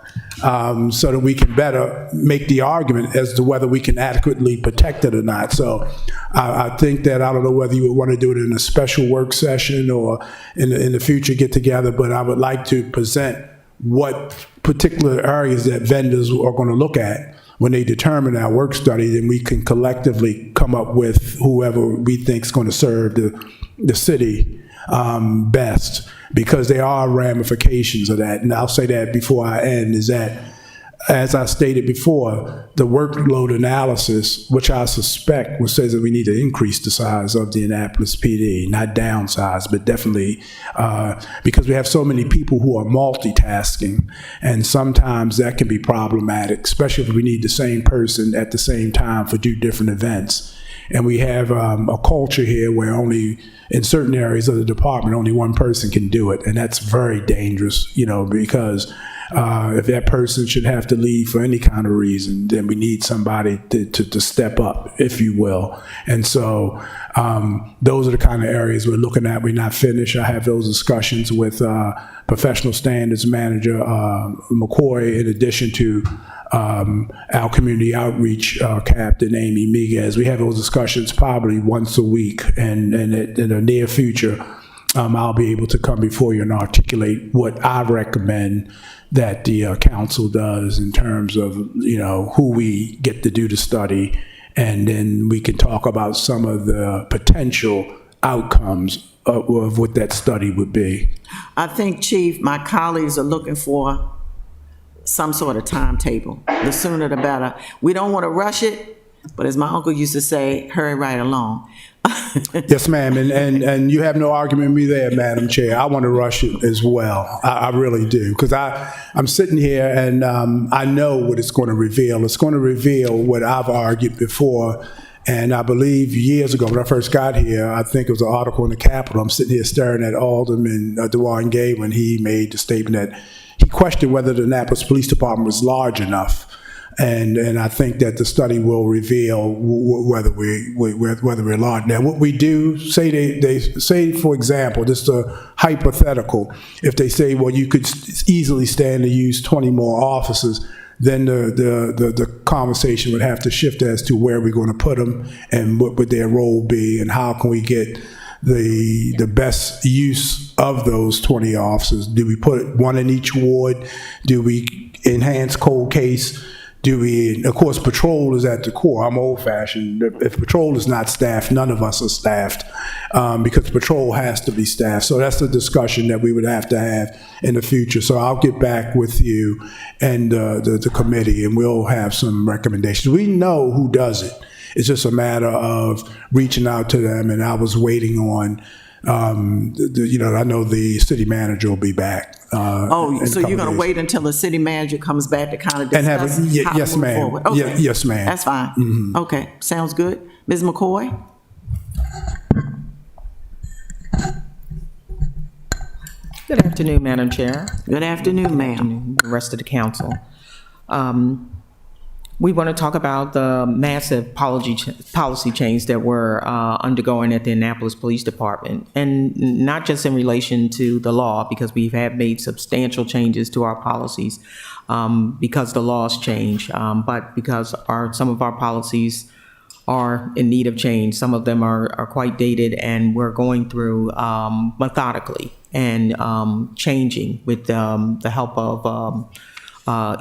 so that we can better make the argument as to whether we can adequately protect it or not. So I think that, I don't know whether you would want to do it in a special work session or in the future get together, but I would like to present what particular areas that vendors are going to look at when they determine our work study. Then we can collectively come up with whoever we think is going to serve the city best, because there are ramifications of that. And I'll say that before I end, is that, as I stated before, the workload analysis, which I suspect says that we need to increase the size of the Annapolis PD, not downsize, but definitely because we have so many people who are multitasking, and sometimes that can be problematic, especially if we need the same person at the same time for 2 different events. And we have a culture here where only in certain areas of the department, only one person can do it. And that's very dangerous, because if that person should have to leave for any kind of reason, then we need somebody to step up, if you will. And so those are the kind of areas we're looking at. We're not finished. I have those discussions with professional standards manager McCoy, in addition to our community outreach captain, Amy Miguez. We have those discussions probably once a week, and in the near future, I'll be able to come before you and articulate what I recommend that the council does in terms of, who we get to do the study, and then we can talk about some of the potential outcomes of what that study would be. I think, Chief, my colleagues are looking for some sort of timetable. The sooner the better. We don't want to rush it, but as my uncle used to say, hurry right along. Yes, ma'am, and you have no argument with me there, Madam Chair. I want to rush it as well. I really do, because I'm sitting here and I know what it's going to reveal. It's going to reveal what I've argued before. And I believe years ago when I first got here, I think it was an article in the Capitol. I'm sitting here staring at Alderman DeWarren Gay when he made the statement that he questioned whether the Annapolis Police Department was large enough. And I think that the study will reveal whether we're large. Now, what we do say, they say, for example, just a hypothetical, if they say, well, you could easily stand to use 20 more officers, then the conversation would have to shift as to where we're going to put them and what would their role be, and how can we get the best use of those 20 officers. Do we put one in each ward? Do we enhance cold case? of course, patrol is at the core. I'm old fashioned. If patrol is not staffed, none of us are staffed, because patrol has to be staffed. So that's the discussion that we would have to have in the future. So I'll get back with you and the committee, and we'll have some recommendations. We know who does it. It's just a matter of reaching out to them, and I was waiting on, I know the city manager will be back. So you're going to wait until the city manager comes back to kind of discuss how to yes, move ma'am. forward? Okay. Yes, ma'am. That's fine. Okay, sounds good. Ms. McCoy? Good afternoon, Madam Chair. Good afternoon, ma'am. The rest of the council. We want to talk about the massive policy change that we're undergoing at the Annapolis Police Department, and not just in relation to the law, because we have made substantial changes to our policies because the laws change, but because some of our policies are in need of change. Some of them are quite dated, and we're going through methodically and changing with the help of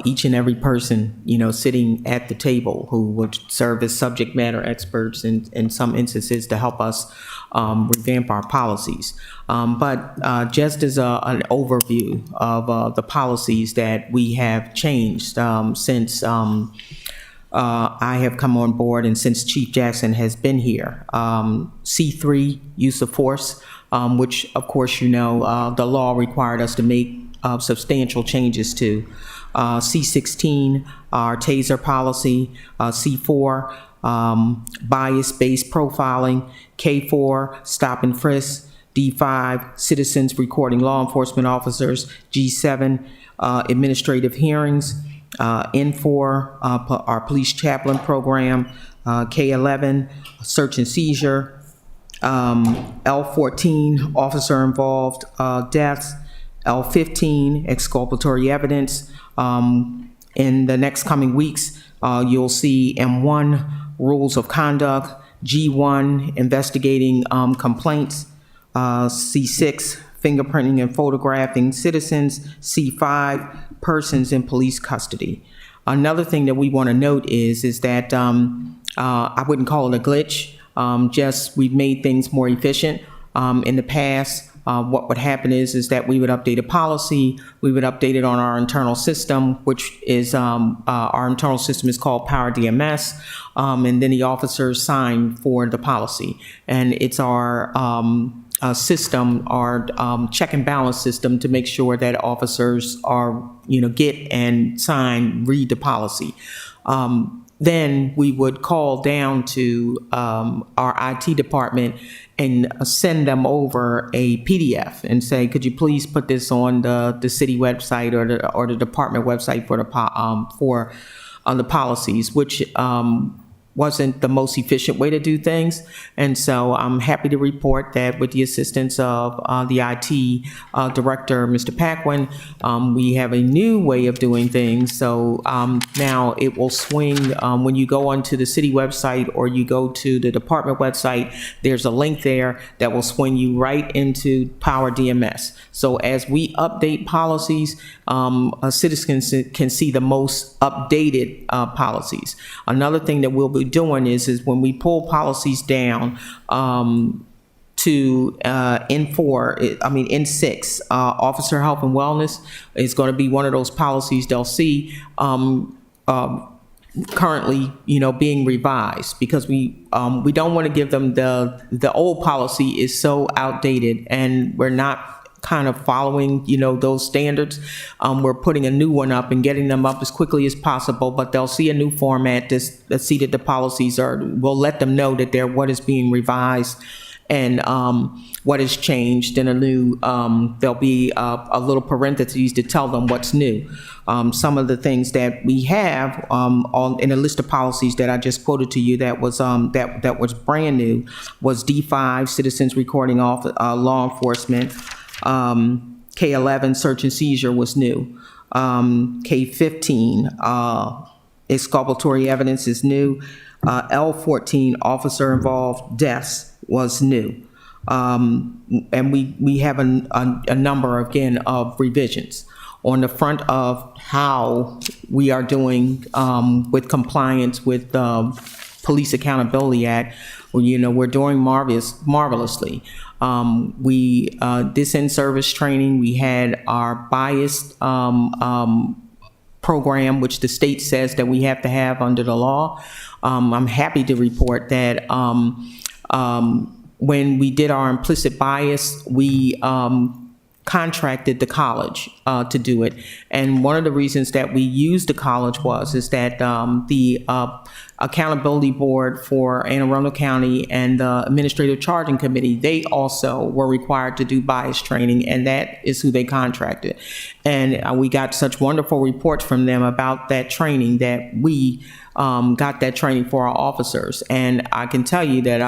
each and every person, sitting at the table who would serve as subject matter experts in some instances to help us revamp our policies. But just as an overview of the policies that we have changed since I have come on board and since Chief Jackson has been here. C3, use of force, which of course the law required us to make substantial changes to. C16, our TASER policy, C4, bias-based profiling, K4, stop and frisk, D5, citizens recording law enforcement officers, G7, administrative hearings, N4, our police chaplain program, K11, search and seizure, L14, officer involved deaths, L15, exculpatory evidence. In the next coming weeks, you'll see M1, rules of conduct, G1, investigating complaints, C6, fingerprinting and photographing citizens, C5, persons in police custody. Another thing that we want to note is that I wouldn't call it a glitch, just we've made things more efficient. In the past, what would happen is that we would update a policy, we would update it on our internal system, which is, our internal system is called Power DMS, and then the officers sign for the policy. And it's our system, our check and balance system to make sure that officers are, get and sign, read the policy. Then we would call down to our IT department and send them over a PDF and say, could you please put this on the city website or the department website for the policies, which wasn't the most efficient way to do things. And so I'm happy to report that with the assistance of the IT director, Mr. Paquin, we have a new way of doing things. So now it will swing when you go onto the city website or you go to the department website, there's a link there that will swing you right into Power DMS. So as we update policies, citizens can see the most updated policies. Another thing that we'll be doing is when we pull policies down to N6, officer health and wellness is going to be one of those policies they'll see currently, being revised, because we don't want to give them the old policy is so outdated and we're not kind of following, those standards. We're putting a new one up and getting them up as quickly as possible, but they'll see a new format that see that the policies we'll let them know that what is being revised and what has changed, and there'll be a little parentheses to tell them what's new. Some of the things that we have in a list of policies that I just quoted to you that was brand new was D5, citizens recording law enforcement. K11, search and seizure was new. K15, exculpatory evidence is new. L14, officer involved deaths was new. And we have a number, again, of revisions. on the front of how we are doing with compliance with the Police Accountability Act. Well, you know, we're doing marvelously. This in-service training, we had our biased program, which the state says that we have to have under the law. I'm happy to report that when we did our implicit bias, we contracted the college to do it. And one of the reasons that we used the college is that the Accountability Board for Anne Arundel County and the Administrative Charging Committee, they also were required to do bias training, and that is who they contracted. And we got such wonderful reports from them about that training that we got that training for our officers. And I can tell you that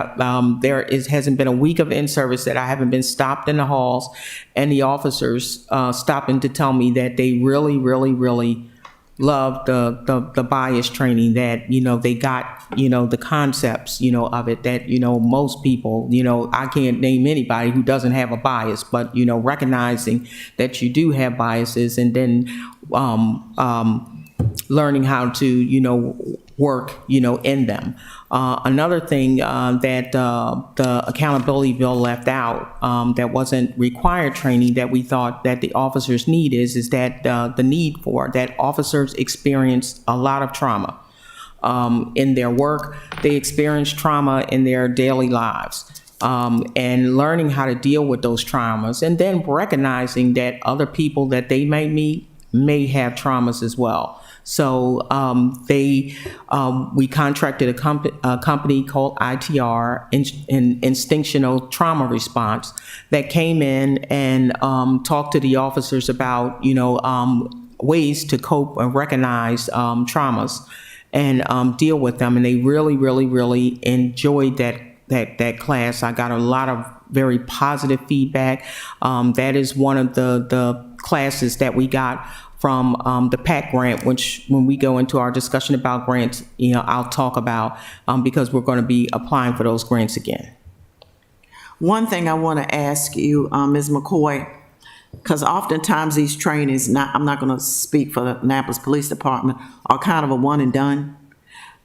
hasn't been a week of in-service that I haven't been stopped in the halls and the officers stopping to tell me that they really, really, really love the bias training, that, you know, they got, you know, the concepts, you know, of it, that, you know, most people, you know, I can't name anybody who doesn't have a bias, but, you know, recognizing that you do have biases, and then learning how to, you know, work, you know, in them. Another thing that the accountability bill left out that wasn't required training that we thought that the officers need is that the need for that officers experience a lot of trauma in their work. They experience trauma in their daily lives. And learning how to deal with those traumas, and then recognizing that other people that they may meet may have traumas as well. So we contracted a company called ITR, Instinctional Trauma Response, that came in and talked to the officers about, you know, ways to cope and recognize traumas and deal with them. And they really, really, really enjoyed that class. I got a lot of very positive feedback. That is one of the classes that we got from the PAC grant, which when we go into our discussion about grants, you know, I'll talk about because we're going to be applying for those grants again. One thing I want to ask you, Ms. McCoy, because oftentimes these trainings, I'm not going to speak for the Annapolis Police Department, are kind of a one and done.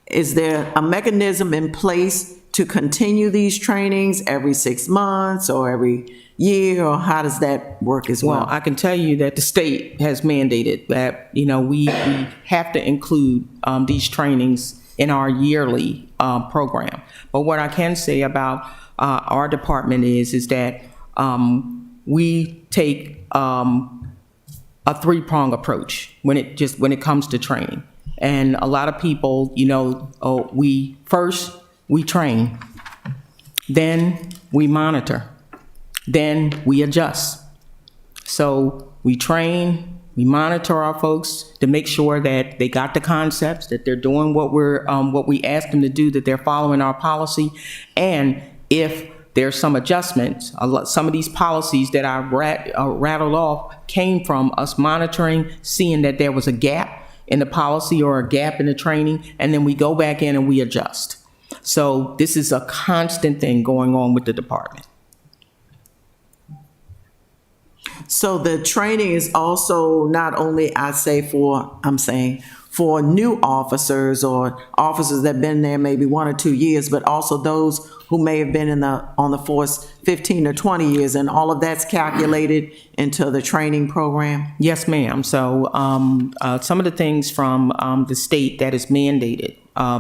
Is there a mechanism in place to continue these trainings every 6 months or every year, or how does that work as well? Well, I can tell you that the state has mandated that, you know, we have to include these trainings in our yearly program. But what I can say about our department is that we take a three-prong approach when it comes to training. And a lot of people, you know, we train, then we monitor, then we adjust. So we train, we monitor our folks to make sure that they got the concepts, that they're doing what we ask them to do, that they're following our policy. And if there's some adjustments, some of these policies that I rattled off came from us monitoring, seeing that there was a gap in the policy or a gap in the training, and then we go back in and we adjust. So this is a constant thing going on with the department. So the training is also not only, for new officers or officers that have been there maybe 1 or 2 years, but also those who may have been on the force 15 or 20 years, and all of that's calculated into the training program? Yes, ma'am. So some of the things from the state that is mandated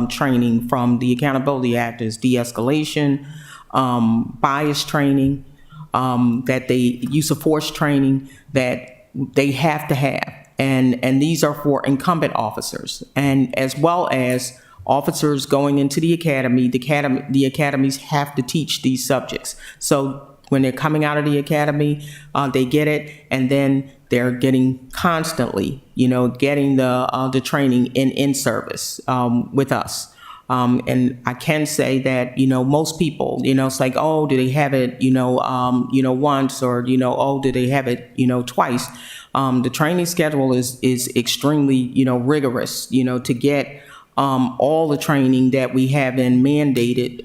training from the Accountability Act is de-escalation, bias training, that use of force training that they have to have. And these are for incumbent officers, and as well as officers going into the academy. The academies have to teach these subjects. So when they're coming out of the academy, they get it, and then they're getting constantly, you know, getting the training in service with us. And I can say that, you know, most people, you know, it's like, oh, do they have it, once, or, oh, do they have it, twice? The training schedule is extremely, rigorous, to get all the training that we have mandated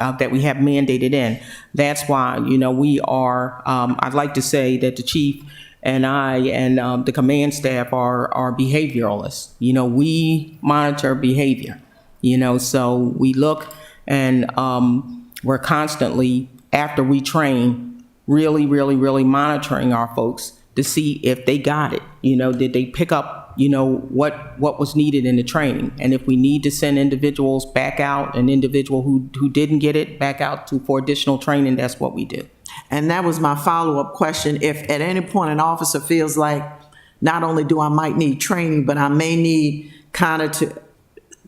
in. That's why, we are, I'd like to say that the chief and I and the command staff are behavioralists. You know, we monitor behavior, you know, so we look and we're constantly, after we train, really monitoring our folks to see if they got it. You know, did they pick up, you know, what was needed in the training? And if we need to send individuals back out, an individual who didn't get it back out for additional training, that's what we do. And that was my follow-up question. If at any point an officer feels like not only do I might need training, but I may need kind of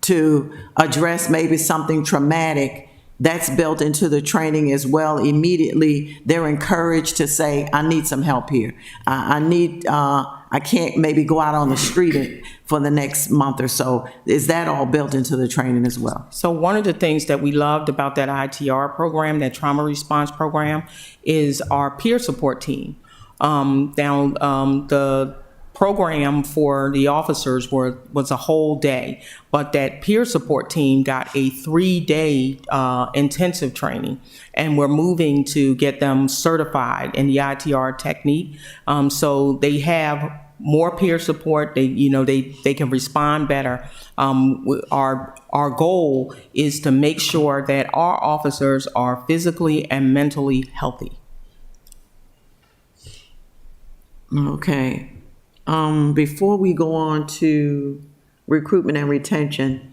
to address maybe something traumatic, that's built into the training as well. Immediately, they're encouraged to say, I need some help here. I can't maybe go out on the street for the next month or so. Is that all built into the training as well? So one of the things that we loved about that ITR program, that trauma response program, is our peer support team. The program for the officers was a whole day, but that peer support team got a 3-day intensive training, and we're moving to get them certified in the ITR technique. So they have more peer support. They can respond better. Our goal is to make sure that our officers are physically and mentally healthy. Okay. Before we go on to recruitment and retention,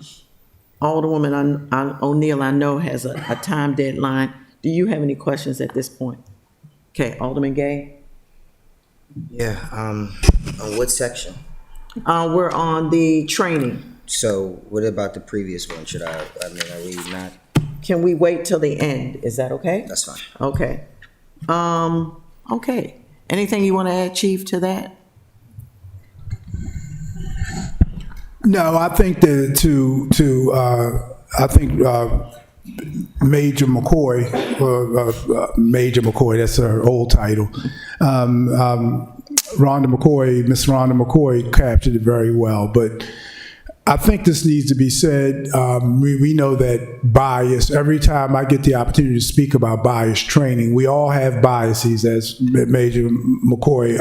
Alderwoman O'Neill, I know, has a time deadline. Do you have any questions at this point? Okay, Alderman Gay? Yeah, on what section? We're on the training. So what about the previous one? Are we not? Can we wait till the end? Is that okay? That's fine. Okay. Okay. Anything you want to add, Chief, to that? No, I think that Major McCoy, that's her old title. Miss Rhonda McCoy captured it very well, but I think this needs to be said. We know that bias, every time I get the opportunity to speak about bias training, we all have biases, as Major McCoy,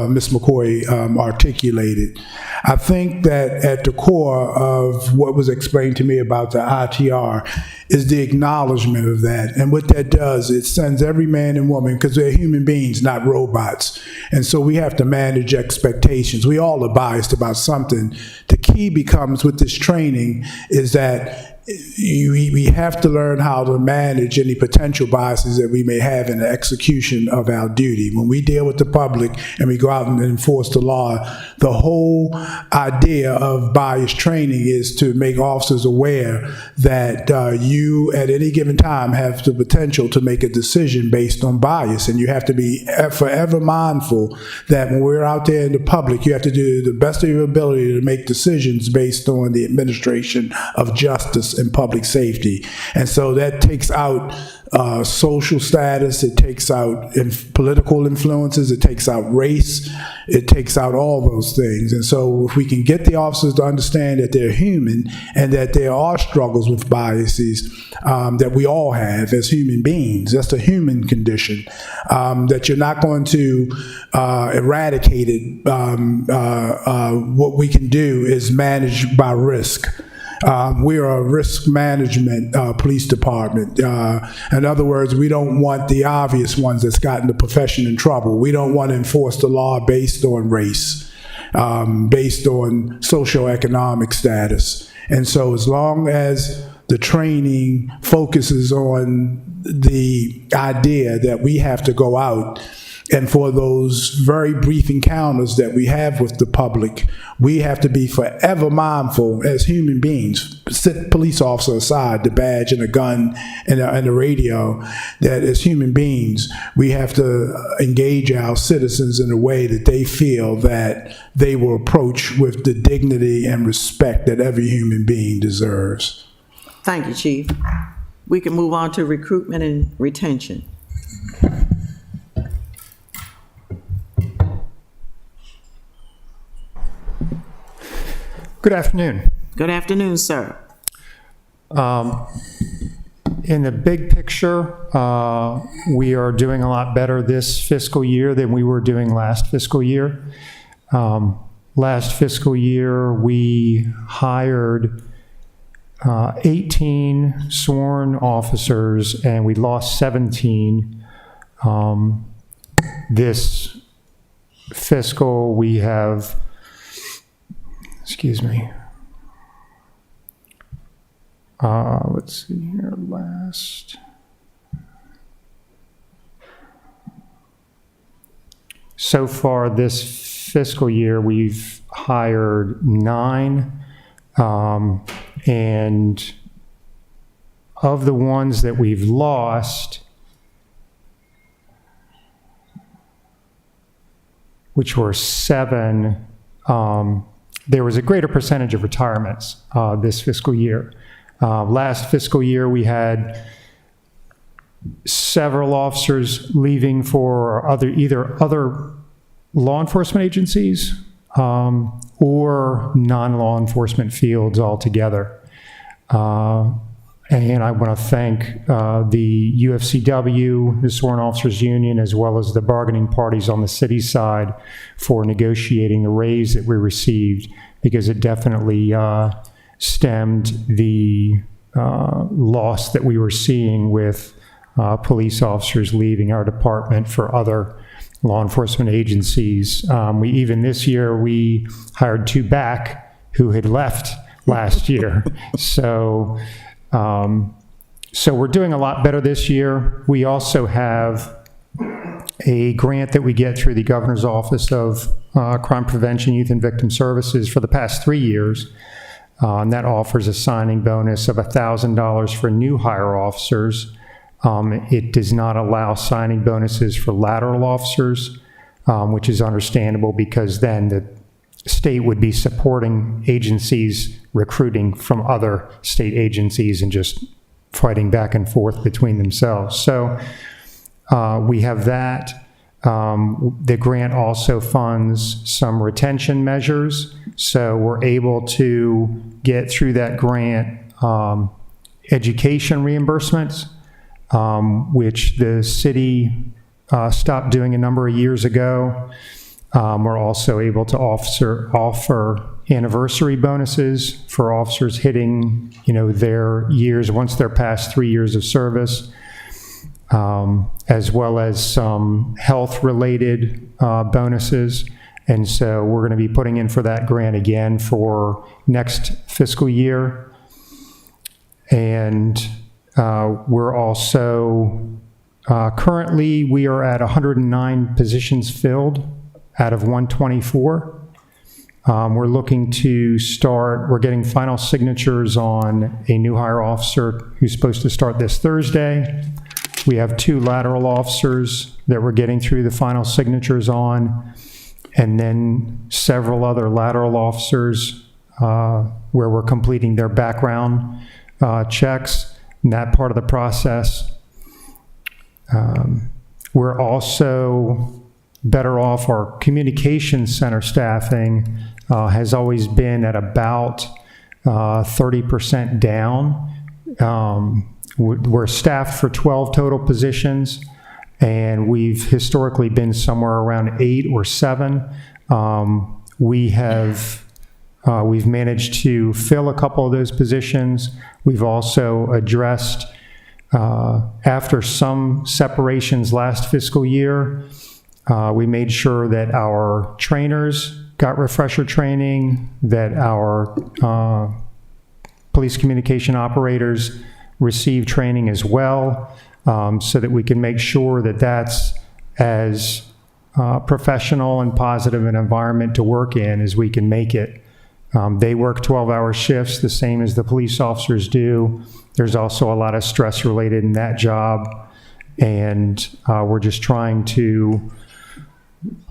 Ms. McCoy articulated. I think that at the core of what was explained to me about the ITR is the acknowledgement of that. And what that does, it sends every man and woman, because they're human beings, not robots. And so we have to manage expectations. We all are biased about something. The key becomes with this training is that we have to learn how to manage any potential biases that we may have in the execution of our duty. When we deal with the public and we go out and enforce the law, the whole idea of bias training is to make officers aware that you at any given time have the potential to make a decision based on bias, and you have to be forever mindful that when we're out there in the public, you have to do the best of your ability to make decisions based on the administration of justice and public safety. And so that takes out social status, it takes out political influences, it takes out race, it takes out all those things. And so if we can get the officers to understand that they're human and that there are struggles with biases that we all have as human beings, that's a human condition, that you're not going to eradicate it. What we can do is manage by risk. We are a risk management police department. In other words, we don't want the obvious ones that's gotten the profession in trouble. We don't want to enforce the law based on race, based on socioeconomic status. And so as long as the training focuses on the idea that we have to go out and for those very brief encounters that we have with the public, we have to be forever mindful as human beings, set police officer aside, the badge and the gun and the radio, that as human beings, we have to engage our citizens in a way that they feel that they will approach with the dignity and respect that every human being deserves. Thank you, Chief. We can move on to recruitment and retention. Good afternoon. Good afternoon, sir. In the big picture, we are doing a lot better this fiscal year than we were doing last fiscal year. Last fiscal year, we hired 18 sworn officers and we lost 17. This fiscal, we have, excuse me, let's see here, so far this fiscal year, we've hired 9, and of the ones that we've lost, which were 7, there was a greater percentage of retirements this fiscal year. Last fiscal year, we had several officers leaving for either other law enforcement agencies or non-law enforcement fields altogether. And I want to thank the UFCW, the Sworn Officers Union, as well as the bargaining parties on the city side for negotiating the raise that we received, because it definitely stemmed the loss that we were seeing with police officers leaving our department for other law enforcement agencies. Even this year, we hired 2 back who had left last year. So we're doing a lot better this year. We also have a grant that we get through the Governor's Office of Crime Prevention, Youth and Victim Services for the past 3 years. And that offers a signing bonus of $1,000 for new hire officers. It does not allow signing bonuses for lateral officers, which is understandable because then the state would be supporting agencies recruiting from other state agencies and just fighting back and forth between themselves. So we have that. The grant also funds some retention measures, so we're able to get through that grant education reimbursements, which the city stopped doing a number of years ago. We're also able to offer anniversary bonuses for officers hitting, their years once they're past 3 years of service, as well as some health-related bonuses. And so we're going to be putting in for that grant again for next fiscal year. And we're also, currently, we are at 109 positions filled out of 124. We're looking to start, we're getting final signatures on a new hire officer who's supposed to start this Thursday. We have 2 lateral officers that we're getting through the final signatures on, and then several other lateral officers where we're completing their background checks in that part of the process. We're also better off. Our communications center staffing has always been at about 30% down. We're staffed for 12 total positions, and we've historically been somewhere around 8 or 7. We've managed to fill a couple of those positions. We've also addressed, after some separations last fiscal year, we made sure that our trainers got refresher training, that our police communication operators receive training as well, so that we can make sure that that's as professional and positive an environment to work in as we can make it. They work 12-hour shifts, the same as the police officers do. There's also a lot of stress related in that job, and we're just trying to,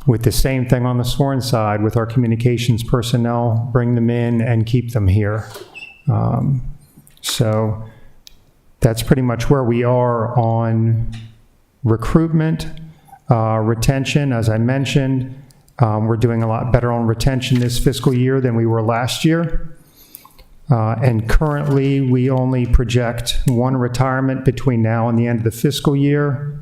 with the same thing on the sworn side, with our communications personnel, bring them in and keep them here. So that's pretty much where we are on recruitment. Retention, as I mentioned, we're doing a lot better on retention this fiscal year than we were last year. And currently, we only project one retirement between now and the end of the fiscal year.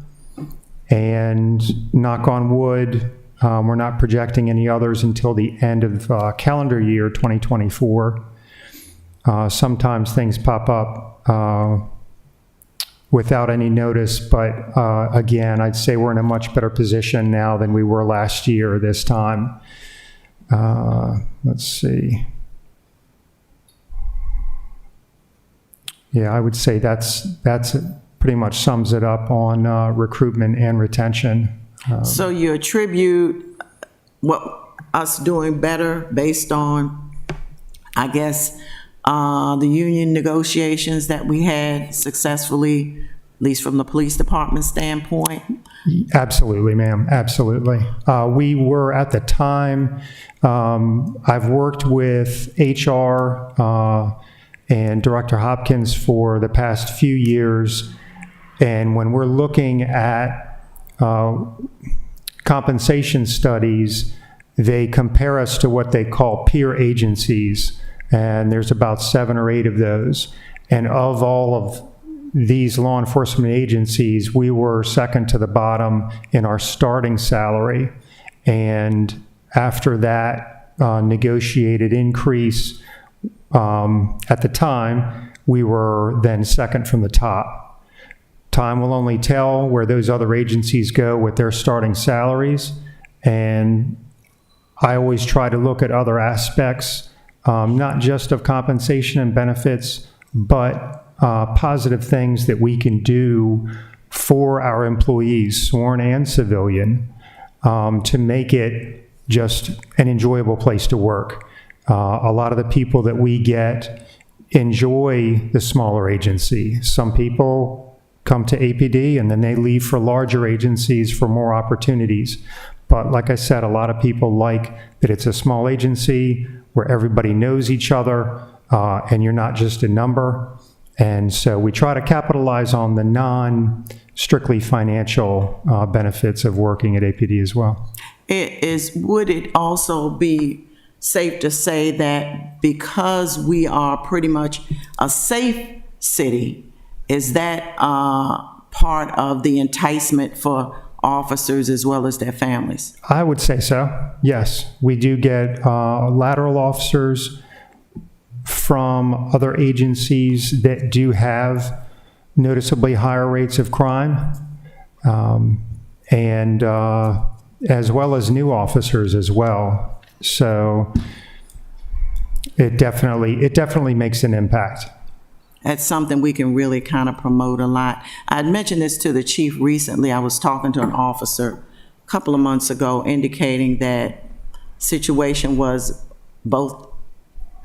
And knock on wood, we're not projecting any others until the end of calendar year 2024. Sometimes things pop up without any notice, but again, I'd say we're in a much better position now than we were last year this time. Let's see. Yeah, I would say that's pretty much sums it up on recruitment and retention. So you attribute us doing better based on, I guess, the union negotiations that we had successfully, at least from the police department standpoint? Absolutely, ma'am, absolutely. We were at the time, I've worked with HR and Director Hopkins for the past few years, and when we're looking at compensation studies, they compare us to what they call peer agencies, and there's about 7 or 8 of those. And of all of these law enforcement agencies, we were second to the bottom in our starting salary. And after that negotiated increase, at the time, we were then second from the top. Time will only tell where those other agencies go with their starting salaries. And I always try to look at other aspects, not just of compensation and benefits, but positive things that we can do for our employees, sworn and civilian, to make it just an enjoyable place to work. A lot of the people that we get enjoy the smaller agency. Some people come to APD and then they leave for larger agencies for more opportunities. But like I said, a lot of people like that it's a small agency where everybody knows each other and you're not just a number. And so we try to capitalize on the non-strictly financial benefits of working at APD as well. Would it also be safe to say that because we are pretty much a safe city, is that part of the enticement for officers as well as their families? I would say so, yes. We do get lateral officers from other agencies that do have noticeably higher rates of crime, and as well as new officers as well. So it definitely makes an impact. That's something we can really kind of promote a lot. I had mentioned this to the chief recently. I was talking to an officer a couple of months ago indicating that situation was both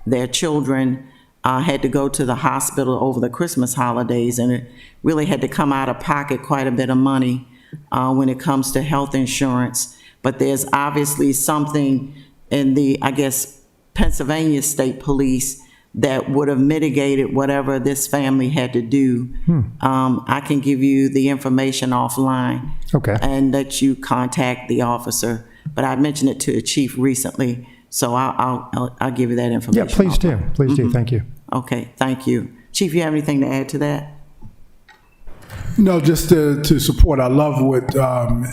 their children had to go to the hospital over the Christmas holidays, and it really had to come out of pocket quite a bit of money when it comes to health insurance. But there's obviously something in the, I guess, Pennsylvania State Police that would have mitigated whatever this family had to do. I can give you the information offline. Okay. And let you contact the officer. But I mentioned it to the chief recently, so I'll give you that information. Yeah, please do. Please do. Thank you. Okay, thank you. Chief, you have anything to add to that? No, just to support, I love what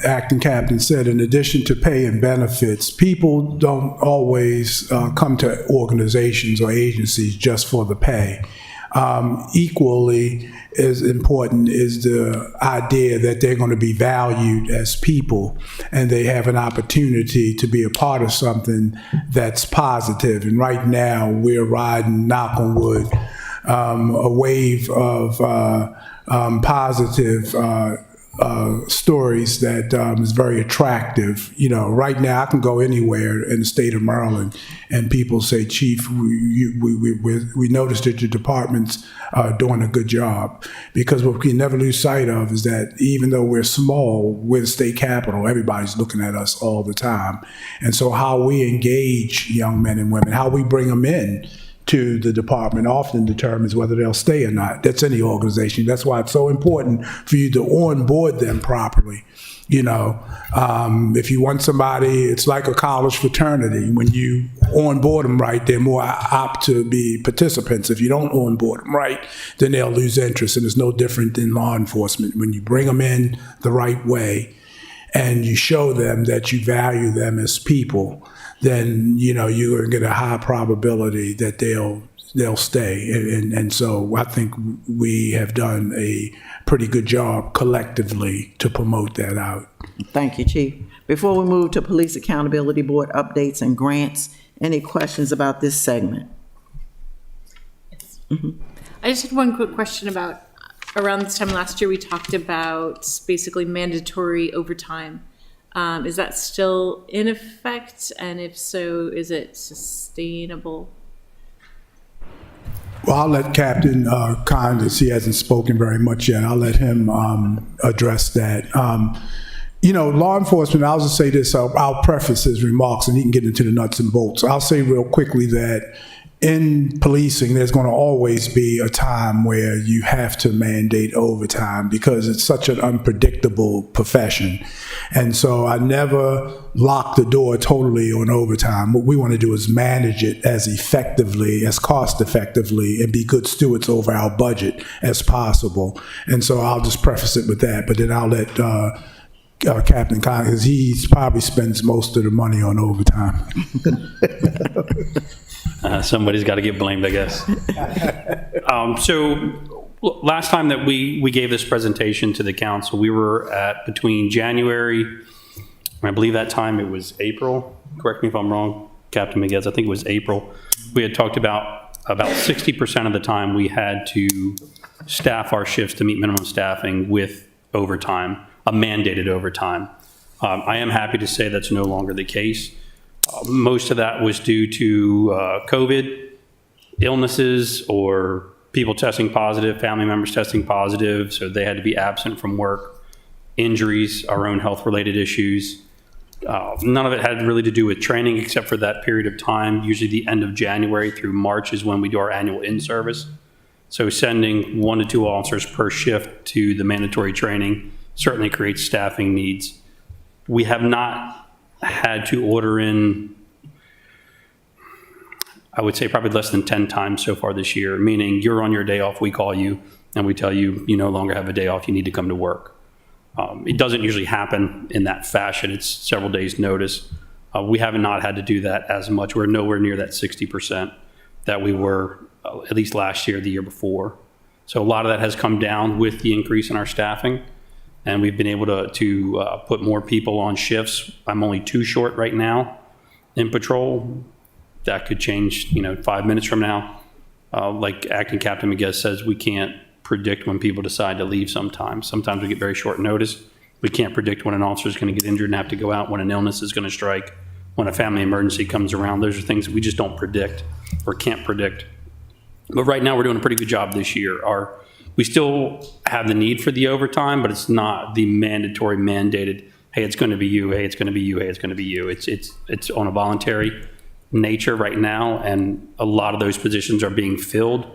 Acting Captain said. In addition to pay and benefits, people don't always come to organizations or agencies just for the pay. Equally as important is the idea that they're going to be valued as people and they have an opportunity to be a part of something that's positive. And right now we're riding, knock on wood, a wave of positive stories that is very attractive. You know, right now I can go anywhere in the state of Maryland and people say, Chief, we noticed that your department's doing a good job. Because what we never lose sight of is that even though we're small, we're the state capital, everybody's looking at us all the time. And so how we engage young men and women, how we bring them in to the department often determines whether they'll stay or not. That's any organization. That's why it's so important for you to onboard them properly. You know, if you want somebody, it's like a college fraternity. When you onboard them right, they're more apt to be participants. If you don't onboard them right, then they'll lose interest. And it's no different than law enforcement. When you bring them in the right way and you show them that you value them as people, then, you know, you're going to get a high probability that they'll stay. And so I think we have done a pretty good job collectively to promote that out. Thank you, Chief. Before we move to Police Accountability Board updates and grants, any questions about this segment? I just had one quick question about, around this time last year, we talked about basically mandatory overtime. Is that still in effect? And if so, is it sustainable? Well, I'll let Captain Condis, he hasn't spoken very much yet, I'll let him address that. You know, law enforcement, I'll just say this, I'll preface his remarks and he can get into the nuts and bolts. I'll say real quickly that in policing, there's going to always be a time where you have to mandate overtime because it's such an unpredictable profession. And so I never lock the door totally on overtime. What we want to do is manage it as effectively, as cost effectively, and be good stewards over our budget as possible. And so I'll just preface it with that, but then I'll let Captain Conn, because he probably spends most of the money on overtime. Somebody's got to get blamed, I guess. So last time that we gave this presentation to the council, we were at between January, I believe that time it was April. Correct me if I'm wrong, Captain Miguez, I think it was April. We had talked about 60% of the time we had to staff our shifts to meet minimum staffing with overtime, a mandated overtime. I am happy to say that's no longer the case. Most of that was due to COVID, illnesses, or people testing positive, family members testing positive, so they had to be absent from work, injuries, our own health-related issues. None of it had really to do with training except for that period of time. Usually the end of January through March is when we do our annual in-service. So sending 1 to 2 officers per shift to the mandatory training certainly creates staffing needs. We have not had to order in, I would say probably less than 10 times so far this year, meaning you're on your day off, we call you, and we tell you you no longer have a day off, you need to come to work. It doesn't usually happen in that fashion. It's several days' notice. We have not had to do that as much. We're nowhere near that 60% that we were at least last year, the year before. So a lot of that has come down with the increase in our staffing, and we've been able to put more people on shifts. I'm only 2 short right now in patrol. That could change, 5 minutes from now. Like Acting Captain Miguez says, we can't predict when people decide to leave sometimes. Sometimes we get very short notice. We can't predict when an officer is going to get injured and have to go out, when an illness is going to strike, when a family emergency comes around. Those are things that we just don't predict or can't predict. But right now we're doing a pretty good job this year. We still have the need for the overtime, but it's not the mandatory mandated, hey, it's going to be you, hey, it's going to be you, hey, it's going to be you. It's on a voluntary nature right now, and a lot of those positions are being filled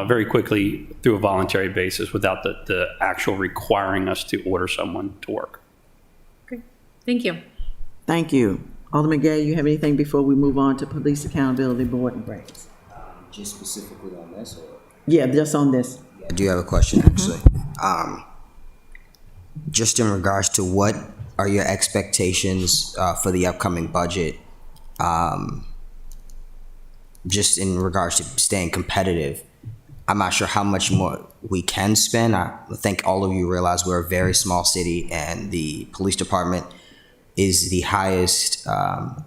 very quickly through a voluntary basis without the actual requiring us to order someone to work. Great. Thank you. Thank you. Alderman Gay, you have anything before we move on to Police Accountability Board and grants? Just specifically on this, or? Yeah, just on this. I do have a question, actually. Just in regards to what are your expectations for the upcoming budget, just in regards to staying competitive? I'm not sure how much more we can spend. I think all of you realize we're a very small city, and the police department is the highest, the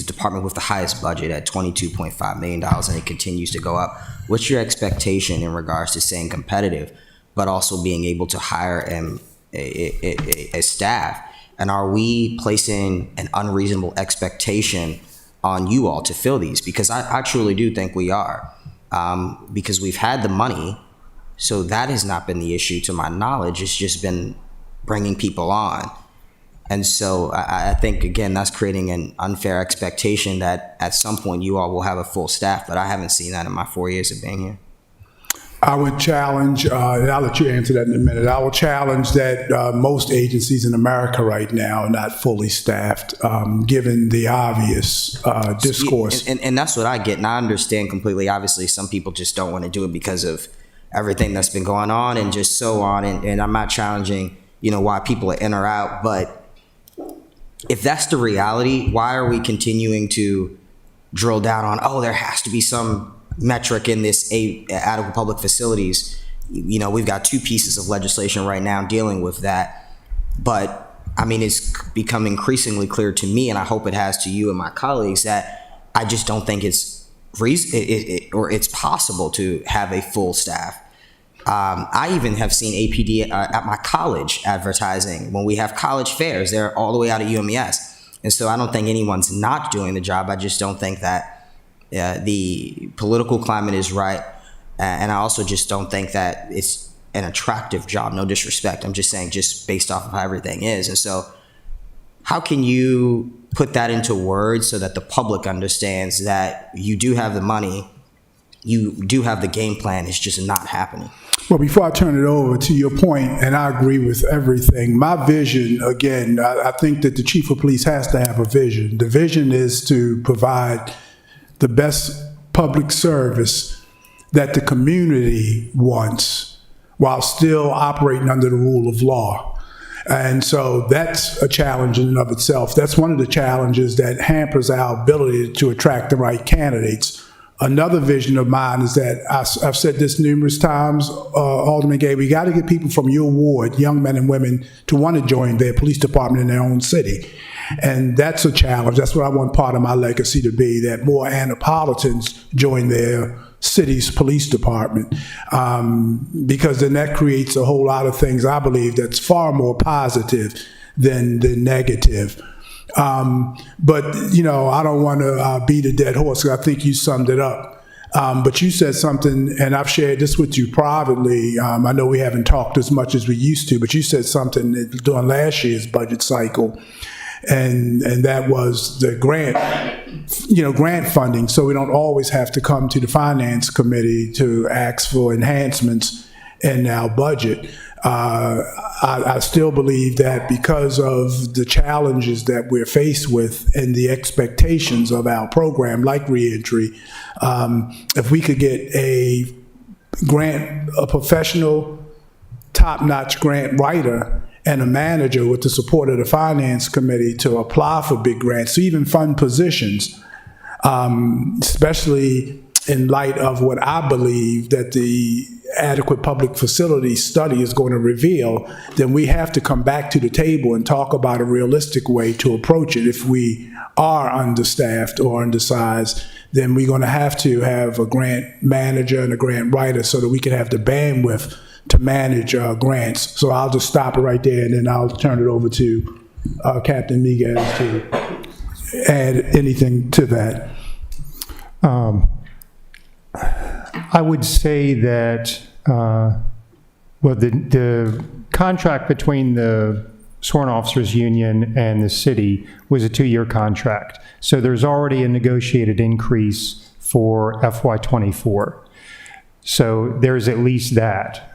department with the highest budget at $22.5 million, and it continues to go up. What's your expectation in regards to staying competitive, but also being able to hire a staff? And are we placing an unreasonable expectation on you all to fill these? Because I truly do think we are, because we've had the money, so that has not been the issue to my knowledge. It's just been bringing people on. And so I think, again, that's creating an unfair expectation that at some point you all will have a full staff, but I haven't seen that in my 4 years of being here. I would challenge, and I'll let you answer that in a minute. I will challenge that most agencies in America right now are not fully staffed, given the obvious discourse. And that's what I get, and I understand completely. Obviously, some people just don't want to do it because of everything that's been going on and just so on. And I'm not challenging, why people are in or out, but if that's the reality, why are we continuing to drill down on, there has to be some metric in this adequate public facilities? We've got 2 pieces of legislation right now dealing with that. But I mean, it's become increasingly clear to me, and I hope it has to you and my colleagues, that I just don't think it's it's possible to have a full staff. I even have seen APD at my college advertising when we have college fairs. They're all the way out of UMES. And so I don't think anyone's not doing the job. I just don't think that the political climate is right. And I also just don't think that it's an attractive job. No disrespect. I'm just saying, just based off of how everything is. And so how can you put that into words so that the public understands that you do have the money, you do have the game plan, it's just not happening? Well, before I turn it over, to your point, and I agree with everything, my vision, again, I think that the chief of police has to have a vision. The vision is to provide the best public service that the community wants while still operating under the rule of law. And so that's a challenge in and of itself. That's one of the challenges that hampers our ability to attract the right candidates. Another vision of mine is that, I've said this numerous times, Alderman Gay, we got to get people from your ward, young men and women, to want to join their police department in their own city. And that's a challenge. That's what I want part of my legacy to be, that more Annapolitans join their city's police department, because then that creates a whole lot of things, I believe, that's far more positive than negative. But, I don't want to beat a dead horse, because I think you summed it up. But you said something, and I've shared this with you privately. I know we haven't talked as much as we used to, but you said something during last year's budget cycle, and that was the grant funding. So we don't always have to come to the Finance Committee to ask for enhancements in our budget. I still believe that because of the challenges that we're faced with and the expectations of our program, like reentry, if we could get a professional, top-notch grant writer and a manager with the support of the Finance Committee to apply for big grants, to even fund positions, especially in light of what I believe that the adequate public facility study is going to reveal, then we have to come back to the table and talk about a realistic way to approach it. If we are understaffed or undersized, then we're going to have a grant manager and a grant writer so that we can have the bandwidth to manage grants. So I'll just stop it right there, and then I'll turn it over to Captain Miguez to add anything to that. I would say that, the contract between the Sworn Officers Union and the city was a 2-year contract. So there's already a negotiated increase for FY24. So there's at least that.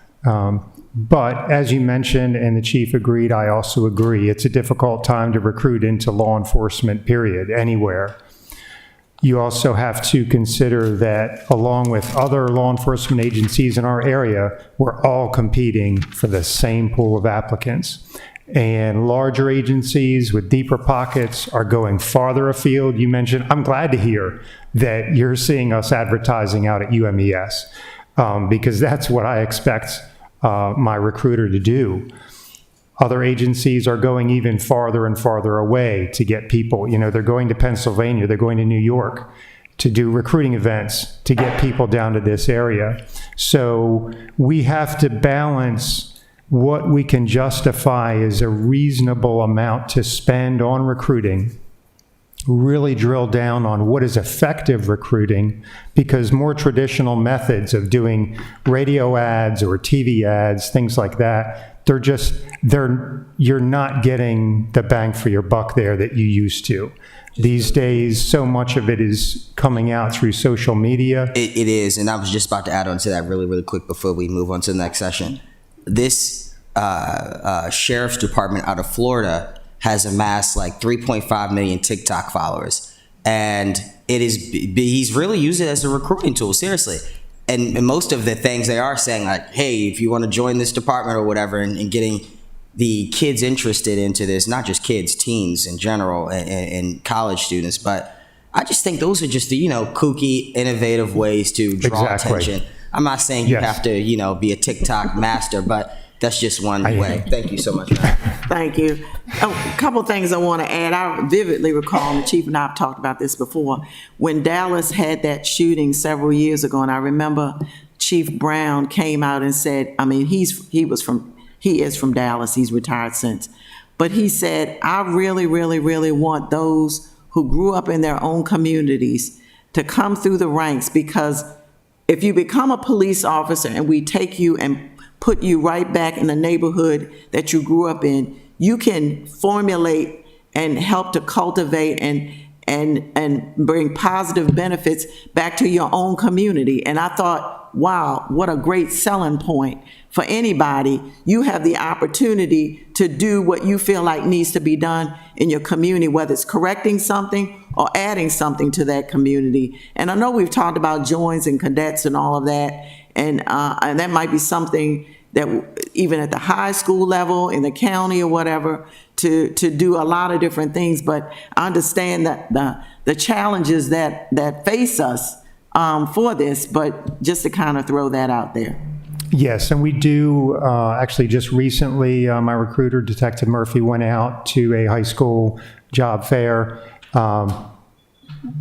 But as you mentioned, and the chief agreed, I also agree, it's a difficult time to recruit into law enforcement, period, anywhere. You also have to consider that along with other law enforcement agencies in our area, we're all competing for the same pool of applicants. And larger agencies with deeper pockets are going farther afield. You mentioned, I'm glad to hear that you're seeing us advertising out at UMES, because that's what I expect my recruiter to do. Other agencies are going even farther and farther away to get people. They're going to Pennsylvania, they're going to New York to do recruiting events to get people down to this area. So we have to balance what we can justify as a reasonable amount to spend on recruiting, really drill down on what is effective recruiting, because more traditional methods of doing radio ads or TV ads, things like that, you're not getting the bang for your buck there that you used to. These days, so much of it is coming out through social media. It is, and I was just about to add on to that really, really quick before we move on to the next session. This sheriff's department out of Florida has amassed like 3.5 million TikTok followers, and he's really used it as a recruiting tool, seriously. And most of the things they are saying, like, hey, if you want to join this department or whatever, and getting the kids interested into this, not just kids, teens in general, and college students. But I just think those are just the, kooky, innovative ways to draw attention. I'm not saying you have to, be a TikTok master, but that's just one way. Thank you so much, man. Thank you. A couple things I want to add. I vividly recall, and the chief and I have talked about this before, when Dallas had that shooting several years ago, and I remember Chief Brown came out and said, he is from Dallas, he's retired since, but he said, I really, really, really want those who grew up in their own communities to come through the ranks, because if you become a police officer and we take you and put you right back in the neighborhood that you grew up in, you can formulate and help to cultivate and bring positive benefits back to your own community. And I thought, wow, what a great selling point for anybody. You have the opportunity to do what you feel like needs to be done in your community, whether it's correcting something or adding something to that community. And I know we've talked about joins and cadets and all of that, and that might be something that even at the high school level, in the county or whatever, to do a lot of different things. But I understand that the challenges that face us for this, but just to kind of throw that out there. Yes, and we do, actually just recently, my recruiter, Detective Murphy, went out to a high school job fair.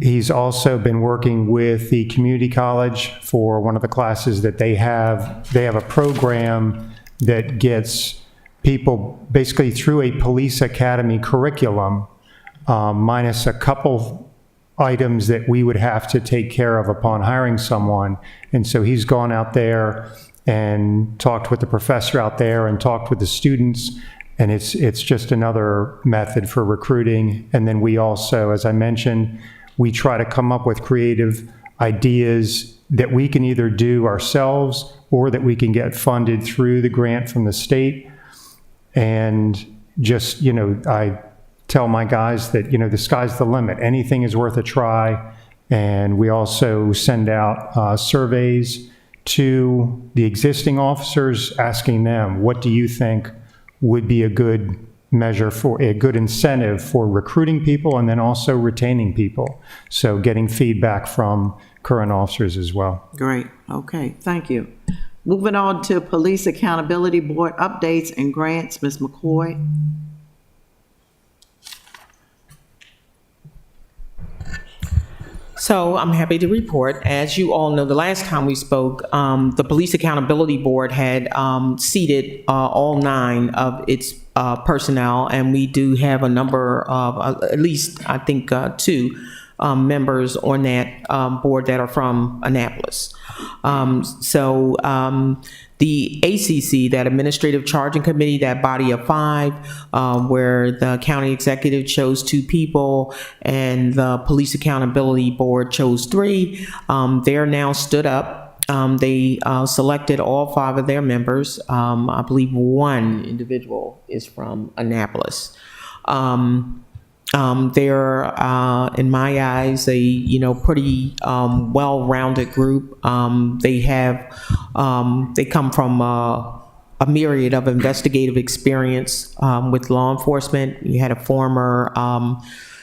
He's also been working with the community college for one of the classes that they have. They have a program that gets people basically through a police academy curriculum, minus a couple items that we would have to take care of upon hiring someone. And so he's gone out there and talked with the professor out there and talked with the students, and it's just another method for recruiting. And then we also, as I mentioned, we try to come up with creative ideas that we can either do ourselves or that we can get funded through the grant from the state. And just, I tell my guys that, the sky's the limit. Anything is worth a try. And we also send out surveys to the existing officers, asking them, what do you think would be a good measure for a good incentive for recruiting people and then also retaining people? So getting feedback from current officers as well. Great. Okay. Thank you. Moving on to Police Accountability Board updates and grants. Ms. McCoy. So I'm happy to report, as you all know, the last time we spoke, the Police Accountability Board had seated all 9 of its personnel, and we do have a number of, at least I think 2 members on that board that are from Annapolis. The ACC, that Administrative Charging Committee, that body of 5, where the county executive chose 2 people and the Police Accountability Board chose 3, they're now stood up. They selected all 5 of their members. I believe 1 individual is from Annapolis. They're, in my eyes, a pretty well-rounded group. They come from a myriad of investigative experience with law enforcement. You had a former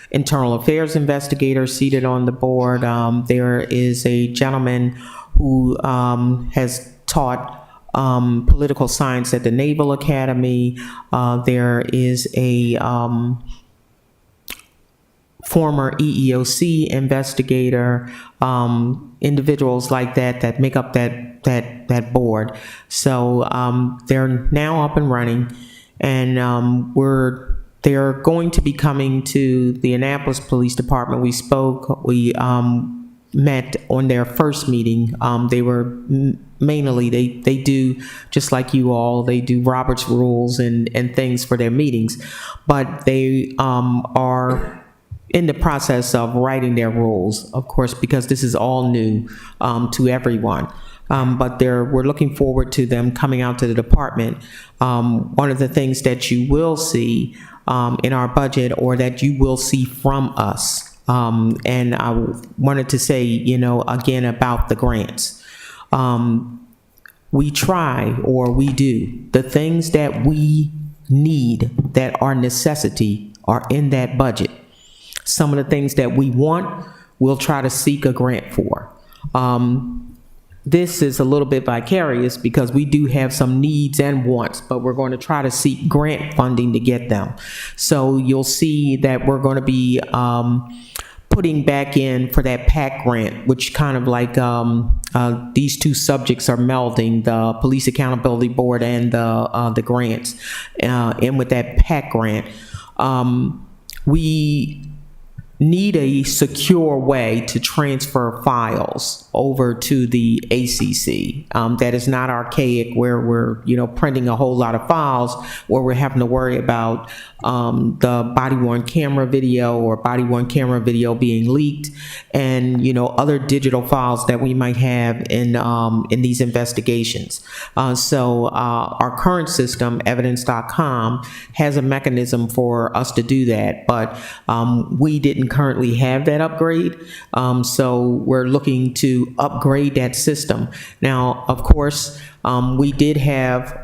internal affairs investigator seated on the board. There is a gentleman who has taught political science at the Naval Academy. There is a former EEOC investigator, individuals like that make up that board. So they're now up and running, and they're going to be coming to the Annapolis Police Department. We spoke. met on their first meeting. They were mainly, they do, just like you all, they do Robert's rules and things for their meetings, but they are in the process of writing their rules, of course, because this is all new to everyone. But we're looking forward to them coming out to the department. One of the things that you will see in our budget, or that you will see from us, and I wanted to say, again, about the grants. We try, or we do, the things that we need, that are necessity, are in that budget. Some of the things that we want, we'll try to seek a grant for. This is a little bit vicarious because we do have some needs and wants, but we're going to try to seek grant funding to get them. So you'll see that we're going to be putting back in for that PAC grant, which kind of like these two subjects are melding, the Police Accountability Board and the grants, in with that PAC grant. We need a secure way to transfer files over to the ACC that is not archaic, where we're printing a whole lot of files, where we're having to worry about the body-worn camera video or body-worn camera video being leaked, and other digital files that we might have in these investigations. So our current system, evidence.com, has a mechanism for us to do that, but we didn't currently have that upgrade. So we're looking to upgrade that system. Now, of course, we did have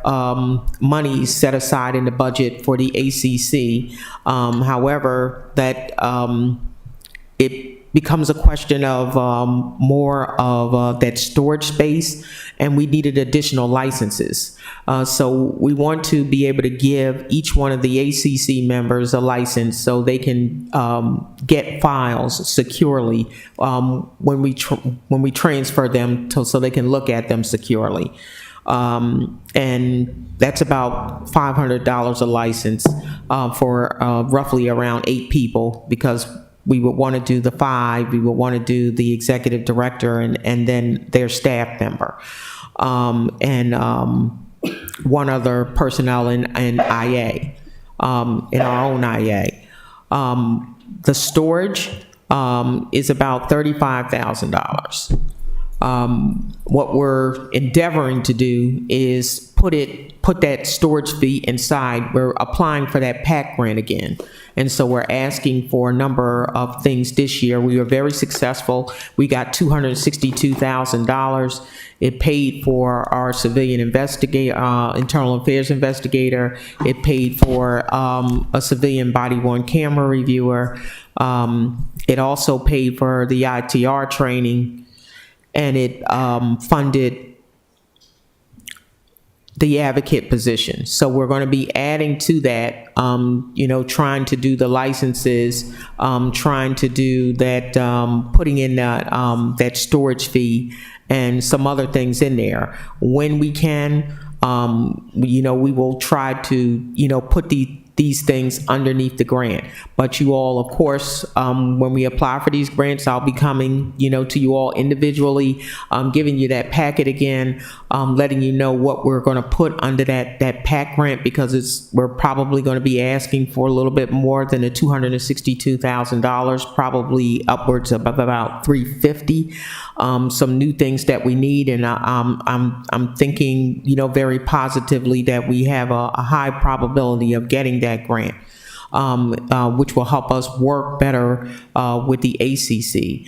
money set aside in the budget for the ACC. However, that it becomes a question of more of that storage space, and we needed additional licenses. So we want to be able to give each one of the ACC members a license so they can get files securely when we transfer them, so they can look at them securely. And that's about $500 a license for roughly around 8 people, because we would want to do the 5, we would want to do the executive director and then their staff member, and one other personnel in IA, in our own IA. The storage is about $35,000. What we're endeavoring to do is put that storage fee inside. We're applying for that PAC grant again. And so we're asking for a number of things this year. We were very successful. We got $262,000. It paid for our civilian investigator, internal affairs investigator. It paid for a civilian body-worn camera reviewer. It also paid for the ITR training, and it funded the advocate position. So we're going to be adding to that, trying to do the licenses, trying to do that, putting in that storage fee and some other things in there. When we can, we will try to, put these things underneath the grant. But you all, of course, when we apply for these grants, I'll be coming, to you all individually, giving you that packet again, letting you know what we're going to put under that PAC grant, because we're probably going to be asking for a little bit more than the $262,000, probably upwards of about $350,000. Some new things that we need, and I'm thinking, very positively that we have a high probability of getting that grant, which will help us work better with the ACC.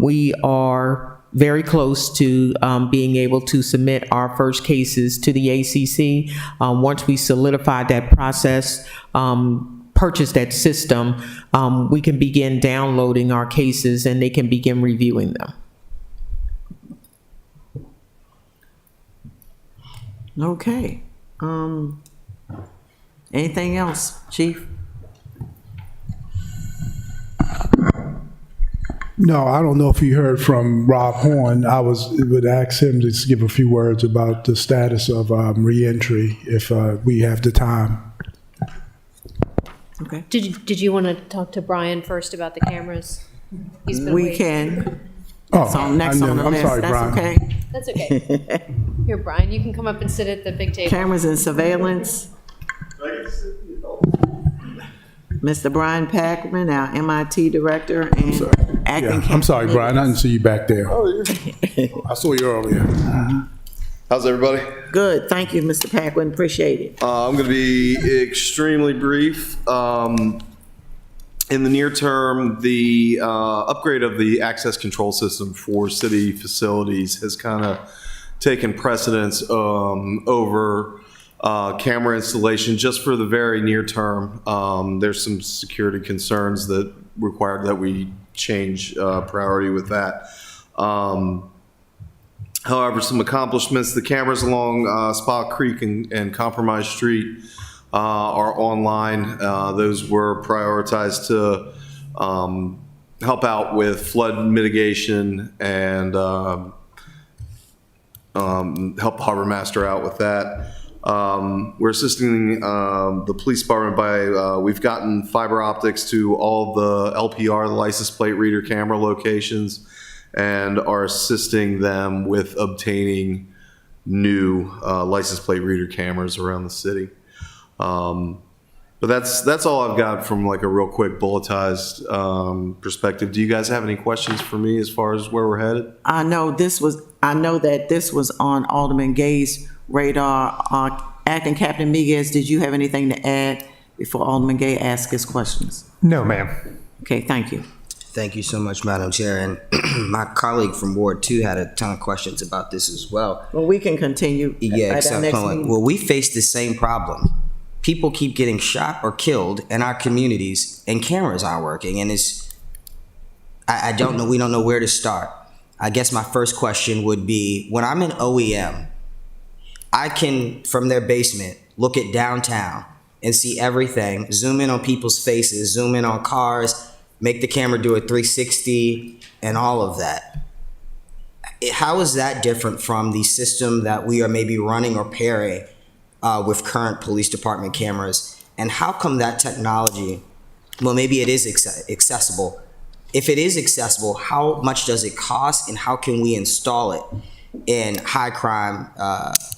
We are very close to being able to submit our first cases to the ACC. Once we solidify that process, purchase that system, we can begin downloading our cases and they can begin reviewing them. Okay. Anything else, Chief? No, I don't know if you heard from Rob Horn. I would ask him to give a few words about the status of reentry if we have the time. Okay. Did you want to talk to Brian first about the cameras? He's been We waiting. can. That's on, next on the I'm list. sorry, That's Brian. okay. That's okay. Here, Brian, you can come up and sit at the big table. Cameras and surveillance. Mr. Brian Packman, our MIT director and acting. I'm sorry, Brian, I didn't see you back there. I saw you earlier. How's everybody? Good, thank you, Mr. Packman, appreciate it. I'm going to be extremely brief. In the near term, the upgrade of the access control system for city facilities has kind of taken precedence over camera installation just for the very near term. There's some security concerns that required that we change priority with that. However, some accomplishments, the cameras along Spa Creek and Compromise Street are online. Those were prioritized to help out with flood mitigation and help Harbor Master out with that. We're assisting the police department by, we've gotten fiber optics to all the LPR, the license plate reader camera locations, and are assisting them with obtaining new license plate reader cameras around the city. But that's all I've got from like a real quick bulletized perspective. Do you guys have any questions for me as far as where we're headed? I know that this was on Alderman Gay's radar. Acting Captain Miguez, did you have anything to add before Alderman Gay asks his questions? No, ma'am. Okay, thank you. Thank you so much, Madam Chair. And my colleague from Ward 2 had a ton of questions about this as well. Well, we can continue Yeah, at our except next point. meeting. Well, we face the same problem. People keep getting shot or killed in our communities, and cameras aren't working. And I don't know. We don't know where to start. I guess my first question would be: when I'm in OEM, I can, from their basement, look at downtown and see everything. Zoom in on people's faces. Zoom in on cars. Make the camera do a 360 and all of that. How is that different from the system that we are maybe running or pairing with current police department cameras? And how come that technology, well, maybe it is accessible. If it is accessible, how much does it cost, and how can we install it in high crime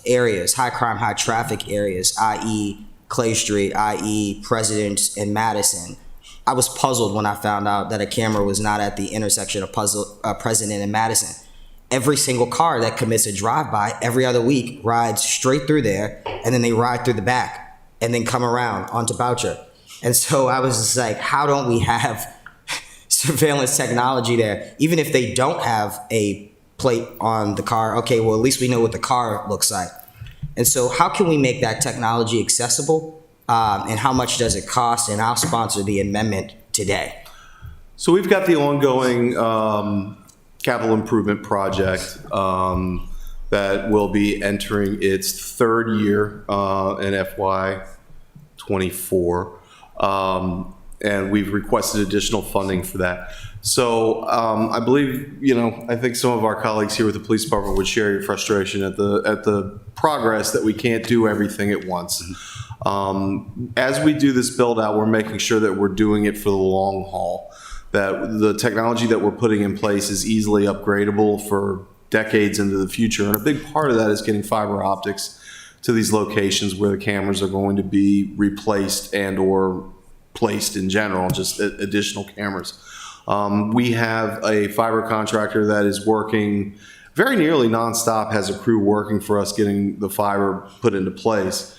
areas, high crime, high traffic areas, i.e. Clay Street, i.e. President and Madison? I was puzzled when I found out that a camera was not at the intersection of President and Madison. Every single car that commits a drive-by every other week rides straight through there, and then they ride through the back and then come around onto Boucher. And so I was just like, how don't we have surveillance technology there? Even if they don't have a plate on the car, okay, well, at least we know what the car looks like. And so how can we make that technology accessible? And how much does it cost? And I'll sponsor the amendment today. So we've got the ongoing capital improvement project that will be entering its third year in FY '24. And we've requested additional funding for that. So I believe, I think some of our colleagues here with the police department would share your frustration at the progress that we can't do everything at once. As we do this build out, we're making sure that we're doing it for the long haul, that the technology that we're putting in place is easily upgradable for decades into the future. And a big part of that is getting fiber optics to these locations where the cameras are going to be replaced and or placed in general, just additional cameras. We have a fiber contractor that is working very nearly nonstop, has a crew working for us getting the fiber put into place.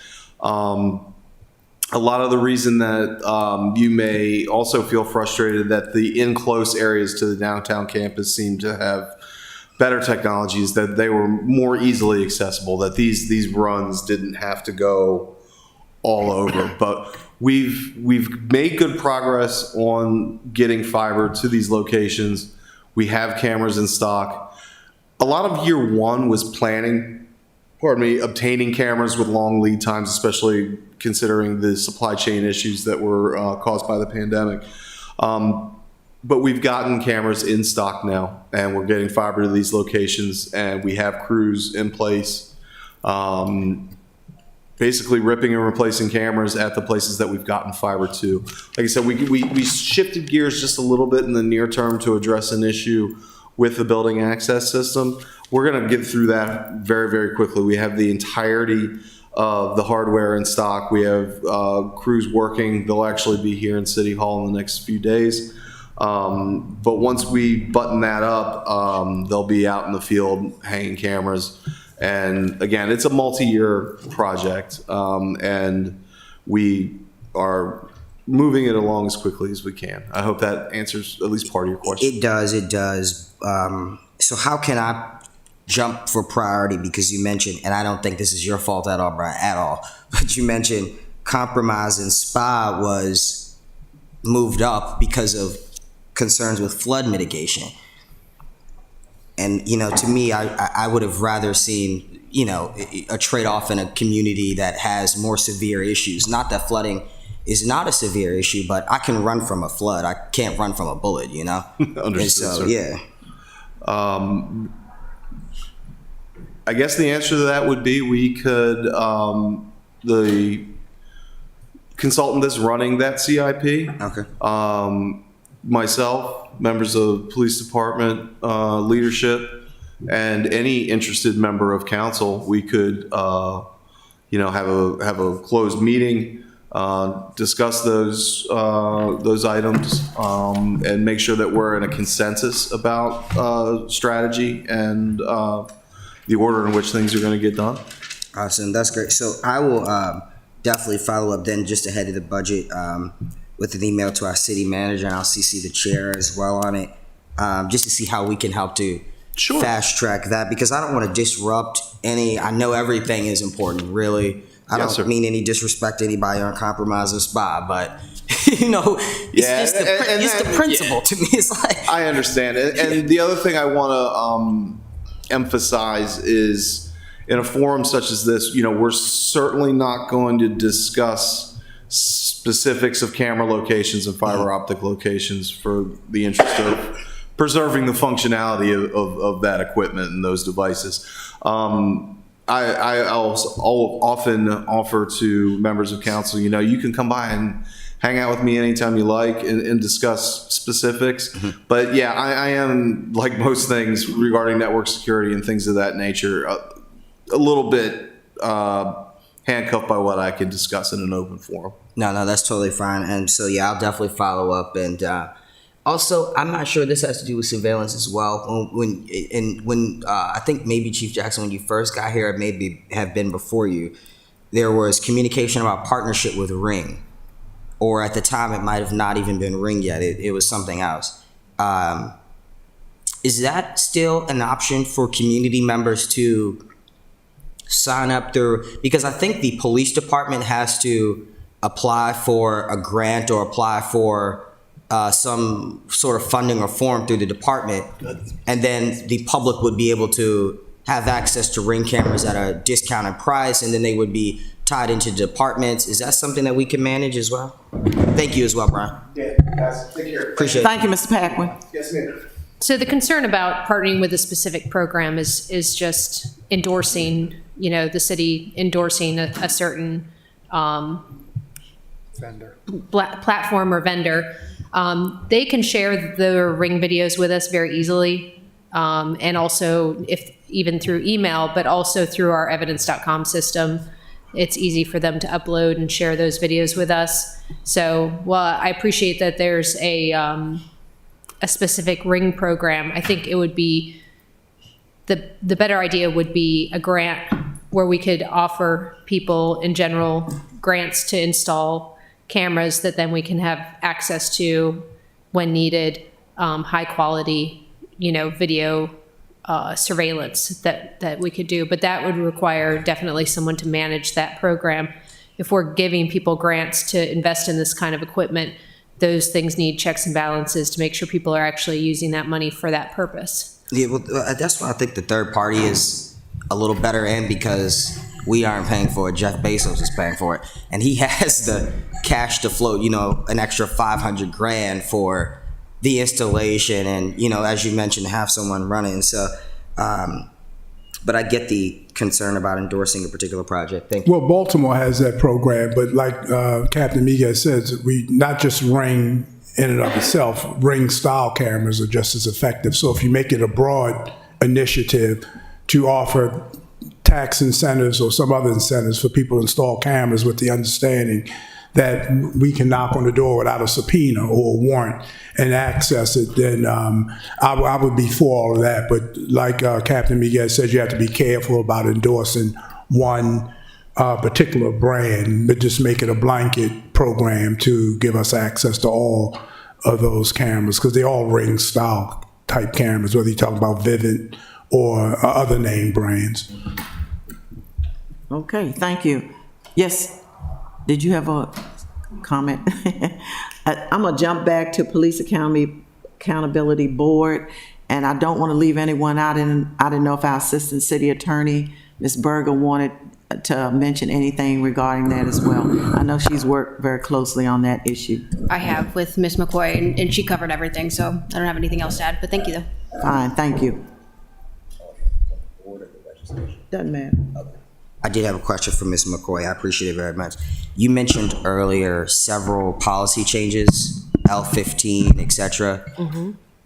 A lot of the reason that you may also feel frustrated that the in-close areas to the downtown campus seem to have better technologies, that they were more easily accessible, that these runs didn't have to go all over. But we've made good progress on getting fiber to these locations. We have cameras in stock. A lot of year one was planning, obtaining cameras with long lead times, especially considering the supply chain issues that were caused by the pandemic. But we've gotten cameras in stock now, and we're getting fiber to these locations, and we have crews in place, basically ripping and replacing cameras at the places that we've gotten fiber to. Like I said, we shifted gears just a little bit in the near term to address an issue with the building access system. We're going to get through that very, very quickly. We have the entirety of the hardware in stock. We have crews working. They'll actually be here in City Hall in the next few days. But once we button that up, they'll be out in the field hanging cameras. And again, it's a multi-year project, and we are moving it along as quickly as we can. I hope that answers at least part of your question. It does. So how can I jump for priority? Because you mentioned, and I don't think this is your fault at all, Brian, at all, but you mentioned compromise and SPA was moved up because of concerns with flood mitigation. And, to me, I would have rather seen, a trade-off in a community that has more severe issues. Not that flooding is not a severe issue, but I can run from a flood. I can't run from a bullet, Understood, and so, sir. yeah. I guess the answer to that would be we could, the consultant that's running that CIP, myself, members of police department leadership, and any interested member of council, we could, have a closed meeting, discuss those items, and make sure that we're in a consensus about strategy and the order in which things are going to get done. Awesome, that's great. So I will definitely follow up then just ahead of the budget with an email to our city manager, and I'll CC the chair as well on it, just to see how we can help to fast track that, because I don't want to disrupt I know everything is important, really. I don't mean any disrespect to anybody on compromise or SPA, but it's just the principle to me. It's like, I understand it. And the other thing I want to emphasize is, in a forum such as this, we're certainly not going to discuss specifics of camera locations and fiber optic locations for the interest of preserving the functionality of that equipment and those devices. I also often offer to members of council, you can come by and hang out with me anytime you like and discuss specifics. But yeah, I am, like most things regarding network security and things of that nature, a little bit handcuffed by what I can discuss in an open forum. No, that's totally fine. And so, yeah, I'll definitely follow up. And also, I'm not sure this has to do with surveillance as well. When I think maybe Chief Jackson, when you first got here, it maybe have been before you, there was communication about partnership with Ring. Or at the time, it might have not even been Ring yet. It was something else. Is that still an option for community members to sign up through? Because I think the police department has to apply for a grant or apply for some sort of funding or form through the department, and then the public would be able to have access to Ring cameras at a discounted price, and then they would be tied into departments. Is that something that we can manage as well? Thank you as well, Brian. Yeah, guys, take care. Appreciate it. Thank you, Mr. Paquin. Yes, ma'am. So the concern about partnering with a specific program is just endorsing, the city endorsing a certain Vendor. platform or vendor. They can share their Ring videos with us very easily, and also even through email, but also through our evidence.com system. It's easy for them to upload and share those videos with us. So, I appreciate that there's a specific Ring program. I think it would be the better idea would be a grant where we could offer people in general grants to install cameras that then we can have access to when needed, high quality, video surveillance that we could do. But that would require definitely someone to manage that program. If we're giving people grants to invest in this kind of equipment, those things need checks and balances to make sure people are actually using that money for that purpose. Yeah, well, that's why I think the third party is a little better, and because we aren't paying for it, Jeff Bezos is paying for it, and he has the cash to float, an extra $500,000 for the installation, and as you mentioned, have someone running. So, but I get the concern about endorsing a particular project. Thank you. Well, Baltimore has that program, but like Captain Miguel says, we not just Ring in and of itself, ring-style cameras are just as effective. So if you make it a broad initiative to offer tax incentives or some other incentives for people to install cameras with the understanding that we can knock on the door without a subpoena or a warrant and access it, then I would be for all of that. But like Captain Miguel said, you have to be careful about endorsing one particular brand, but just make it a blanket program to give us access to all of those cameras, because they're all ring style type cameras, whether you're talking about Vivint or other name brands. Okay, thank you. Yes, did you have a comment? I'm gonna jump back to Police Accountability Board, and I don't want to leave anyone out. And I didn't know if our Assistant City Attorney, Ms. Berger, wanted to mention anything regarding that as well. I know she's worked very closely on that issue. I have with Ms. McCoy, and she covered everything, so I don't have anything else to add, but thank you, though. Fine, thank you. Doesn't matter. I did have a question for Ms. McCoy. I appreciate it very much. You mentioned earlier several policy changes, L15, et cetera.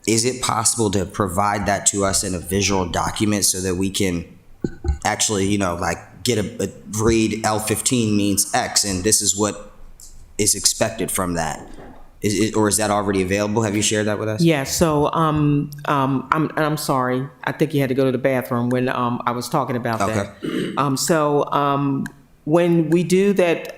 Is it possible to provide that to us in a visual document so that we can actually, you know, like get a read L15 means X and this is what is expected from that? Or is that already available? Have you shared that with us? Yeah, so I'm sorry. I think you had to go to the bathroom when I was talking about that. When we do that,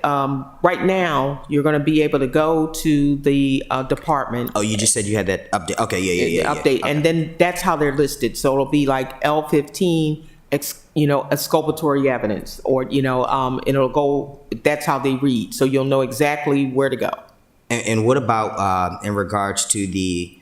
right now, you're going to be able to go to the department. Oh, you just said you had that update. Okay, yeah. Update, Okay. and then that's how they're listed. So it'll be like L15, exculpatory evidence, or, it'll go, that's how they read. So you'll know exactly where to go. And what about in regards to the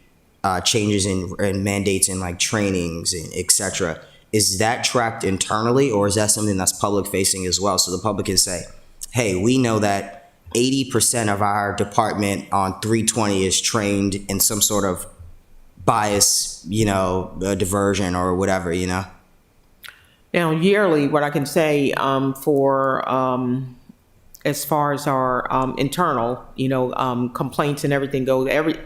changes in mandates and like trainings and et cetera? Is that tracked internally, or is that something that's public facing as well? So the public can say, hey, we know that 80% of our department on 320 is trained in some sort of bias, diversion or whatever, Now, yearly, what I can say as far as our internal, complaints and everything goes, every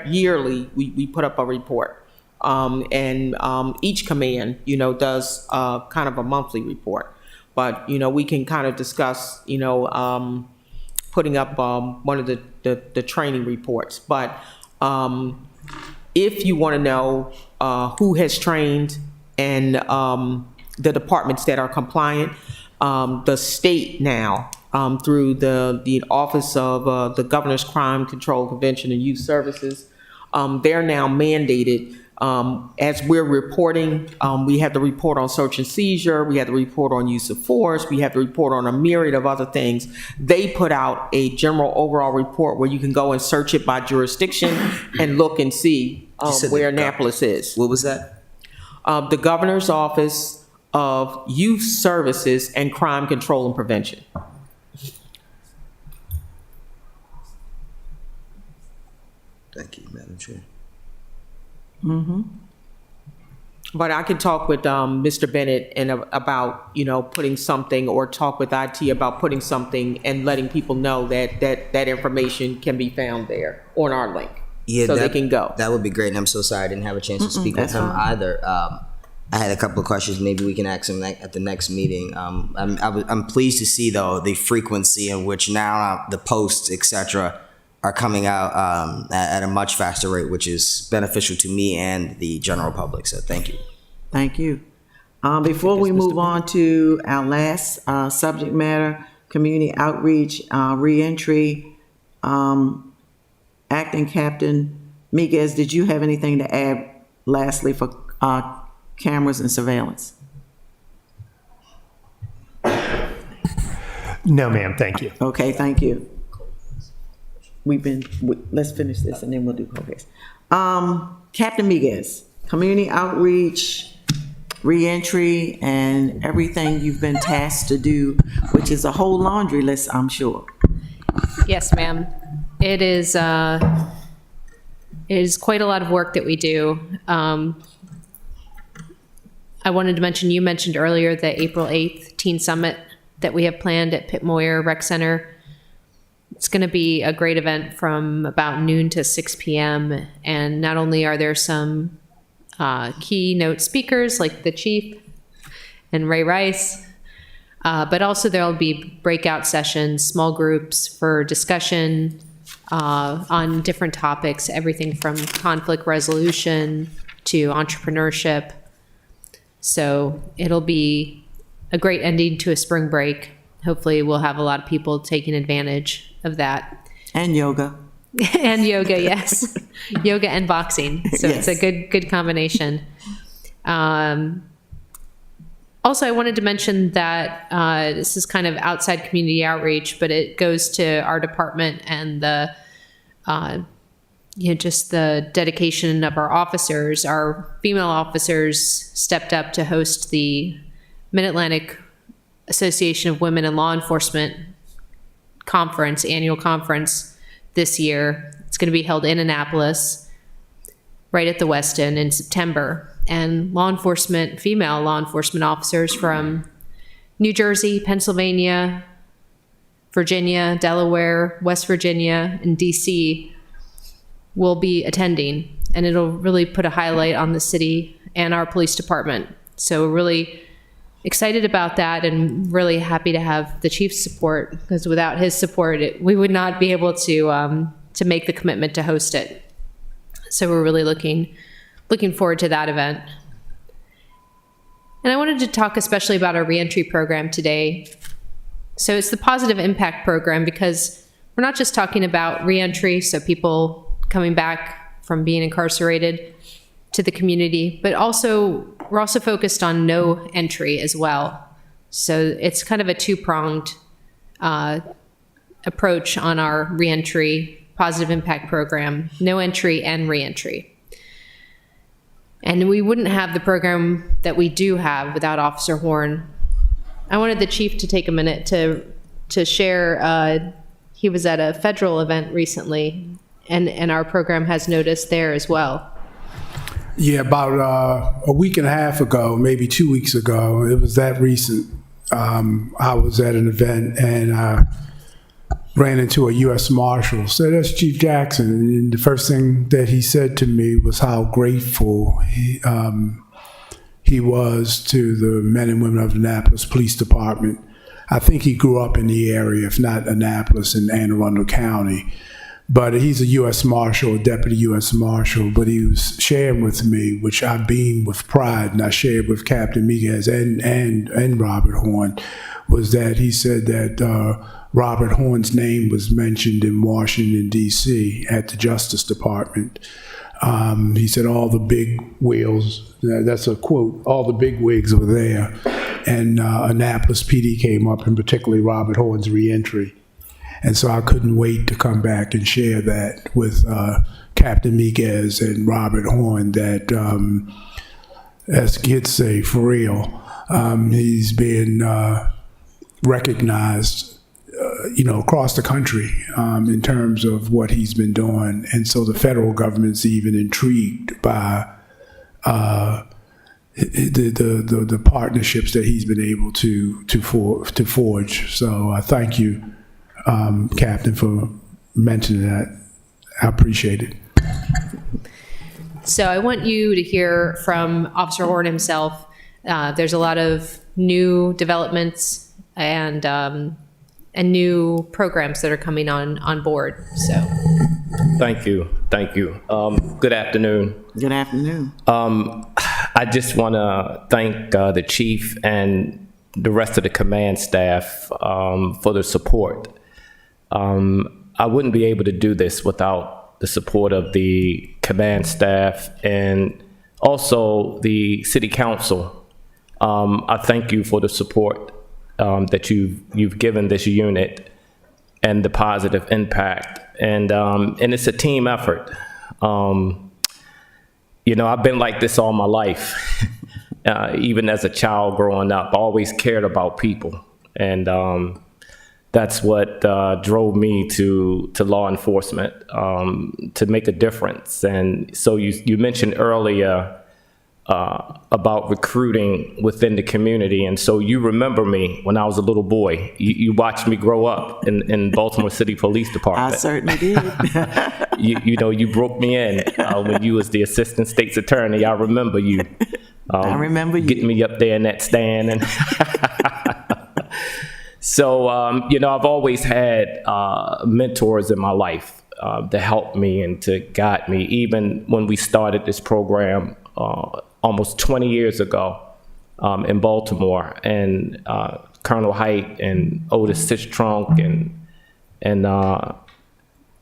yearly we put up a report, and each command, does kind of a monthly report. But we can kind of discuss, putting up one of the training reports. But if you want to know who has trained and the departments that are compliant, the state now, through the Office of the Governor's Crime Control, Prevention, and Youth Services, they're now mandated, as we're reporting, we have to report on search and seizure, we have to report on use of force, we have to report on a myriad of other things. They put out a general overall report where you can go and search it by jurisdiction and look and see where Annapolis is. What was that? The Governor's Office of Youth Services and Crime Control and Prevention. Thank you, Madam Chair. But I can talk with Mr. Bennett and about, putting something, or talk with IT about putting something and letting people know that information can be found there on our link. Yeah, so they can go. That would be great, and I'm so sorry I didn't have a chance to speak with him either. I had a couple of questions. Maybe we can ask him at the next meeting. I'm pleased to see, though, the frequency in which now the posts, et cetera, are coming out at a much faster rate, which is beneficial to me and the general public. So thank you. Thank you. Before we move on to our last subject matter, community outreach, reentry, Acting Captain Miguez, did you have anything to add lastly for cameras and surveillance? No, ma'am, thank you. Okay, thank you. Let's finish this and then we'll do case. Captain Miguez, community outreach, reentry, and everything you've been tasked to do, which is a whole laundry list, I'm sure. Yes, ma'am. It is quite a lot of work that we do. I wanted to mention, you mentioned earlier the April 8th Teen Summit that we have planned at Pitt Moyer Rec Center. It's going to be a great event from about noon to 6 p.m. And not only are there some keynote speakers like the chief and Ray Rice, but also there'll be breakout sessions, small groups for discussion on different topics, everything from conflict resolution to entrepreneurship. So it'll be a great ending to a spring break. Hopefully we'll have a lot of people taking advantage of that. And yoga. And yoga, yes. Yoga and boxing. So Yes. it's a good combination. Also, I wanted to mention that this is kind of outside community outreach, but it goes to our department and the just the dedication of our officers. Our female officers stepped up to host the Mid-Atlantic Association of Women in Law Enforcement annual conference this year. It's going to be held in Annapolis, right at the Westin in September. And female law enforcement officers from New Jersey, Pennsylvania, Virginia, Delaware, West Virginia, and DC will be attending. And it'll really put a highlight on the city and our police department. So we're really excited about that and really happy to have the chief's support, because without his support, we would not be able to make the commitment to host it. So we're really looking forward to that event. And I wanted to talk especially about our reentry program today. So it's the Positive Impact Program, because we're not just talking about reentry, so people coming back from being incarcerated to the community, but we're also focused on no entry as well. So it's kind of a two-pronged approach on our reentry Positive Impact Program: no entry and reentry. And we wouldn't have the program that we do have without Officer Horn. I wanted the chief to take a minute to share. He was at a federal event recently, and our program has noticed there as well. Yeah, about a week and a half ago, maybe 2 weeks ago, it was that recent. I was at an event and I ran into a U.S. Marshal, said, "That's Chief Jackson." And the first thing that he said to me was how grateful he was to the men and women of the Annapolis Police Department. I think he grew up in the area, if not Annapolis, in Anne Arundel County. But he's a U.S. Marshal, a Deputy U.S. Marshal, but he was sharing with me, which I beamed with pride, and I shared with Captain Miguez and Robert Horn, was that he said that Robert Horn's name was mentioned in Washington, D.C. at the Justice Department. He said all the big wheels, that's a quote, all the big wigs were there. And Annapolis PD came up, and particularly Robert Horn's reentry. And so I couldn't wait to come back and share that with Captain Miguez and Robert Horn, that, as kids say, for real, he's been recognized across the country in terms of what he's been doing. And so the federal government's even intrigued by the partnerships that he's been able to forge. So I thank you, Captain, for mentioning that. I appreciate it. So I want you to hear from Officer Horn himself. There's a lot of new developments and new programs that are coming on board. So, thank you. Good afternoon. Good afternoon. I just want to thank the chief and the rest of the command staff for the support. I wouldn't be able to do this without the support of the command staff and also the city council. I thank you for the support that you've given this unit and the positive impact. And it's a team effort. I've been like this all my life. Even as a child growing up, I always cared about people. And that's what drove me to law enforcement, to make a difference. And so you mentioned earlier about recruiting within the community. And so you remember me when I was a little boy. You watched me grow up in Baltimore City Police Department. I certainly did. You broke me in when you was the assistant state's attorney. I remember you. I remember you. Getting me up there in that stand. And so, I've always had mentors in my life to help me and to guide me. Even when we started this program almost 20 years ago in Baltimore, and Colonel Height and Otis Sistrunk and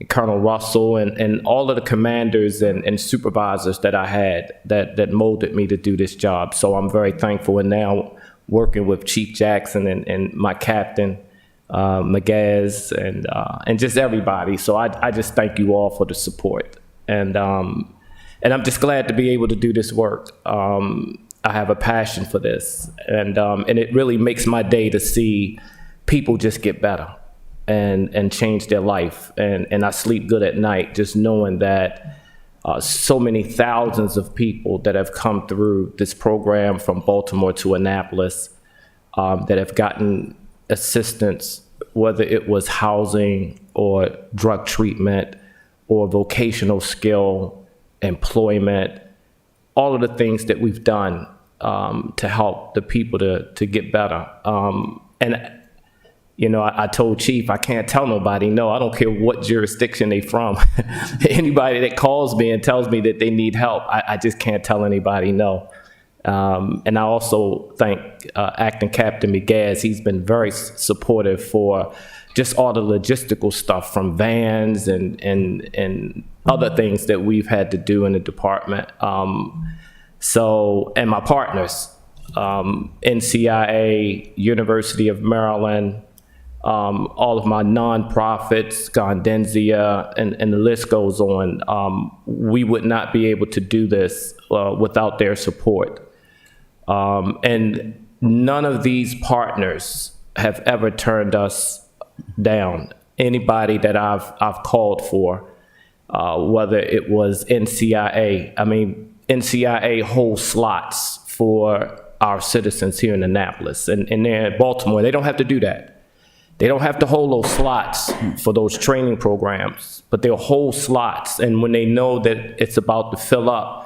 Colonel Russell and all of the commanders and supervisors that I had that molded me to do this job. So I'm very thankful. And now working with Chief Jackson and my captain, Magaz, and just everybody. So I just thank you all for the support. And I'm just glad to be able to do this work. I have a passion for this, and it really makes my day to see people just get better and change their life. And I sleep good at night just knowing that so many thousands of people that have come through this program from Baltimore to Annapolis that have gotten assistance, whether it was housing or drug treatment or vocational skill, employment, all of the things that we've done to help the people to get better. I told Chief, I can't tell nobody no. I don't care what jurisdiction they from. Anybody that calls me and tells me that they need help, I just can't tell anybody no. And I also thank Acting Captain Magaz. He's been very supportive for just all the logistical stuff from vans and other things that we've had to do in the department. And my partners, NCIA, University of Maryland, all of my nonprofits, Gondenzia, and the list goes on. We would not be able to do this without their support. And none of these partners have ever turned us down. Anybody that I've called for, whether it was NCIA. I mean, NCIA holds slots for our citizens here in Annapolis. And they're in Baltimore, they don't have to do that. They don't have to hold those slots for those training programs, but they'll hold slots. And when they know that it's about to fill up,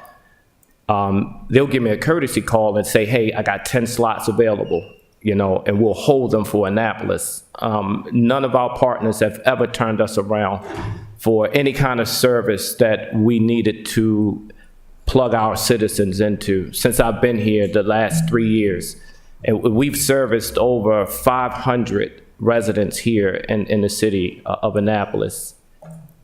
they'll give me a courtesy call and say, hey, I got 10 slots available, and we'll hold them for Annapolis. None of our partners have ever turned us around for any kind of service that we needed to plug our citizens into. Since I've been here the last 3 years, and we've serviced over 500 residents here in the city of Annapolis.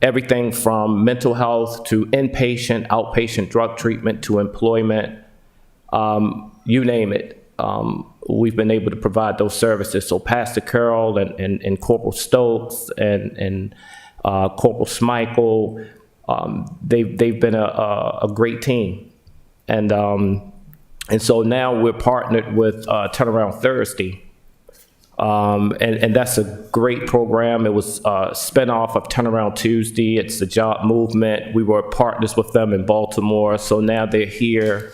Everything from mental health to inpatient, outpatient drug treatment to employment, you name it. We've been able to provide those services. So Pastor Carroll and Corporal Stokes and Corporal Schmeichel, they've been a great team. And so now we're partnered with Turnaround Thursday. And that's a great program. It was a spinoff of Turnaround Tuesday. It's a job movement. We were partners with them in Baltimore. So now they're here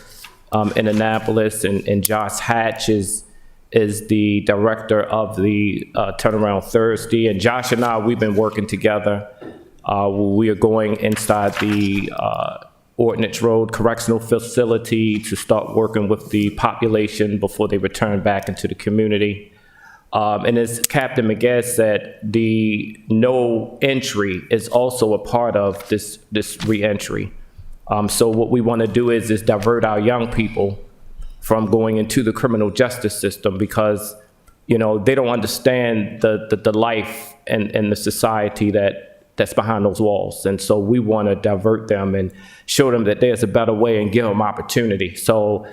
in Annapolis, and Josh Hatch is the director of the Turnaround Thursday. And Josh and I, we've been working together. We are going inside the Ordnance Road Correctional Facility to start working with the population before they return back into the community. And as Captain Magaz said, the no entry is also a part of this reentry. So what we want to do is divert our young people from going into the criminal justice system because, they don't understand the life and the society that's behind those walls. And so we want to divert them and show them that there's a better way and give them opportunity. So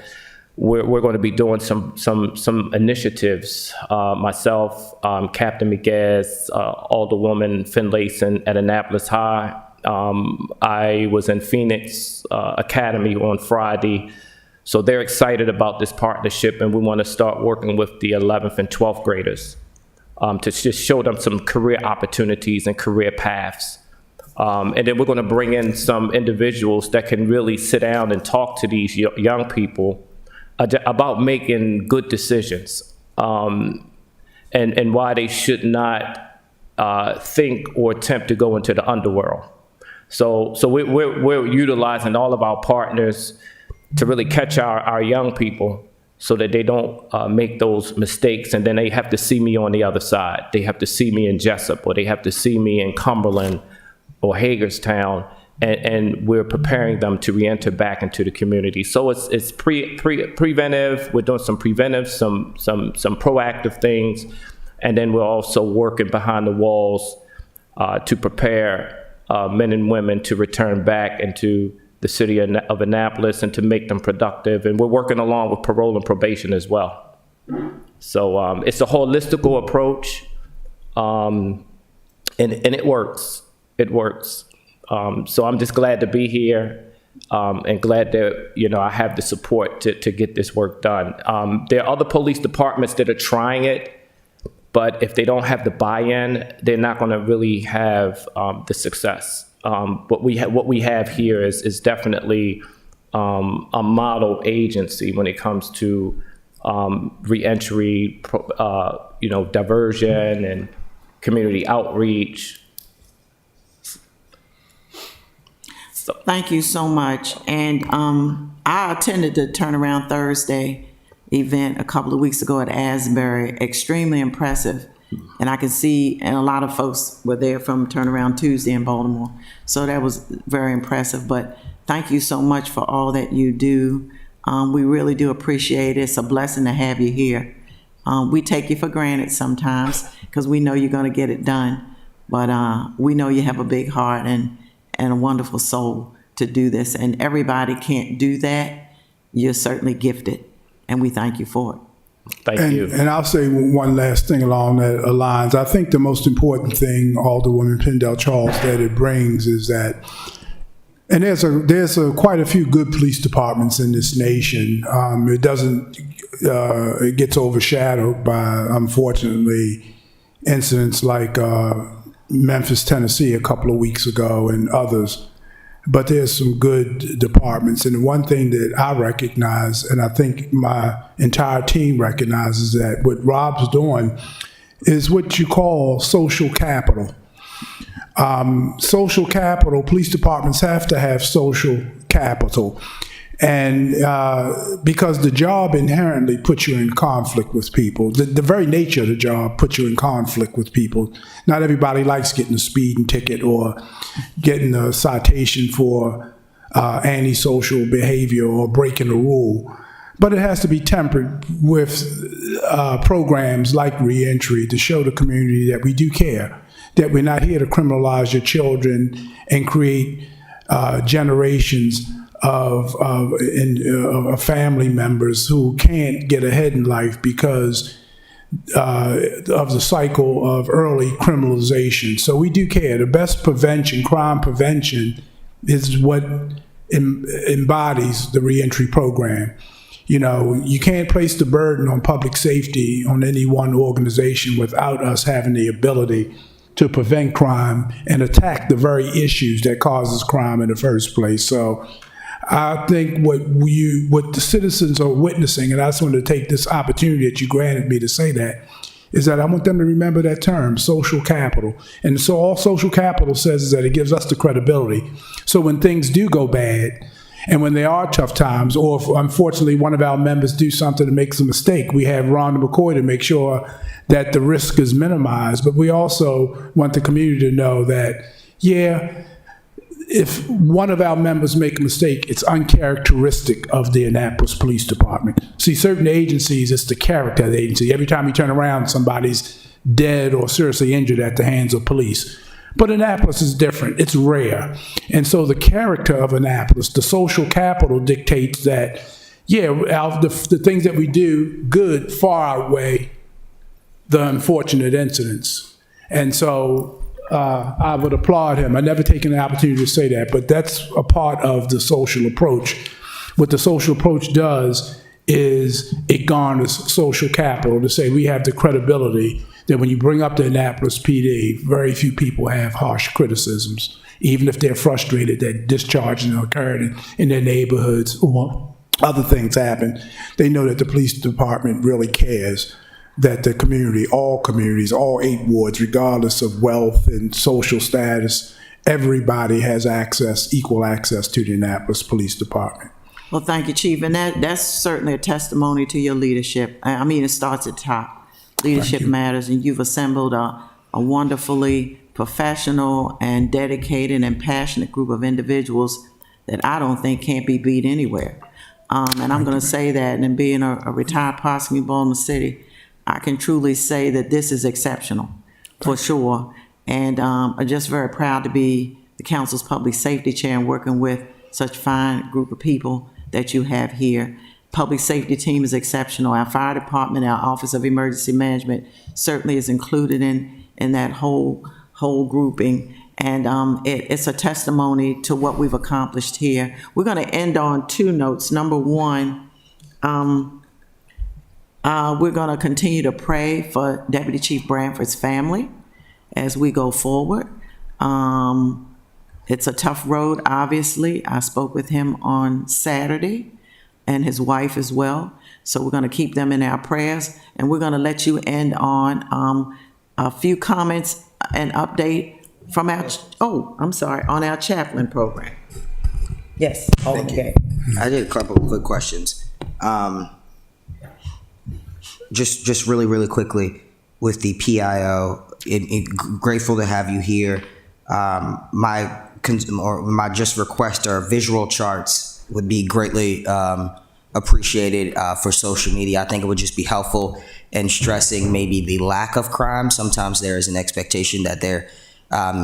we're going to be doing some initiatives. Myself, Captain Magaz, Alderwoman Finlayson at Annapolis High. I was in Phoenix Academy on Friday. So they're excited about this partnership, and we want to start working with the 11th and 12th graders to just show them some career opportunities and career paths. And then we're going to bring in some individuals that can really sit down and talk to these young people about making good decisions, and why they should not think or attempt to go into the underworld. So we're utilizing all of our partners to really catch our young people so that they don't make those mistakes, and then they have to see me on the other side. They have to see me in Jessup, or they have to see me in Cumberland or Hagerstown, and we're preparing them to reenter back into the community. So it's preventive. We're doing some preventive, some proactive things, and then we're also working behind the walls to prepare men and women to return back into the city of Annapolis and to make them productive. And we're working along with parole and probation as well. So it's a holistical approach, and it works. It works. So I'm just glad to be here, and glad that, I have the support to get this work done. There are other police departments that are trying it, but if they don't have the buy-in, they're not going to really have the success. What we have here is definitely a model agency when it comes to reentry, diversion, and community outreach. Thank you so much. And I attended the Turnaround Thursday event a couple of weeks ago at Asbury. Extremely impressive. And I can see, and a lot of folks were there from Turnaround Tuesday in Baltimore. So that was very impressive. But thank you so much for all that you do. We really do appreciate it. It's a blessing to have you here. We take you for granted sometimes because we know you're going to get it done. But we know you have a big heart and a wonderful soul to do this. And everybody can't do that. You're certainly gifted. And we thank you for it. Thank you. And I'll say one last thing along that lines. I think the most important thing, Alderwoman Pendell Charles, that it brings is that, and there's quite a few good police departments in this nation. It gets overshadowed by, unfortunately, incidents like Memphis, Tennessee a couple of weeks ago and others. But there's some good departments. And one thing that I recognize, and I think my entire team recognizes, that what Rob's doing is what you call social capital. Social capital, police departments have to have social capital. And because the job inherently puts you in conflict with people. The very nature of the job puts you in conflict with people. Not everybody likes getting a speeding ticket or getting a citation for antisocial behavior or breaking a rule. But it has to be tempered with programs like reentry to show the community that we do care, that we're not here to criminalize your children and create generations of family members who can't get ahead in life because of the cycle of early criminalization. So we do care. The best prevention, crime prevention, is what embodies the reentry program. You can't place the burden on public safety on any one organization without us having the ability to prevent crime and attack the very issues that causes crime in the first place. So I think what the citizens are witnessing, and I just want to take this opportunity that you granted me to say that, is that I want them to remember that term, social capital. And so all social capital says is that it gives us the credibility. So when things do go bad, and when there are tough times, or if unfortunately one of our members do something that makes a mistake, we have Rhonda McCoy to make sure that the risk is minimized. But we also want the community to know that, if one of our members make a mistake, it's uncharacteristic of the Annapolis Police Department. See, certain agencies, it's the character of the agency. Every time you turn around, somebody's dead or seriously injured at the hands of police. But Annapolis is different. It's rare. And so the character of Annapolis, the social capital, dictates that, the things that we do good far outweigh the unfortunate incidents. And so I would applaud him. I've never taken the opportunity to say that, but that's a part of the social approach. What the social approach does is it garners social capital to say we have the credibility that when you bring up the Annapolis PD, very few people have harsh criticisms, even if they're frustrated that discharging occurred in their neighborhoods or other things happen. They know that the police department really cares that the community, all communities, all 8 wards, regardless of wealth and social status, everybody has access, equal access to the Annapolis Police Department. Well, thank you, Chief, and that's certainly a testimony to your leadership. I mean, it starts at top. Leadership matters, and you've assembled a wonderfully professional and dedicated and passionate group of individuals that I don't think can't be beat anywhere. And I'm going to say that, and being a retired prosecutor in Baltimore City, I can truly say that this is exceptional, for sure. And I'm just very proud to be the council's public safety chair and working with such fine group of people that you have here. Public safety team is exceptional. Our fire department, our Office of Emergency Management certainly is included in that whole grouping. And it's a testimony to what we've accomplished here. We're going to end on 2 notes. Number one, we're going to continue to pray for Deputy Chief Branford's family as we go forward. It's a tough road, obviously. I spoke with him on Saturday, and his wife as well. So we're going to keep them in our prayers, and we're going to let you end on a few comments and update from our, on our chaplain program. Yes, okay. I did a couple of quick questions. Just really quickly with the PIO, grateful to have you here. My just request are visual charts would be greatly appreciated for social media. I think it would just be helpful in stressing maybe the lack of crime. Sometimes there is an expectation that there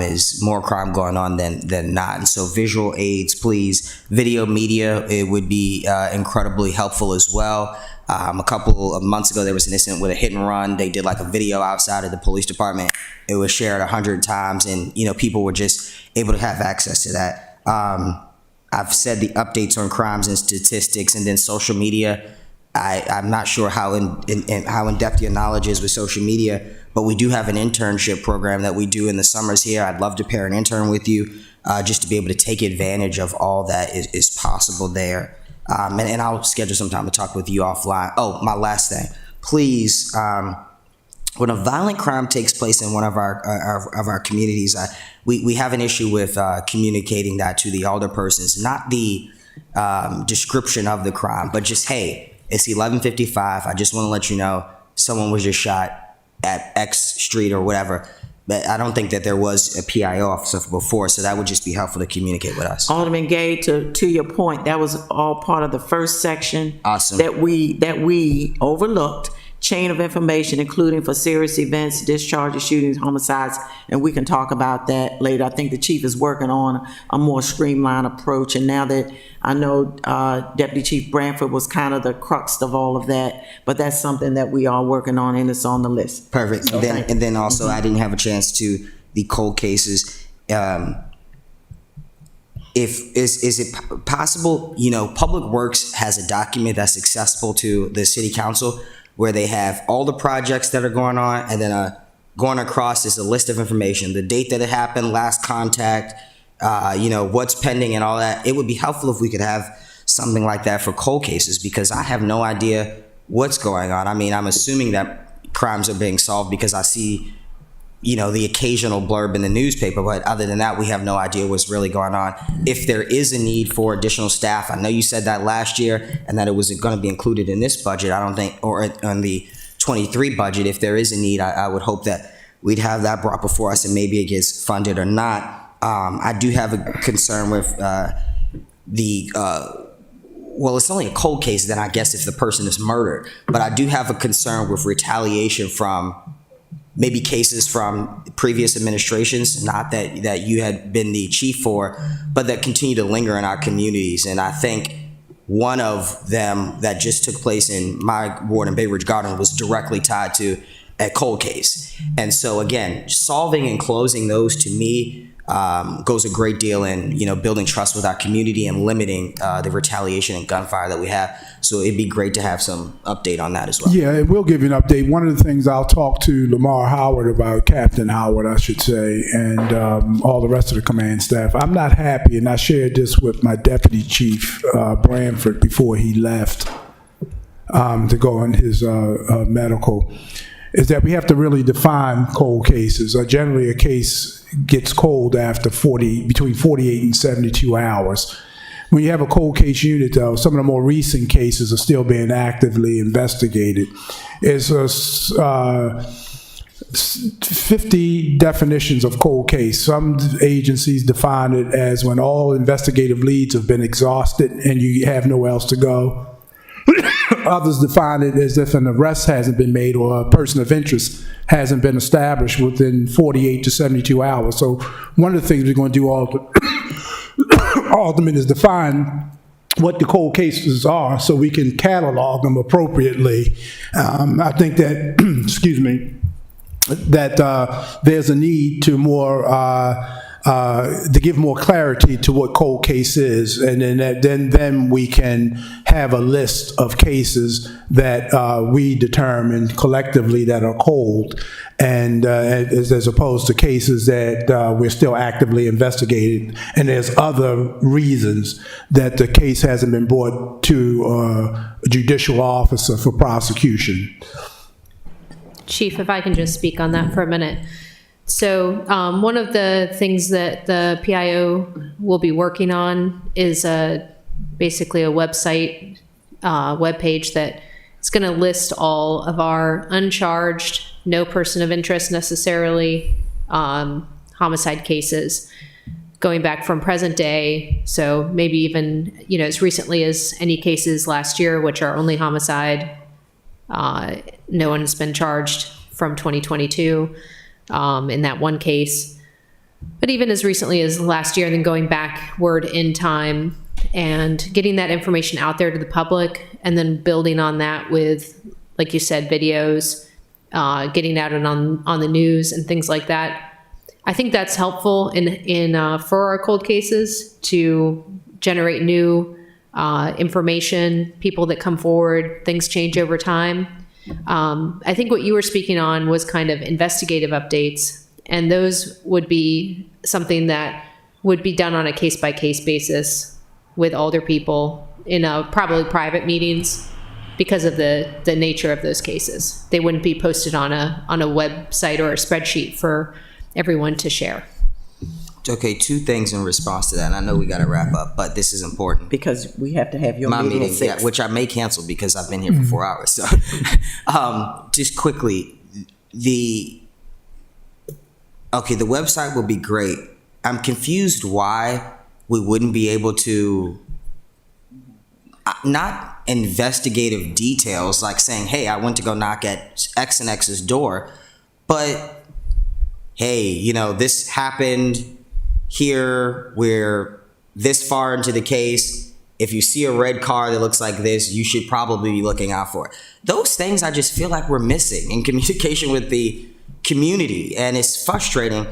is more crime going on than not. And so visual aids, please. Video media, it would be incredibly helpful as well. A couple of months ago, there was an incident with a hit and run. They did like a video outside of the police department. It was shared 100 times, and people were just able to have access to that. I've said the updates on crimes and statistics, and then social media. I'm not sure how in depth your knowledge is with social media, but we do have an internship program that we do in the summers here. I'd love to pair an intern with you just to be able to take advantage of all that is possible there. And I'll schedule some time to talk with you offline. Oh, my last thing, please. When a violent crime takes place in one of our communities, we have an issue with communicating that to the older persons, not the description of the crime, but just, hey, it's 11:55. I just want to let you know someone was just shot at X street or whatever. But I don't think that there was a PIO officer before, so that would just be helpful to communicate with us. Alderman Gay, to your point, that was all part of the first section. Awesome. that we overlooked. Chain of information, including for serious events, discharges, shootings, homicides, and we can talk about that later. I think the chief is working on a more streamlined approach, and now that I know Deputy Chief Branford was kind of the crux of all of that, but that's something that we are working on, and it's on the list. Perfect. So, and then also, I didn't have a chance to the cold cases. Is it possible? Public Works has a document that's accessible to the City Council, where they have all the projects that are going on, and then going across is a list of information, the date that it happened, last contact, what's pending and all that. It would be helpful if we could have something like that for cold cases, because I have no idea what's going on. I mean, I'm assuming that crimes are being solved because I see, the occasional blurb in the newspaper, but other than that, we have no idea what's really going on. If there is a need for additional staff, I know you said that last year and that it was going to be included in this budget. I don't think, or on the 23 budget, if there is a need, I would hope that we'd have that brought before us, and maybe it gets funded or not. I do have a concern with it's only a cold case then, I guess, if the person is murdered, but I do have a concern with retaliation from maybe cases from previous administrations, not that you had been the chief for, but that continue to linger in our communities. And I think one of them that just took place in my ward in Bay Ridge Garden was directly tied to a cold case. And so again, solving and closing those, to me, goes a great deal in, building trust with our community and limiting the retaliation and gunfire that we have. So it'd be great to have some update on that as well. Yeah, and we'll give you an update. One of the things I'll talk to Lamar Howard about, Captain Howard, I should say, and all the rest of the command staff. I'm not happy, and I shared this with my deputy chief, Branford, before he left to go on his medical, is that we have to really define cold cases. Generally, a case gets cold after between 48 and 72 hours. When you have a cold case unit, though, some of the more recent cases are still being actively investigated. It's 50 definitions of cold case. Some agencies define it as when all investigative leads have been exhausted and you have nowhere else to go. Others define it as if an arrest hasn't been made or a person of interest hasn't been established within 48 to 72 hours. So one of the things we're going to do Alderman is define what the cold cases are so we can catalog them appropriately. I think that, excuse me, that there's a need to to give more clarity to what cold case is, and then we can have a list of cases that we determine collectively that are cold, and as opposed to cases that we're still actively investigating, and there's other reasons that the case hasn't been brought to a judicial officer for prosecution. Chief, if I can just speak on that for a minute. So one of the things that the PIO will be working on is basically a website, webpage that is going to list all of our uncharged, no person of interest necessarily, homicide cases going back from present day. So maybe even, as recently as any cases last year, which are only homicide. No one has been charged from 2022. In that one case, but even as recently as last year, and then going backward in time and getting that information out there to the public, and then building on that with, like you said, videos, getting out on the news and things like that. I think that's helpful in for our cold cases to generate new information, people that come forward, things change over time. I think what you were speaking on was kind of investigative updates, and those would be something that would be done on a case-by-case basis with older people in probably private meetings because of the nature of those cases. They wouldn't be posted on a website or a spreadsheet for everyone to share. Okay, two things in response to that, and I know we got to wrap up, but this is important. Because we have to have your My meeting meeting, at 6. yeah, which I may cancel because I've been here for 4 hours. So, just quickly, the website will be great. I'm confused why we wouldn't be able to, not investigative details like saying, hey, I went to go knock at X and X's door, but hey, this happened here, we're this far into the case. If you see a red car that looks like this, you should probably be looking out for it. Those things I just feel like we're missing in communication with the community, and it's frustrating.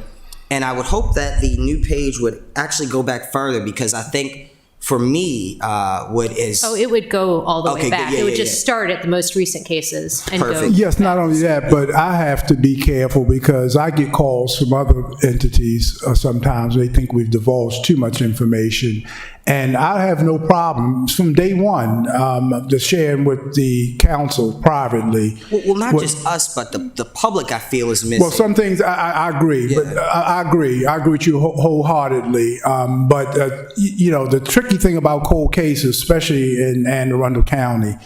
And I would hope that the new page would actually go back further, because I think for me, it would go all the way Okay, back. yeah, It would yeah, just yeah. start at the most recent cases and go. Yes, not only that, but I have to be careful because I get calls from other entities sometimes. They think we've divulged too much information. And I have no problem from day one just sharing with the council privately. Well, not just us, but the public, I feel, is missing. Well, some things I agree, Yeah. but I agree. I agree with you wholeheartedly. But the tricky thing about cold cases, especially in Anne Arundel County,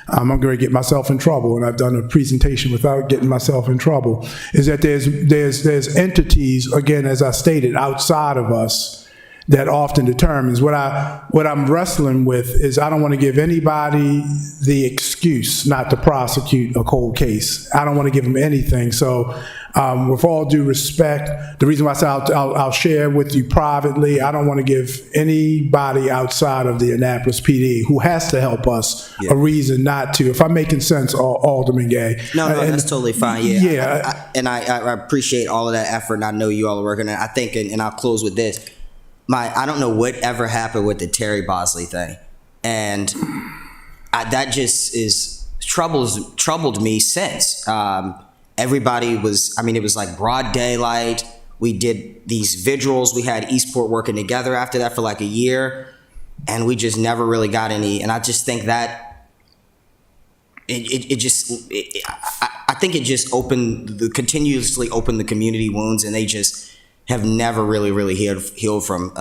I'm going to get myself in trouble, and I've done a presentation without getting myself in trouble, is that there's entities, again, as I stated, outside of us that often determines. What I'm wrestling with is I don't want to give anybody the excuse not to prosecute a cold case. I don't want to give them anything. So With all due respect, the reason why I say I'll share with you privately, I don't want to give anybody outside of the Annapolis PD who has to help us a reason not to. If I'm making sense, Alderman Gay. No, that's totally fine. Yeah. Yeah. I appreciate all of that effort, and I know you all are working on it. I think, and I'll close with this. I don't know what ever happened with the Terry Bosley thing, and that just troubled me since. Everybody was, it was like broad daylight. We did these vigils. We had Eastport working together after that for like a year, and we just never really got any. And I just think that I think it just continuously opened the community wounds, and they just have never really healed from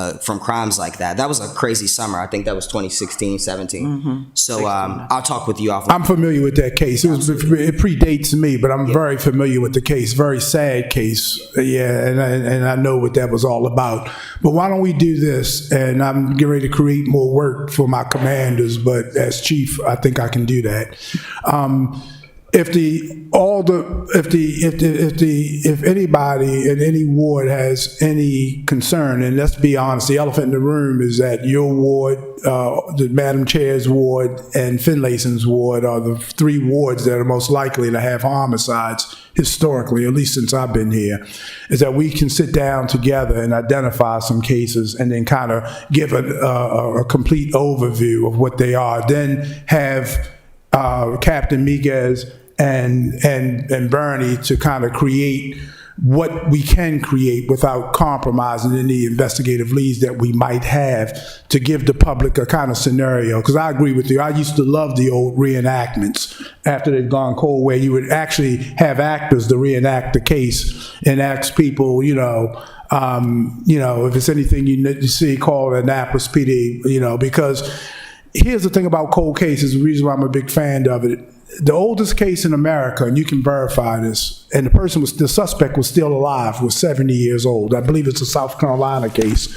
crimes like that. That was a crazy summer. I think that was 2016, 17. So I'll talk with you offline. I'm familiar with that case. It predates me, but I'm very familiar with the case. Very sad case. Yeah, and I know what that was all about. But why don't we do this? And I'm getting ready to create more work for my commanders, but as chief, I think I can do that. If anybody in any ward has any concern, and let's be honest, the elephant in the room is that your ward, the Madam Chair's ward, and Finlayson's ward are the three wards that are most likely to have homicides historically, at least since I've been here, is that we can sit down together and identify some cases and then kind of give a complete overview of what they are. Then have Captain Miguez and Bernie to kind of create what we can create without compromising any investigative leads that we might have, to give the public a kind of scenario. Because I agree with you. I used to love the old reenactments after they'd gone cold, where you would actually have actors to reenact the case and ask people, if it's anything you see, call Annapolis PD, because here's the thing about cold cases, the reason why I'm a big fan of it. The oldest case in America, and you can verify this, and the suspect was still alive, was 70 years old. I believe it's a South Carolina case.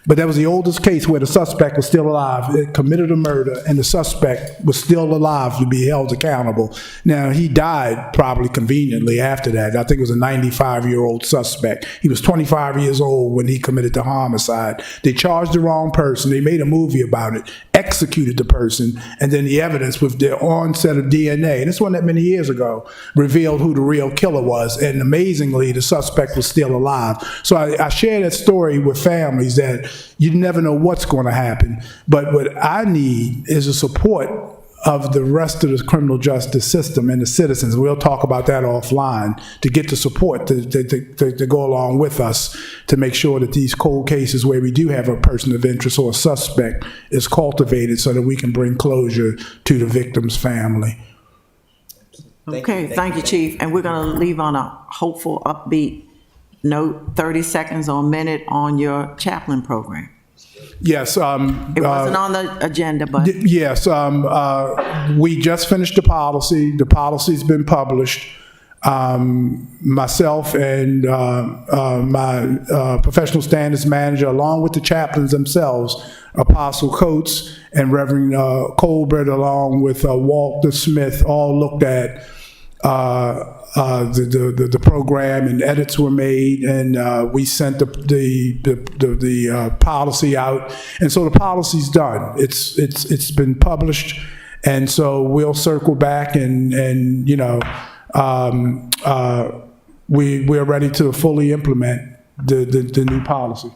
But that was the oldest case where the suspect was still alive. It committed a murder, and the suspect was still alive to be held accountable. Now, he died probably conveniently after that. I think it was a 95-year-old suspect. He was 25 years old when he committed the homicide. They charged the wrong person. They made a movie about it, executed the person, and then the evidence with the onset of DNA, and this wasn't that many years ago, revealed who the real killer was. And amazingly, the suspect was still alive. So I share that story with families that you never know what's going to happen. But what I need is the support of the rest of the criminal justice system and the citizens. We'll talk about that offline, to get the support to go along with us to make sure that these cold cases where we do have a person of interest or a suspect is cultivated so that we can bring closure to the victim's family. Okay, thank you, Chief. And we're going to leave on a hopeful, upbeat note, 30 seconds or a minute on your chaplain program. Yes. It wasn't on the agenda, but. Yes. We just finished the policy. The policy's been published. Myself and my professional standards manager, along with the chaplains themselves, Apostle Coates and Reverend Colbert, along with Walter Smith, all looked at the program, and edits were made, and we sent the policy out, and so the policy's done. It's been published, and so we'll circle back and we're ready to fully implement the new policy.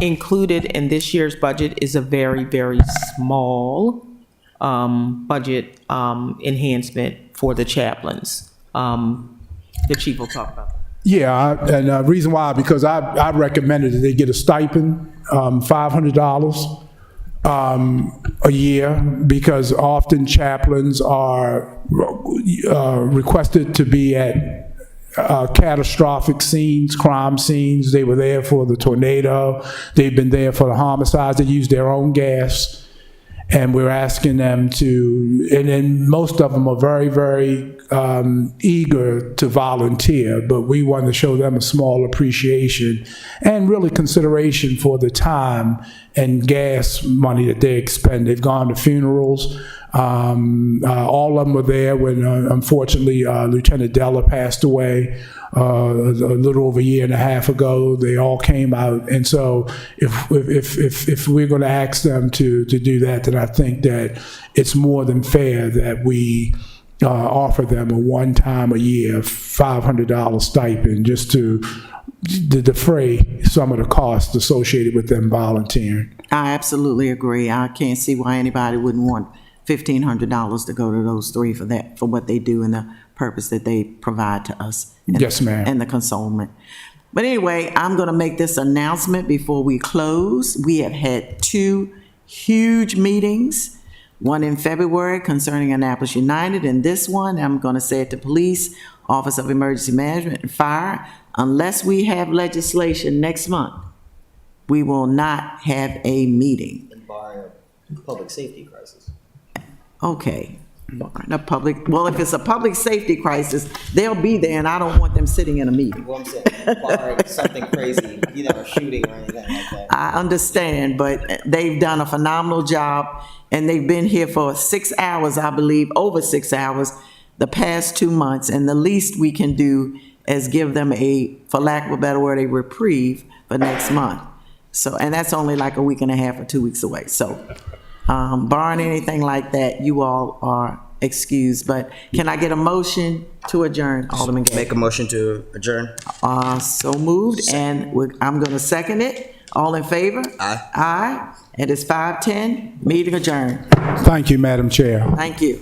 Included in this year's budget is a very, very small budget enhancement for the chaplains. The chief will talk about that. Yeah, and the reason why, because I recommended that they get a stipend, $500 a year, because often chaplains are requested to be at catastrophic scenes, crime scenes. They were there for the tornado. They've been there for the homicides. They use their own gas. And we're asking them to, and then most of them are very, very eager to volunteer, but we want to show them a small appreciation and really consideration for the time and gas money that they expend. They've gone to funerals. All of them were there when, unfortunately, Lieutenant Della passed away a little over a year and a half ago. They all came out, and so if we're going to ask them to do that, then I think that it's more than fair that we offer them a one-time a year $500 stipend just to defray some of the costs associated with them volunteering. I absolutely agree. I can't see why anybody wouldn't want $1,500 to go to those three for what they do and the purpose that they provide to us. Yes, ma'am. And the consolement. But anyway, I'm going to make this announcement before we close. We have had 2 huge meetings, one in February concerning Annapolis United, and this one, I'm going to say it to Police, Office of Emergency Management, and Fire. Unless we have legislation next month, we will not have a meeting. Bar a public safety crisis. Okay. Well, if it's a public safety crisis, they'll be there, and I don't want them sitting in a meeting. Well, I'm saying, barring something crazy, a shooting or anything like that. I understand, but they've done a phenomenal job, and they've been here for 6 hours, I believe, over 6 hours, the past 2 months, and the least we can do is give them for lack of a better word, a reprieve for next month. So, and that's only like a week and a half or 2 weeks away. So, barring anything like that, you all are excused. But can I get a motion to adjourn, Alderman Gay? Make a motion to adjourn. So moved, and I'm going to second it. All in favor? Aye. Aye. It is 5:10. Meeting adjourned. Thank you, Madam Chair. Thank you.